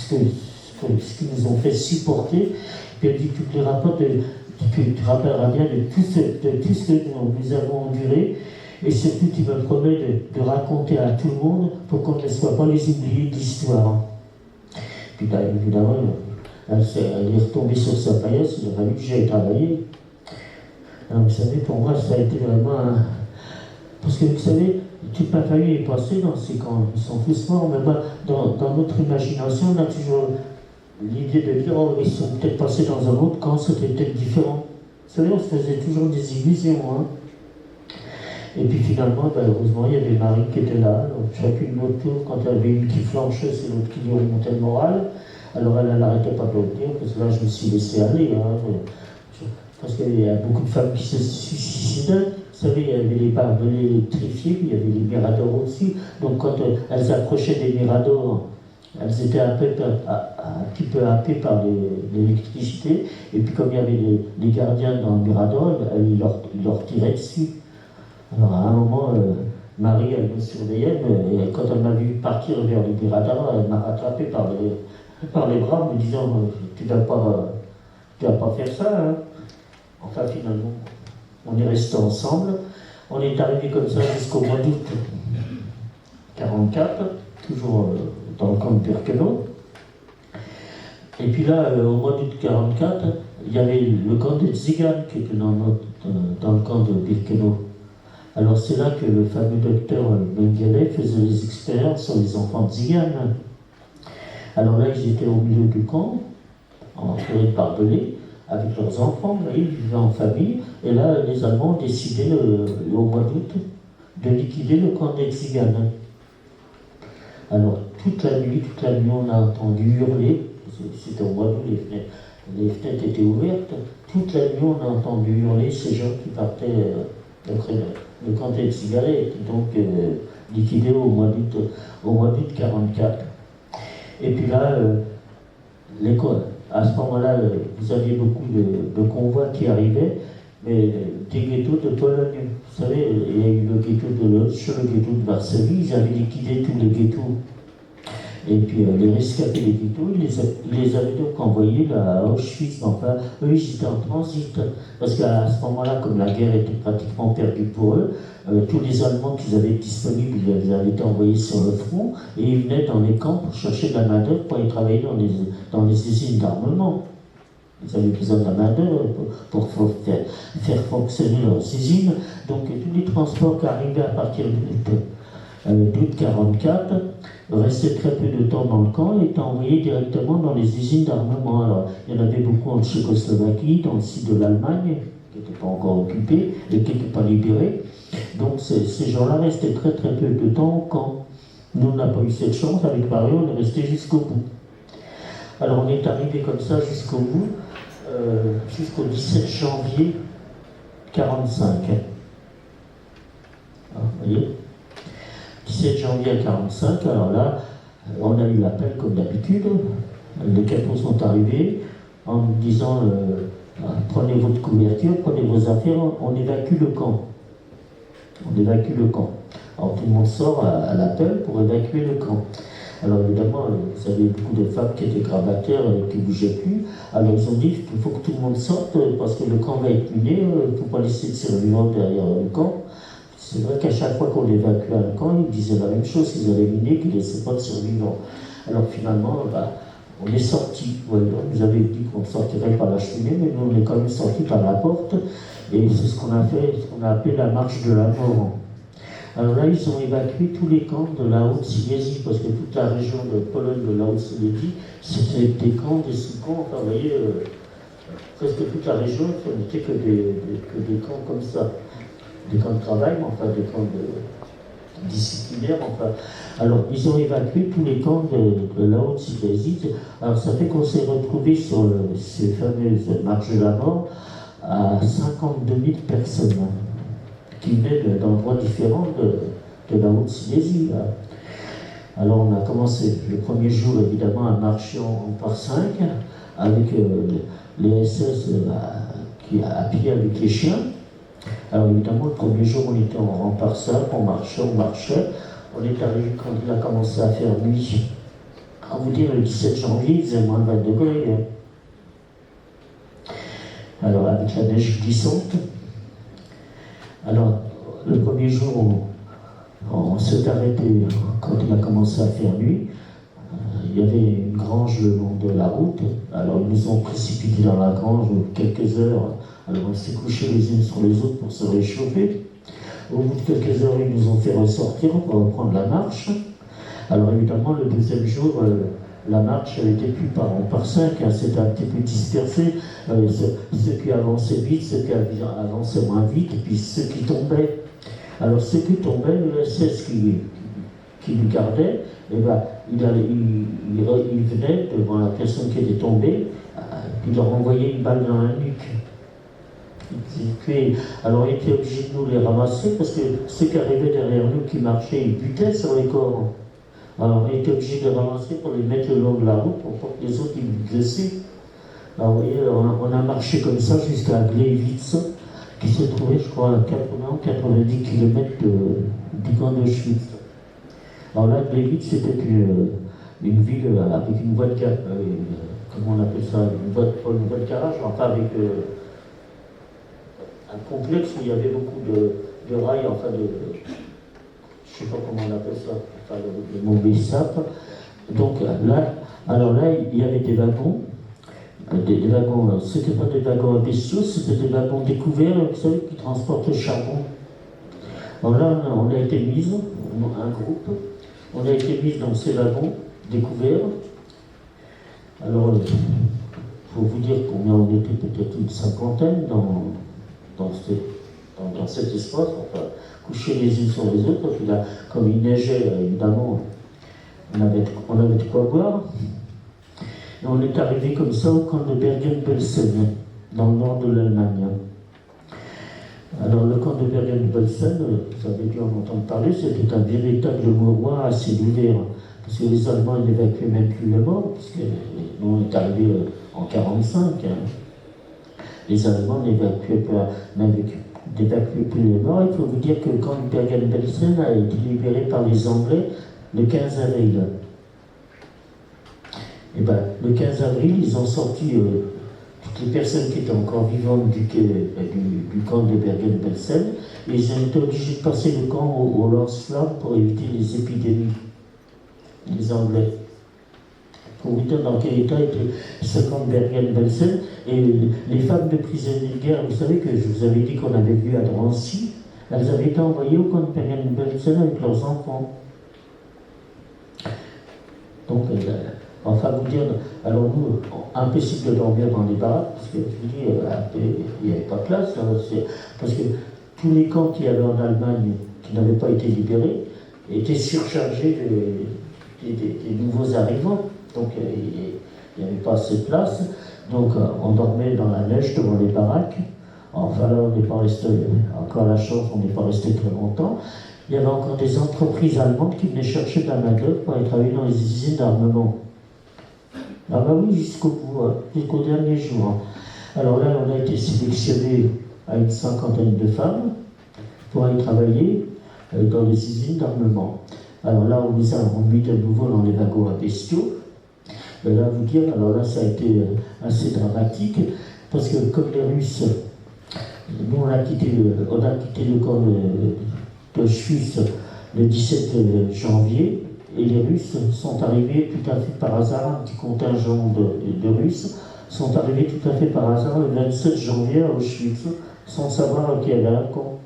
Speaker 1: qu'ils nous ont fait supporter, puis elle dit, tu te rappelleras bien de tout ce que nous avons enduré. Et surtout, tu me promets de raconter à tout le monde pour qu'on ne soit pas les oubliés de l'histoire. Puis là, évidemment, elle est retombée sur sa paillasse, il a fallu que j'aille travailler. Alors, vous savez, pour moi, ça a été vraiment Parce que vous savez, toute ma famille est passée dans ces camps, ils sont tous morts, mais dans notre imagination, on a toujours l'idée de dire, oh, ils sont peut-être passés dans un autre camp, c'était peut-être différent. Vous savez, on se faisait toujours des illusions, hein. Et puis finalement, heureusement, il y avait Marie qui était là. Donc, chacune notre tour, quand il y avait une qui flanchait, c'est l'autre qui lui remontait le moral. Alors elle n'arrêtait pas de le dire, parce que là, je me suis laissé aller. Hein. Parce qu'il y a beaucoup de femmes qui se suicidaient. Vous savez, il y avait les barbelés électrifiés, puis il y avait les miradors aussi. Donc quand elles approchaient des miradors, elles étaient un petit peu happées par l'électricité. Et puis comme il y avait les gardiens dans le mirador, ils leur tiraient dessus. Alors à un moment, Marie, elle me surveillait, et quand elle m'a vu partir vers le mirador, elle m'a rattrapé par les bras, me disant tu ne vas pas faire ça. Hein. Enfin, finalement, on est restés ensemble. On est arrivé comme ça jusqu'au mois d'août 1944, toujours dans le camp de Birkenau. Et puis là, au mois d'août 1944, il y avait le camp des Tziganes qui était dans le camp de Birkenau. Alors c'est là que le fameux docteur Mengele faisait des expériences sur les enfants tziganes. Alors là, ils étaient au milieu du camp, en forêt de barbelés, avec leurs enfants, ils vivaient en famille, et là, les Allemands ont décidé, au mois d'août, de liquider le camp des Tziganes. Alors, toute la nuit, on a entendu hurler, c'était au mois d'août, les fenêtres étaient ouvertes. Toute la nuit, on a entendu hurler ces gens qui partaient après le camp des cigarettes, donc liquidé au mois d'août 1944. Et puis là, à ce moment-là, vous aviez beaucoup de convois qui arrivaient, mais des ghettos de Pologne. Vous savez, il y a eu le ghetto de Lodz, le ghetto de Varsovie, ils avaient liquidé tous les ghettos. Et puis les rescapés des ghettos, ils les avaient donc envoyés là, à Auschwitz. Enfin, eux, ils étaient en transit. Parce qu'à ce moment-là, comme la guerre était pratiquement perdue pour eux, tous les Allemands qu'ils avaient disponibles, ils avaient été envoyés sur le front et ils venaient dans les camps pour chercher de la main-d'œuvre pour aller travailler dans les usines d'armement. Ils avaient besoin de la main-d'œuvre pour faire fonctionner leurs usines. Donc tous les transports qui arrivaient à partir d'août 1944 restaient très peu de temps dans le camp et étaient envoyés directement dans les usines d'armement. Alors, il y en avait beaucoup en Tchécoslovaquie, dans le sud de l'Allemagne, qui n'était pas encore occupé et qui n'était pas libéré. Donc ces gens-là restaient très très peu de temps au camp. Nous, on n'a pas eu cette chance, avec Mario, on est resté jusqu'au bout. Alors on est arrivé comme ça jusqu'au bout, jusqu'au 17 janvier 1945. Ah, vous voyez, 17 janvier 1945, alors là, on a eu l'appel comme d'habitude. Les capots sont arrivés en nous disant prenez votre couverture, prenez vos affaires, on évacue le camp. On évacue le camp. Alors tout le monde sort à l'appel pour évacuer le camp. Alors évidemment, vous avez beaucoup de femmes qui étaient gravataires et qui ne bougeaient plus. Alors ils ont dit qu'il faut que tout le monde sorte parce que le camp va être miné, il ne faut pas laisser de survivants derrière le camp. C'est vrai qu'à chaque fois qu'on évacuait un camp, ils disaient la même chose, qu'ils allaient miner, qu'ils ne laissaient pas de survivants. Alors finalement, on est sortis. Ouais, on nous avait dit qu'on sortirait par la cheminée, mais nous on est quand même sortis par la porte. Et c'est ce qu'on a fait, ce qu'on a appelé la marche de la mort. Alors là, ils ont évacué tous les camps de la Haute-Silésie, parce que toute la région de Pologne, de la Haute-Silésie, c'était des camps, des sous-camps, enfin, vous voyez, presque toute la région, ce n'était que des camps comme ça. Des camps de travail, mais enfin des camps disciplinaires, enfin. Alors, ils ont évacué tous les camps de la Haute-Silésie. Alors, ça fait qu'on s'est retrouvé sur ces fameuses marches de la mort à 52 000 personnes qui venaient d'endroits différents de la Haute-Silésie. Alors on a commencé le premier jour évidemment à marcher en par 5 avec les SS qui à pied avec les chiens. Alors évidemment le premier jour on était en rang par 5, on marchait. On est arrivé quand il a commencé à faire nuit. À vous dire, le 17 janvier, il faisait moins de 20 degrés. Alors avec la neige glissante. Alors, le premier jour, on s'est arrêté quand il a commencé à faire nuit. Il y avait une grange le long de la route. Alors, ils nous ont précipités dans la grange quelques heures. Alors, on s'est couchés les unes sur les autres pour se réchauffer. Au bout de quelques heures, ils nous ont fait ressortir pour reprendre la marche. Alors, évidemment, le deuxième jour, la marche elle était plus par 5, c'était un petit peu dispersé. Ceux qui avançaient vite, ceux qui avançaient moins vite, et puis ceux qui tombaient. Alors ceux qui tombaient, le SS qui nous gardait, eh ben, il venait devant la personne qui était tombée, il leur envoyait une balle dans la nuque. Alors il était obligé de nous les ramasser parce que ceux qui arrivaient derrière nous, qui marchaient, ils butaient sur les corps. Alors on était obligé de les ramasser pour les mettre le long de la route pour pas que les autres ils blessaient. Alors vous voyez, on a marché comme ça jusqu'à Gleiwitz, qui se trouvait, je crois, à 80 ou 90 km du camp d'Auschwitz. Alors là, Gleiwitz, c'était une ville avec une voie de garage, comment on appelle ça, une voie de garage, enfin avec un complexe où il y avait beaucoup de rails, enfin je ne sais pas comment on appelle ça, enfin le mot BSAP. Donc là, il y avait des wagons. Des wagons, c'était pas des wagons bestiaux, c'était des wagons découverts, vous savez, qui transportent le charbon. Alors là, on a été mis, un groupe, on a été mis dans ces wagons découverts. Alors, pour vous dire combien on était, peut-être une cinquantaine dans cet espace, enfin, couchés les unes sur les autres, puis là, comme il neigeait, évidemment, on avait de quoi boire. Et on est arrivé comme ça au camp de Bergen-Belsen, dans le nord de l'Allemagne. Alors le camp de Bergen-Belsen, vous avez dû en entendre parler, c'était un véritable mouroir assez ouvert, parce que les Allemands n'évacuaient même plus les morts, parce que nous on est arrivé en 1945. Les Allemands n'évacuaient plus les morts. Il faut vous dire que le camp de Bergen-Belsen a été libéré par les Anglais le 15 avril. Et ben, le 15 avril, ils ont sorti toutes les personnes qui étaient encore vivantes du camp de Bergen-Belsen, et ils ont été obligés de passer le camp au lance-flammes pour éviter les épidémies, les Anglais. Pour vous dire dans quel état était ce camp de Bergen-Belsen, et les femmes de prisonniers de guerre, vous savez que je vous avais dit qu'on avait vu à Drancy, elles avaient été envoyées au camp de Bergen-Belsen avec leurs enfants. Donc, enfin, vous dire, alors nous, impossible de dormir dans les baraques, parce que je vous dis, il n'y avait pas de place, hein, parce que tous les camps qu'il y avait en Allemagne qui n'avaient pas été libérés étaient surchargés des nouveaux arrivants, donc il n'y avait pas assez de place, donc on dormait dans la neige devant les baraques. Enfin là, on n'est pas resté, encore la chance, on n'est pas resté très longtemps. Il y avait encore des entreprises allemandes qui venaient chercher de la main-d'œuvre pour aller travailler dans les usines d'armement. Ah bah oui, jusqu'au bout, jusqu'au dernier jour. Alors là, on a été sélectionnés à une 50aine de femmes pour aller travailler dans les usines d'armement. Alors là, on nous a remis de nouveau dans les wagons à bestiaux. Mais là, vous dire, alors là, ça a été assez dramatique, parce que comme les Russes, nous, on a quitté le camp d'Auschwitz le 17 janvier, et les Russes sont arrivés tout à fait par hasard, un petit contingent de Russes sont arrivés tout à fait par hasard le 27 janvier à Auschwitz, sans savoir qu'il y avait un camp.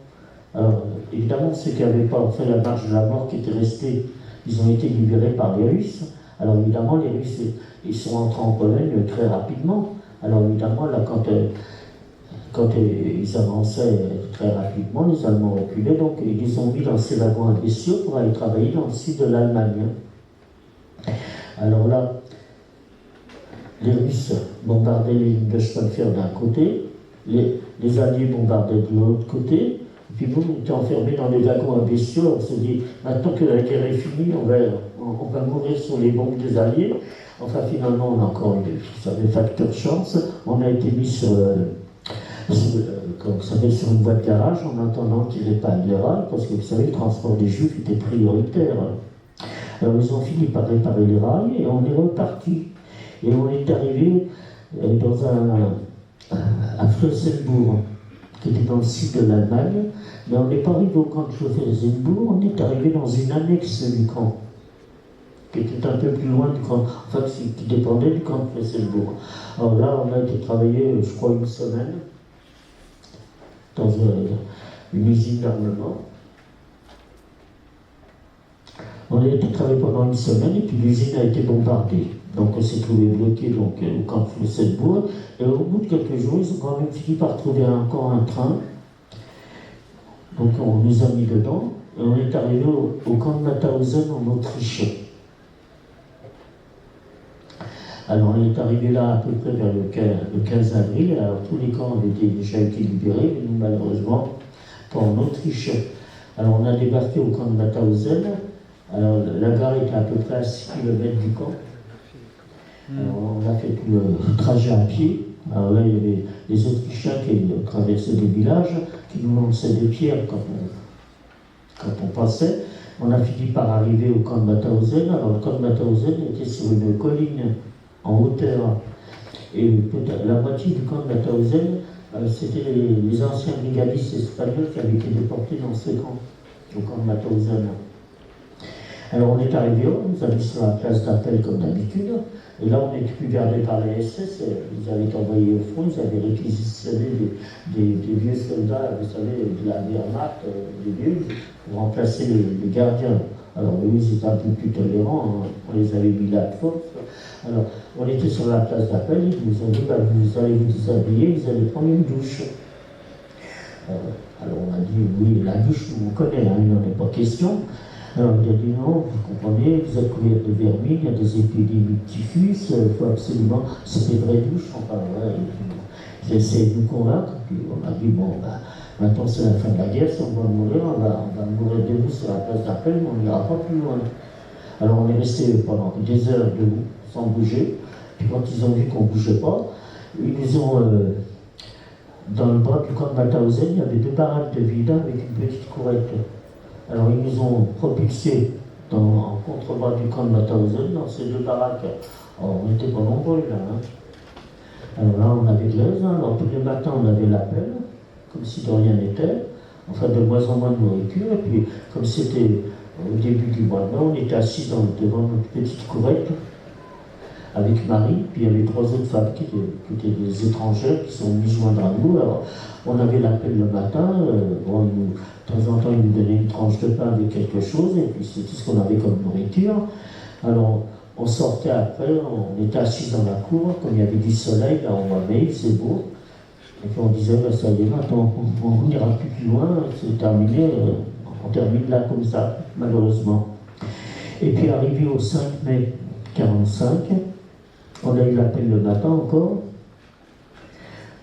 Speaker 1: Alors, évidemment, ceux qui n'avaient pas fait la marche de la mort, qui étaient restés, ils ont été libérés par les Russes. Alors évidemment, les Russes, ils sont entrés en Pologne très rapidement. Alors évidemment, là, quand ils avançaient très rapidement, les Allemands reculaient, donc ils les ont mis dans ces wagons à bestiaux pour aller travailler dans le sud de l'Allemagne. Alors là, les Russes bombardaient les lignes de chemin de fer d'un côté, les Alliés bombardaient de l'autre côté, et puis nous, on était enfermés dans les wagons à bestiaux. On se dit, maintenant que la guerre est finie, on va mourir sur les bombes des Alliés. Enfin, finalement, on a encore eu des facteurs chance. On a été mis sur une voie de garage en attendant qu'il réparent les rails, parce que vous savez, le transport des Juifs était prioritaire. Alors ils ont fini par réparer les rails et on est reparti. Et on est arrivé à Flossenburg, qui était dans le sud de l'Allemagne, mais on n'est pas arrivé au camp de Flossenburg, on est arrivé dans une annexe du camp, qui était un peu plus loin du camp, enfin qui dépendait du camp de Flossenburg. Alors là, on a été travailler, je crois, une semaine, dans une usine d'armement. On a été travailler pendant une semaine et puis l'usine a été bombardée. Donc on s'est trouvé bloqué au camp de Flossenburg. Et au bout de quelques jours, ils ont quand même fini par trouver un train. Donc on nous a mis dedans et on est arrivé au camp de Mauthausen en Autriche. Alors on est arrivé là à peu près vers le 15 avril. Alors tous les camps avaient déjà été libérés, mais nous malheureusement pas en Autriche. Alors on a débarqué au camp de Mauthausen. Alors la gare était à peu près à 6 km du camp. Alors, on a fait tout le trajet à pied. Alors là, il y avait les Autrichiens qui traversaient des villages, qui nous lançaient des pierres quand on passait. On a fini par arriver au camp de Mauthausen. Alors le camp de Mauthausen était sur une colline en hauteur. Et peut-être la moitié du camp de Mauthausen, c'était les anciens brigadistes espagnols qui avaient été déportés dans ce camp, au camp de Mauthausen. Alors on est arrivé, on nous a mis sur la place d'appel comme d'habitude, et là on était plus gardé par les SS, ils avaient été envoyés au front, ils avaient réquisitionné des vieux soldats, vous savez, de la Wehrmacht, des vieux, pour remplacer les gardiens. Alors eux, ils étaient un peu plus tolérants, hein. On les avait mis là de force. Alors on était sur la place d'appel, ils nous ont dit, vous allez vous déshabiller, vous allez prendre une douche. Alors on a dit, oui, la douche, on connaît, hein, il n'en est pas question. Alors il a dit non, vous comprenez, vous êtes couverts de vermine, il y a des épidémies de typhus, il faut absolument, c'est des vraies douches, enfin voilà. J'ai essayé de nous convaincre, puis on a dit bon, bah, maintenant c'est la fin de la guerre, si on va mourir, on va mourir debout sur la place d'appel, mais on n'ira pas plus loin. Alors on est resté pendant des heures debout, sans bouger, puis quand ils ont vu qu'on ne bougeait pas, ils nous ont, dans le bras du camp de Mauthausen, il y avait 2 baraques de vide avec une petite courette. Alors ils nous ont propulsés en contrebas du camp de Mauthausen, dans ces 2 baraques. Alors, on n'était pas nombreux là. Alors là, on avait de l'aise, alors tous les matins, on avait l'appel, comme si de rien n'était, enfin de moins en moins de nourriture, et puis comme c'était au début du mois de mai, on était assis devant notre petite courette avec Marie, puis il y avait 3 autres femmes qui étaient des étrangères qui sont venues joindre à nous. Alors on avait l'appel le matin, bon, de temps en temps, ils nous donnaient une tranche de pain avec quelque chose, et puis c'est tout ce qu'on avait comme nourriture. Alors on sortait après, on était assis dans la cour, comme il y avait du soleil, là on voyait, c'est beau. Et puis on disait, ben, ça y est, maintenant on n'ira plus loin, c'est terminé, on termine là comme ça, malheureusement. Et puis arrivé au 5 mai 1945, on a eu l'appel le matin encore,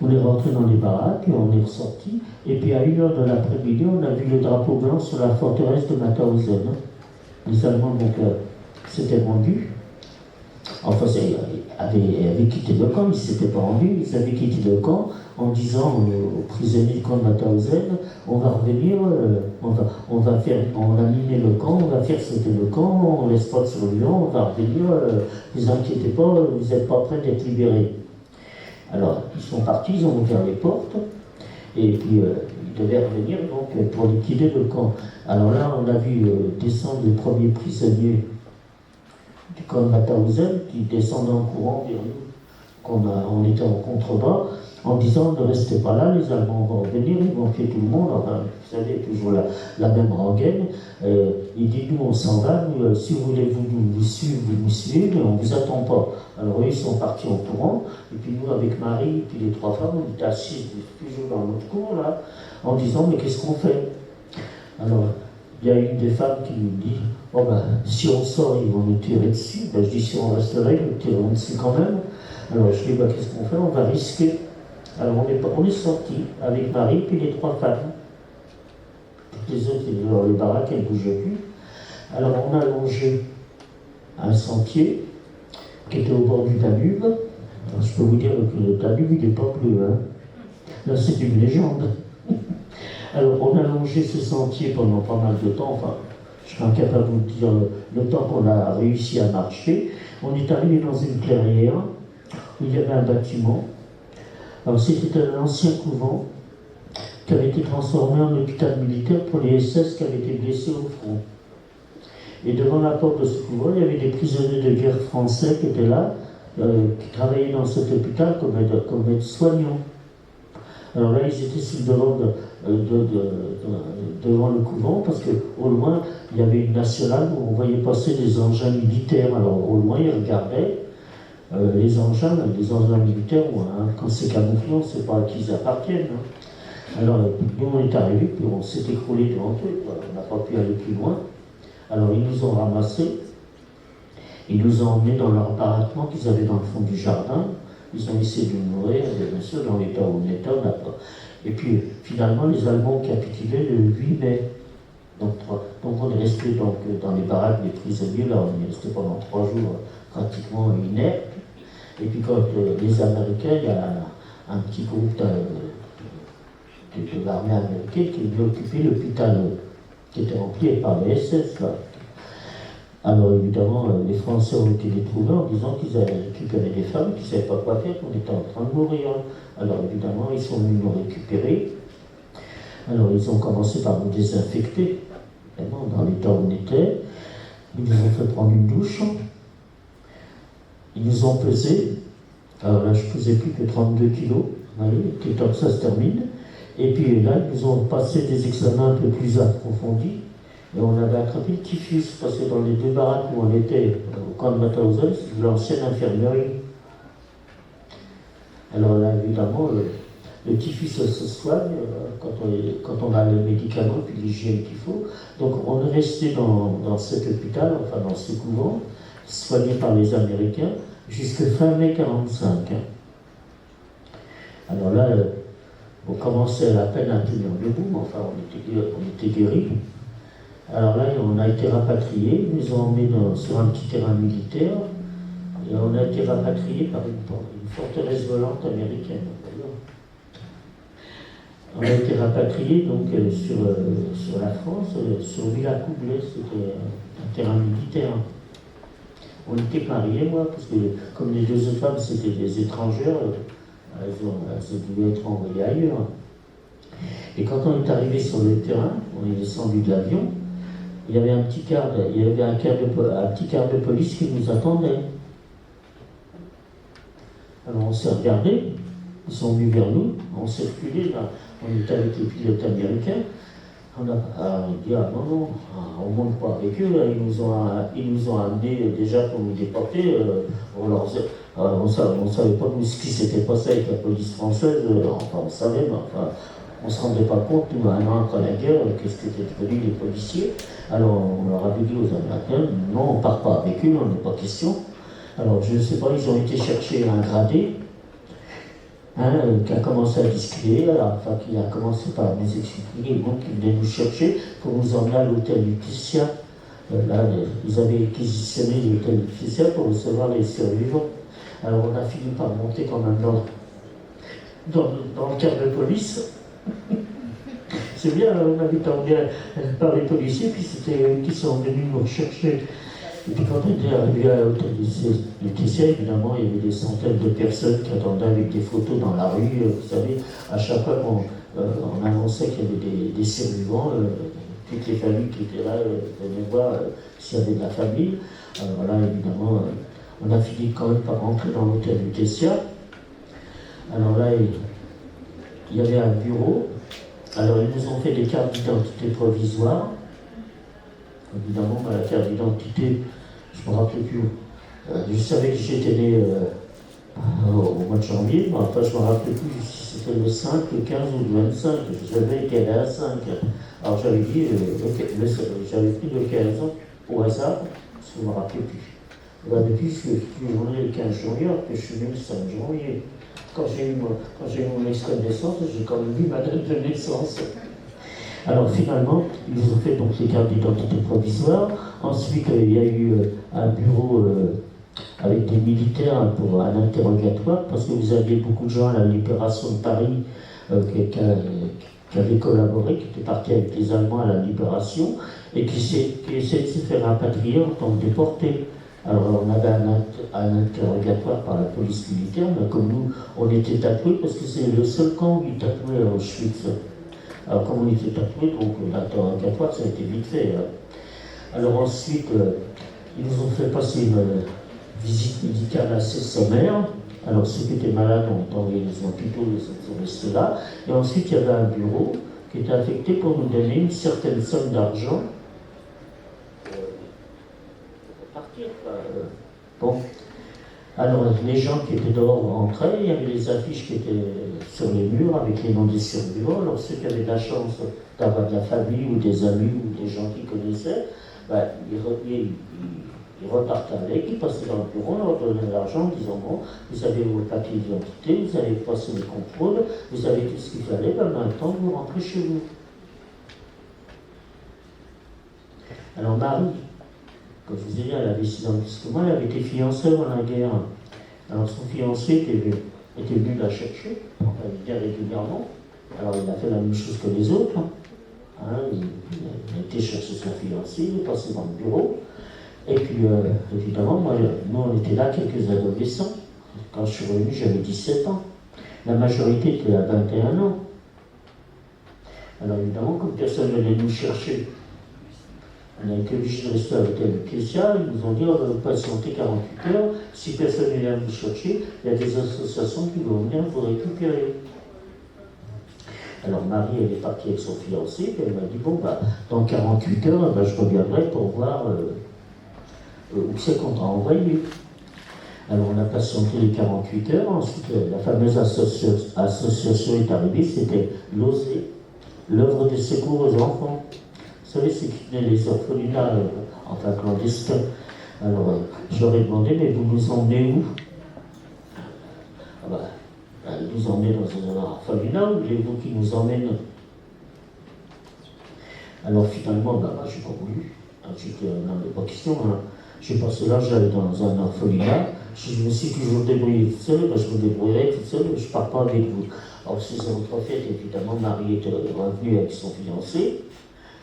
Speaker 1: on est rentré dans les baraques, et on est ressorti, et puis à 1h de l'après-midi, on a vu le drapeau blanc sur la forteresse de Mauthausen. Les Allemands donc s'étaient rendus. Enfin, ils avaient quitté le camp, ils ne s'étaient pas rendus, ils avaient quitté le camp en disant aux prisonniers du camp de Mauthausen, on va revenir, on a miné le camp, on va faire sauter le camp, on laisse pas de survivants, on va revenir, ne vous inquiétez pas, vous n'êtes pas prêts d'être libérés. Alors, ils sont partis, ils ont ouvert les portes, et puis ils devaient revenir donc, pour liquider le camp. Alors là, on a vu descendre les premiers prisonniers du camp de Mauthausen qui descendaient en courant vers nous, on était en contrebas, en disant ne restez pas là, les Allemands vont revenir, ils vont tuer tout le monde. Enfin, vous savez, toujours la même rengaine. Il dit nous on s'en va, si vous voulez vous suivre, vous nous suivez, mais on ne vous attend pas. Alors eux ils sont partis en courant, et puis nous avec Marie, et puis les 3 femmes, on était assis toujours dans notre cour là, en disant mais qu'est-ce qu'on fait? Alors il y a une des femmes qui nous dit oh ben, si on sort, ils vont nous tirer dessus. Ben, je dis si on reste là, ils nous tireront dessus quand même. Alors je dis ben, qu'est-ce qu'on fait? On va risquer. Alors on est sortis avec Marie, puis les 3 femmes. Toutes les autres étaient dans les baraques, elles ne bougeaient plus. Alors on a longé un sentier qui était au bord du Danube. Alors, je peux vous dire que le Danube, il n'est pas bleu. Là, c'est une légende. Alors on a longé ce sentier pendant pas mal de temps, enfin, je serais incapable de vous dire le temps qu'on a réussi à marcher. On est arrivé dans une clairière où il y avait un bâtiment. Alors c'était un ancien couvent qui avait été transformé en hôpital militaire pour les SS qui avaient été blessés au front. Et devant la porte de ce couvent, il y avait des prisonniers de guerre français qui étaient là, qui travaillaient dans cet hôpital comme aides-soignants. Alors là, ils étaient devant le couvent, parce qu'au loin, il y avait une nationale où on voyait passer des engins militaires. Alors au loin, ils regardaient les engins militaires, quand c'est camouflé, on ne sait pas à qui ils appartiennent. Alors nous, on est arrivés, puis on s'est écroulé devant eux, on n'a pas pu aller plus loin. Alors ils nous ont ramassés, ils nous ont emmenés dans leur baraquement qu'ils avaient dans le fond du jardin. Ils ont essayé de nous nourrir, bien sûr, dans l'état où on était, on n'a pas. Et puis, finalement, les Allemands ont capitulé le 8 mai. Donc on est resté donc, dans les baraques des prisonniers, là, on est resté pendant 3 jours pratiquement inertes. Et puis, quand les Américains, il y a un petit groupe de l'armée américaine qui est venu occuper l'hôpital qui était rempli par les SS, là. Alors évidemment, les Français ont été détrouvés en disant qu'ils avaient récupéré des femmes, qu'ils ne savaient pas quoi faire, qu'on était en train de mourir. Alors évidemment, ils sont venus nous récupérer. Alors ils ont commencé par nous désinfecter, vraiment, dans l'état où on était. Ils nous ont fait prendre une douche. Ils nous ont pesé. Alors là, je pesais plus que 32 kilos. Voyez, et comme ça se termine. Et puis là, ils nous ont passé des examens un peu plus approfondis. Et on avait attrapé le typhus, parce que dans les 2 baraques où on était, au camp de Mauthausen, c'était l'ancienne infirmerie. Alors là, évidemment, le typhus se soigne quand on a les médicaments puis l'hygiène qu'il faut. Donc on est resté dans cet hôpital, enfin dans ce couvent, soigné par les Américains, jusqu'à fin mai 1945. Alors là, on commençait à peine à tenir debout, mais enfin on était guéris. Alors là, on a été rapatriés, ils nous ont emmenés sur un petit terrain militaire, et on a été rapatriés par une forteresse volante américaine. On a été rapatriés donc sur la France, sur Villacoublay, c'était un terrain militaire. On était mariés, moi, parce que comme les deux autres femmes c'était des étrangères, elles devaient être envoyées ailleurs. Et quand on est arrivé sur le terrain, on est descendu de l'avion, il y avait un petit quart de police qui nous attendait. Alors on s'est regardé, ils sont venus vers nous, on s'est reculé, là, on était avec les pilotes américains. On a dit non, on ne monte pas avec eux, là, ils nous ont amenés déjà pour nous déporter. On ne savait pas ce qui s'était passé avec la police française, enfin on savait, mais enfin, on ne se rendait pas compte, nous, un an après la guerre, qu'est-ce qu'étaient devenus les policiers. Alors on leur avait dit aux Américains, non, on ne part pas avec eux, on n'est pas question. Alors je ne sais pas, ils ont été chercher un gradé, qui a commencé à discuter, enfin qui a commencé par nous expliquer, donc ils venaient nous chercher pour nous emmener à l'hôtel Lutetia. Là, ils avaient réquisitionné l'hôtel Lutetia pour recevoir les survivants. Alors on a fini par monter quand même dans le car de police. C'est bien, on avait été emmené par les policiers, puis c'était eux qui sont venus nous rechercher. Et puis quand on était arrivé à l'hôtel Lutetia, évidemment, il y avait des centaines de personnes qui attendaient avec des photos dans la rue. Vous savez, à chaque fois qu'on annonçait qu'il y avait des survivants, toutes les familles qui étaient là venaient voir s'il y avait de la famille. Alors là, évidemment, on a fini quand même par rentrer dans l'hôtel Lutetia. Alors là, il y avait un bureau. Alors ils nous ont fait des cartes d'identité provisoires. Évidemment, la carte d'identité, je ne me rappelais plus. Je savais que j'étais né au mois de janvier, mais enfin, je ne me rappelais plus si c'était le 5, le 15 ou le 25. Je savais qu'elle est à 5. Alors j'avais dit, j'avais pris le 15 au hasard, parce que je ne me rappelais plus. Là, depuis, je suis toujours né le 15 janvier, alors que je suis né le 5 janvier. Quand j'ai eu mon extrait de naissance, j'ai quand même vu ma date de naissance. Alors finalement, ils nous ont fait donc les cartes d'identité provisoires. Ensuite, il y a eu un bureau avec des militaires pour un interrogatoire, parce que vous aviez beaucoup de gens à la libération de Paris qui avaient collaboré, qui étaient partis avec les Allemands à la libération, et qui essayaient de se faire rapatrier en tant que déportés. Alors on avait un interrogatoire par la police militaire, mais comme nous, on était tatoués, parce que c'est le seul camp où ils tatouaient à Auschwitz. Alors comme on était tatoués, donc l'interrogatoire, ça a été vite fait. Alors ensuite, ils nous ont fait passer une visite médicale assez sommaire. Alors ceux qui étaient malades ont été envoyés dans les hôpitaux, ils sont restés là. Et ensuite, il y avait un bureau qui était affecté pour nous donner une certaine somme d'argent pour partir. Bon. Alors les gens qui étaient dehors rentraient, il y avait des affiches qui étaient sur les murs avec les noms des survivants. Alors ceux qui avaient de la chance d'avoir de la famille ou des amis ou des gens qu'ils connaissaient, ils repartaient avec, ils passaient dans le bureau, on leur donnait de l'argent en disant bon, vous avez vos papiers d'identité, vous avez passé les contrôles, vous avez tout ce qu'il fallait, maintenant vous rentrez chez vous. Alors Marie, comme je vous ai dit, elle avait 6 ans de plus que moi, elle avait été fiancée avant la guerre. Alors son fiancé était venu la chercher, enfin, bien régulièrement. Alors il a fait la même chose que les autres. Il a été chercher son fiancé, il est passé dans le bureau. Et puis évidemment, nous on était là quelques adolescents. Quand je suis revenu, j'avais 17 ans. La majorité était à 21 ans. Alors évidemment, comme personne ne venait nous chercher, on a été obligé de rester à l'hôtel Lutetia. Ils nous ont dit on va vous patienter 48 heures. Si personne ne vient vous chercher, il y a des associations qui vont venir vous récupérer. Alors Marie, elle est partie avec son fiancé, et elle m'a dit bon, dans 48 heures, je reviendrai pour voir où c'est qu'on t'a envoyé. Alors on a patienté les 48 heures, ensuite la fameuse association est arrivée, c'était l'OSE, l'œuvre de secours aux enfants. Vous savez, c'est qui tenaient les orphelinats, enfin clandestins. Alors je leur ai demandé, mais vous nous emmenez où? Ah ils nous emmènent dans un orphelinat, ou voulez-vous qu'ils nous emmènent? Alors finalement, moi j'ai pas voulu. J'ai dit, non mais pas question, hein. J'ai passé l'âge d'aller dans un orphelinat. Je me suis toujours débrouillé toute seule, je me débrouillerai toute seule, je ne pars pas avec vous. Alors, ces autres fêtes, évidemment, Marie était revenue avec son fiancé.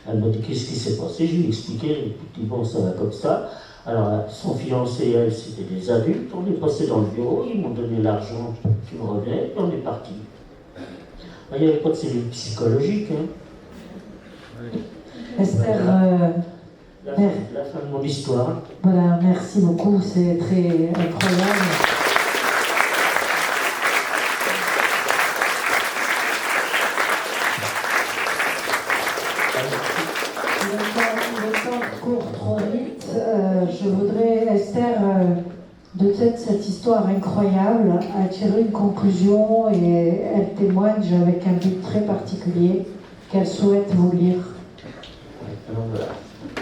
Speaker 1: Elle m'a dit qu'est-ce qui s'est passé. Je lui ai expliqué, bon, ça va comme ça. Alors, son fiancé et elle, c'était des adultes. On est passé dans le bureau, ils m'ont donné l'argent qui me revenait, et on est parti. Il n'y avait pas de cellule psychologique. Hein.
Speaker 2: Esther,
Speaker 1: la fin de mon histoire.
Speaker 2: Voilà, merci beaucoup, c'est très incroyable. Le temps court trop vite. Je voudrais, Esther, de cette histoire incroyable, attirer une conclusion et elle témoigne avec un but très particulier qu'elle souhaite vous lire.
Speaker 1: Alors voilà.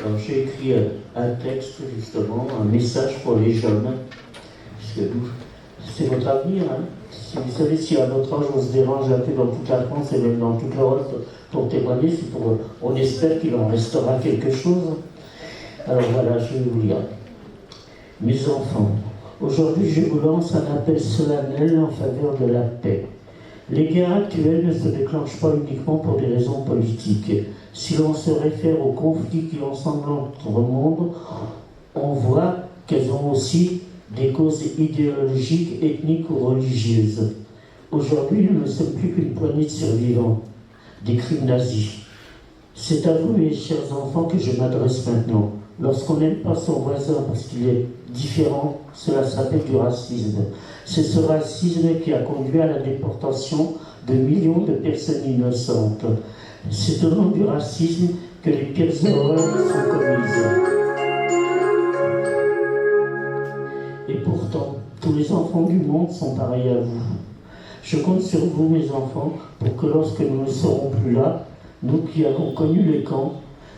Speaker 1: Alors j'ai écrit un texte justement, un message pour les jeunes, puisque nous, c'est votre avenir. Hein. Si vous savez, si à notre âge on se dérange un peu dans toute la France et même dans toute l'Europe pour témoigner, c'est pour, on espère qu'il en restera quelque chose. Alors voilà, je vais vous lire. Mes enfants, aujourd'hui je vous lance un appel solennel en faveur de la paix. Les guerres actuelles ne se déclenchent pas uniquement pour des raisons politiques. Si l'on se réfère aux conflits qui ensanglantent notre monde, on voit qu'elles ont aussi des causes idéologiques, ethniques ou religieuses. Aujourd'hui, nous ne sommes plus qu'une poignée de survivants des crimes nazis. C'est à vous, mes chers enfants, que je m'adresse maintenant. Lorsqu'on n'aime pas son voisin parce qu'il est différent, cela s'appelle du racisme. C'est ce racisme qui a conduit à la déportation de millions de personnes innocentes. C'est au nom du racisme que les pires horreurs sont commises. Et pourtant, tous les enfants du monde sont pareils à vous. Je compte sur vous, mes enfants, pour que lorsque nous ne serons plus là, nous qui avons connu les camps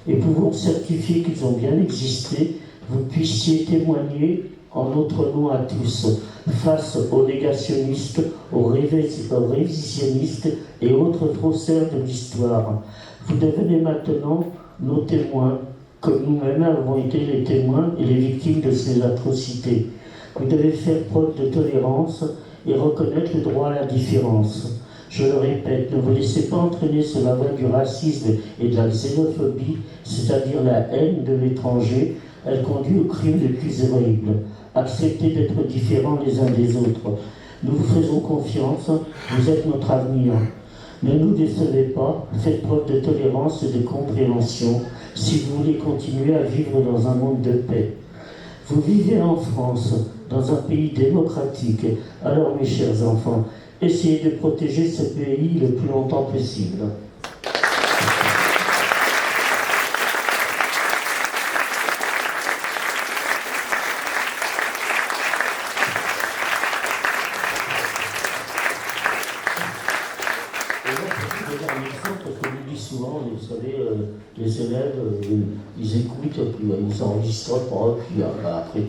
Speaker 1: et pouvons certifier qu'ils ont bien existé, vous puissiez témoigner en notre nom à tous, face aux négationnistes, aux révisionnistes et autres faussaires de l'histoire. Vous devenez maintenant nos témoins, comme nous-mêmes avons été les témoins et les victimes de ces atrocités. Vous devez faire preuve de tolérance et reconnaître le droit à la différence. Je le répète, ne vous laissez pas entraîner sur la voie du racisme et de la xénophobie, c'est-à-dire la haine de l'étranger. Elle conduit aux crimes les plus horribles. Acceptez d'être différents les uns des autres. Nous vous faisons confiance, vous êtes notre avenir. Ne nous décevez pas, faites preuve de tolérance et de compréhension si vous voulez continuer à vivre dans un monde de paix. Vous vivez en France, dans un pays démocratique. Alors, mes chers enfants, essayez de protéger ce pays le plus longtemps possible. Souvent, vous savez, les élèves, ils écoutent, puis ils enregistrent pas, puis après,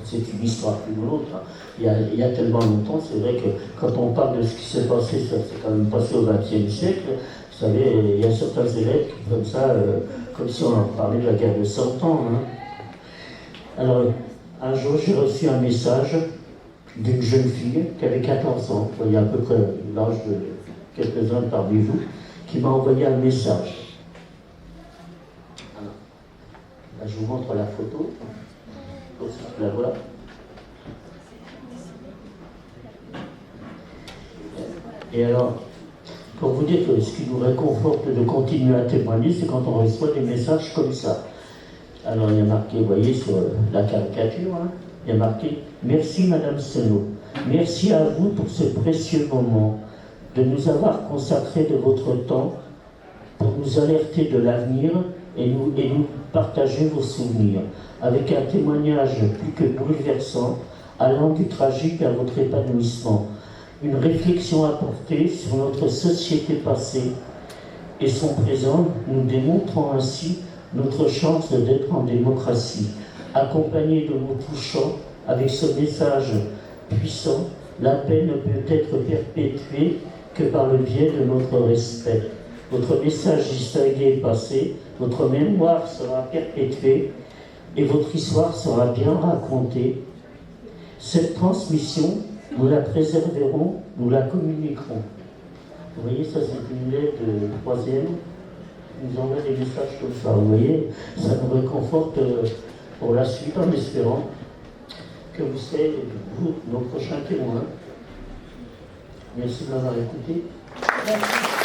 Speaker 1: c'est une histoire plus l'autre. Hein. Il y a tellement longtemps, c'est vrai que quand on parle de ce qui s'est passé, ça s'est quand même passé au XXe siècle. Vous savez, il y a certains élèves qui, comme ça, comme si on parlait de la guerre de 100 ans. Hein. Alors, un jour, j'ai reçu un message d'une jeune fille qui avait 14 ans, il y a à peu près l'âge de quelques-uns parmi vous, qui m'a envoyé un message. Alors, là, je vous montre la photo. La voilà. Et alors, pour vous dire que ce qui nous réconforte de continuer à témoigner, c'est quand on reçoit des messages comme ça. Alors, il y a marqué, vous voyez, sur la caricature, hein, il y a marqué « Merci Madame Senot. Merci à vous pour ce précieux moment, de nous avoir consacré de votre temps pour nous alerter de l'avenir et nous partager vos souvenirs. Avec un témoignage plus que bouleversant, allant du tragique à votre épanouissement. Une réflexion à porter sur notre société passée et son présent, nous démontrant ainsi notre chance d'être en démocratie. Accompagné de mots touchants, avec ce message puissant, la paix ne peut être perpétuée que par le biais de notre respect. Votre message distingué est passé, votre mémoire sera perpétuée et votre histoire sera bien racontée. Cette transmission, nous la préserverons, nous la communiquerons. Vous voyez, ça c'est une lettre de troisième. Nous envoie des messages comme ça. Vous voyez, ça nous réconforte pour la suite en espérant que vous serez, vous, nos prochains témoins. Merci de m'avoir écouté.
Speaker 2: Merci.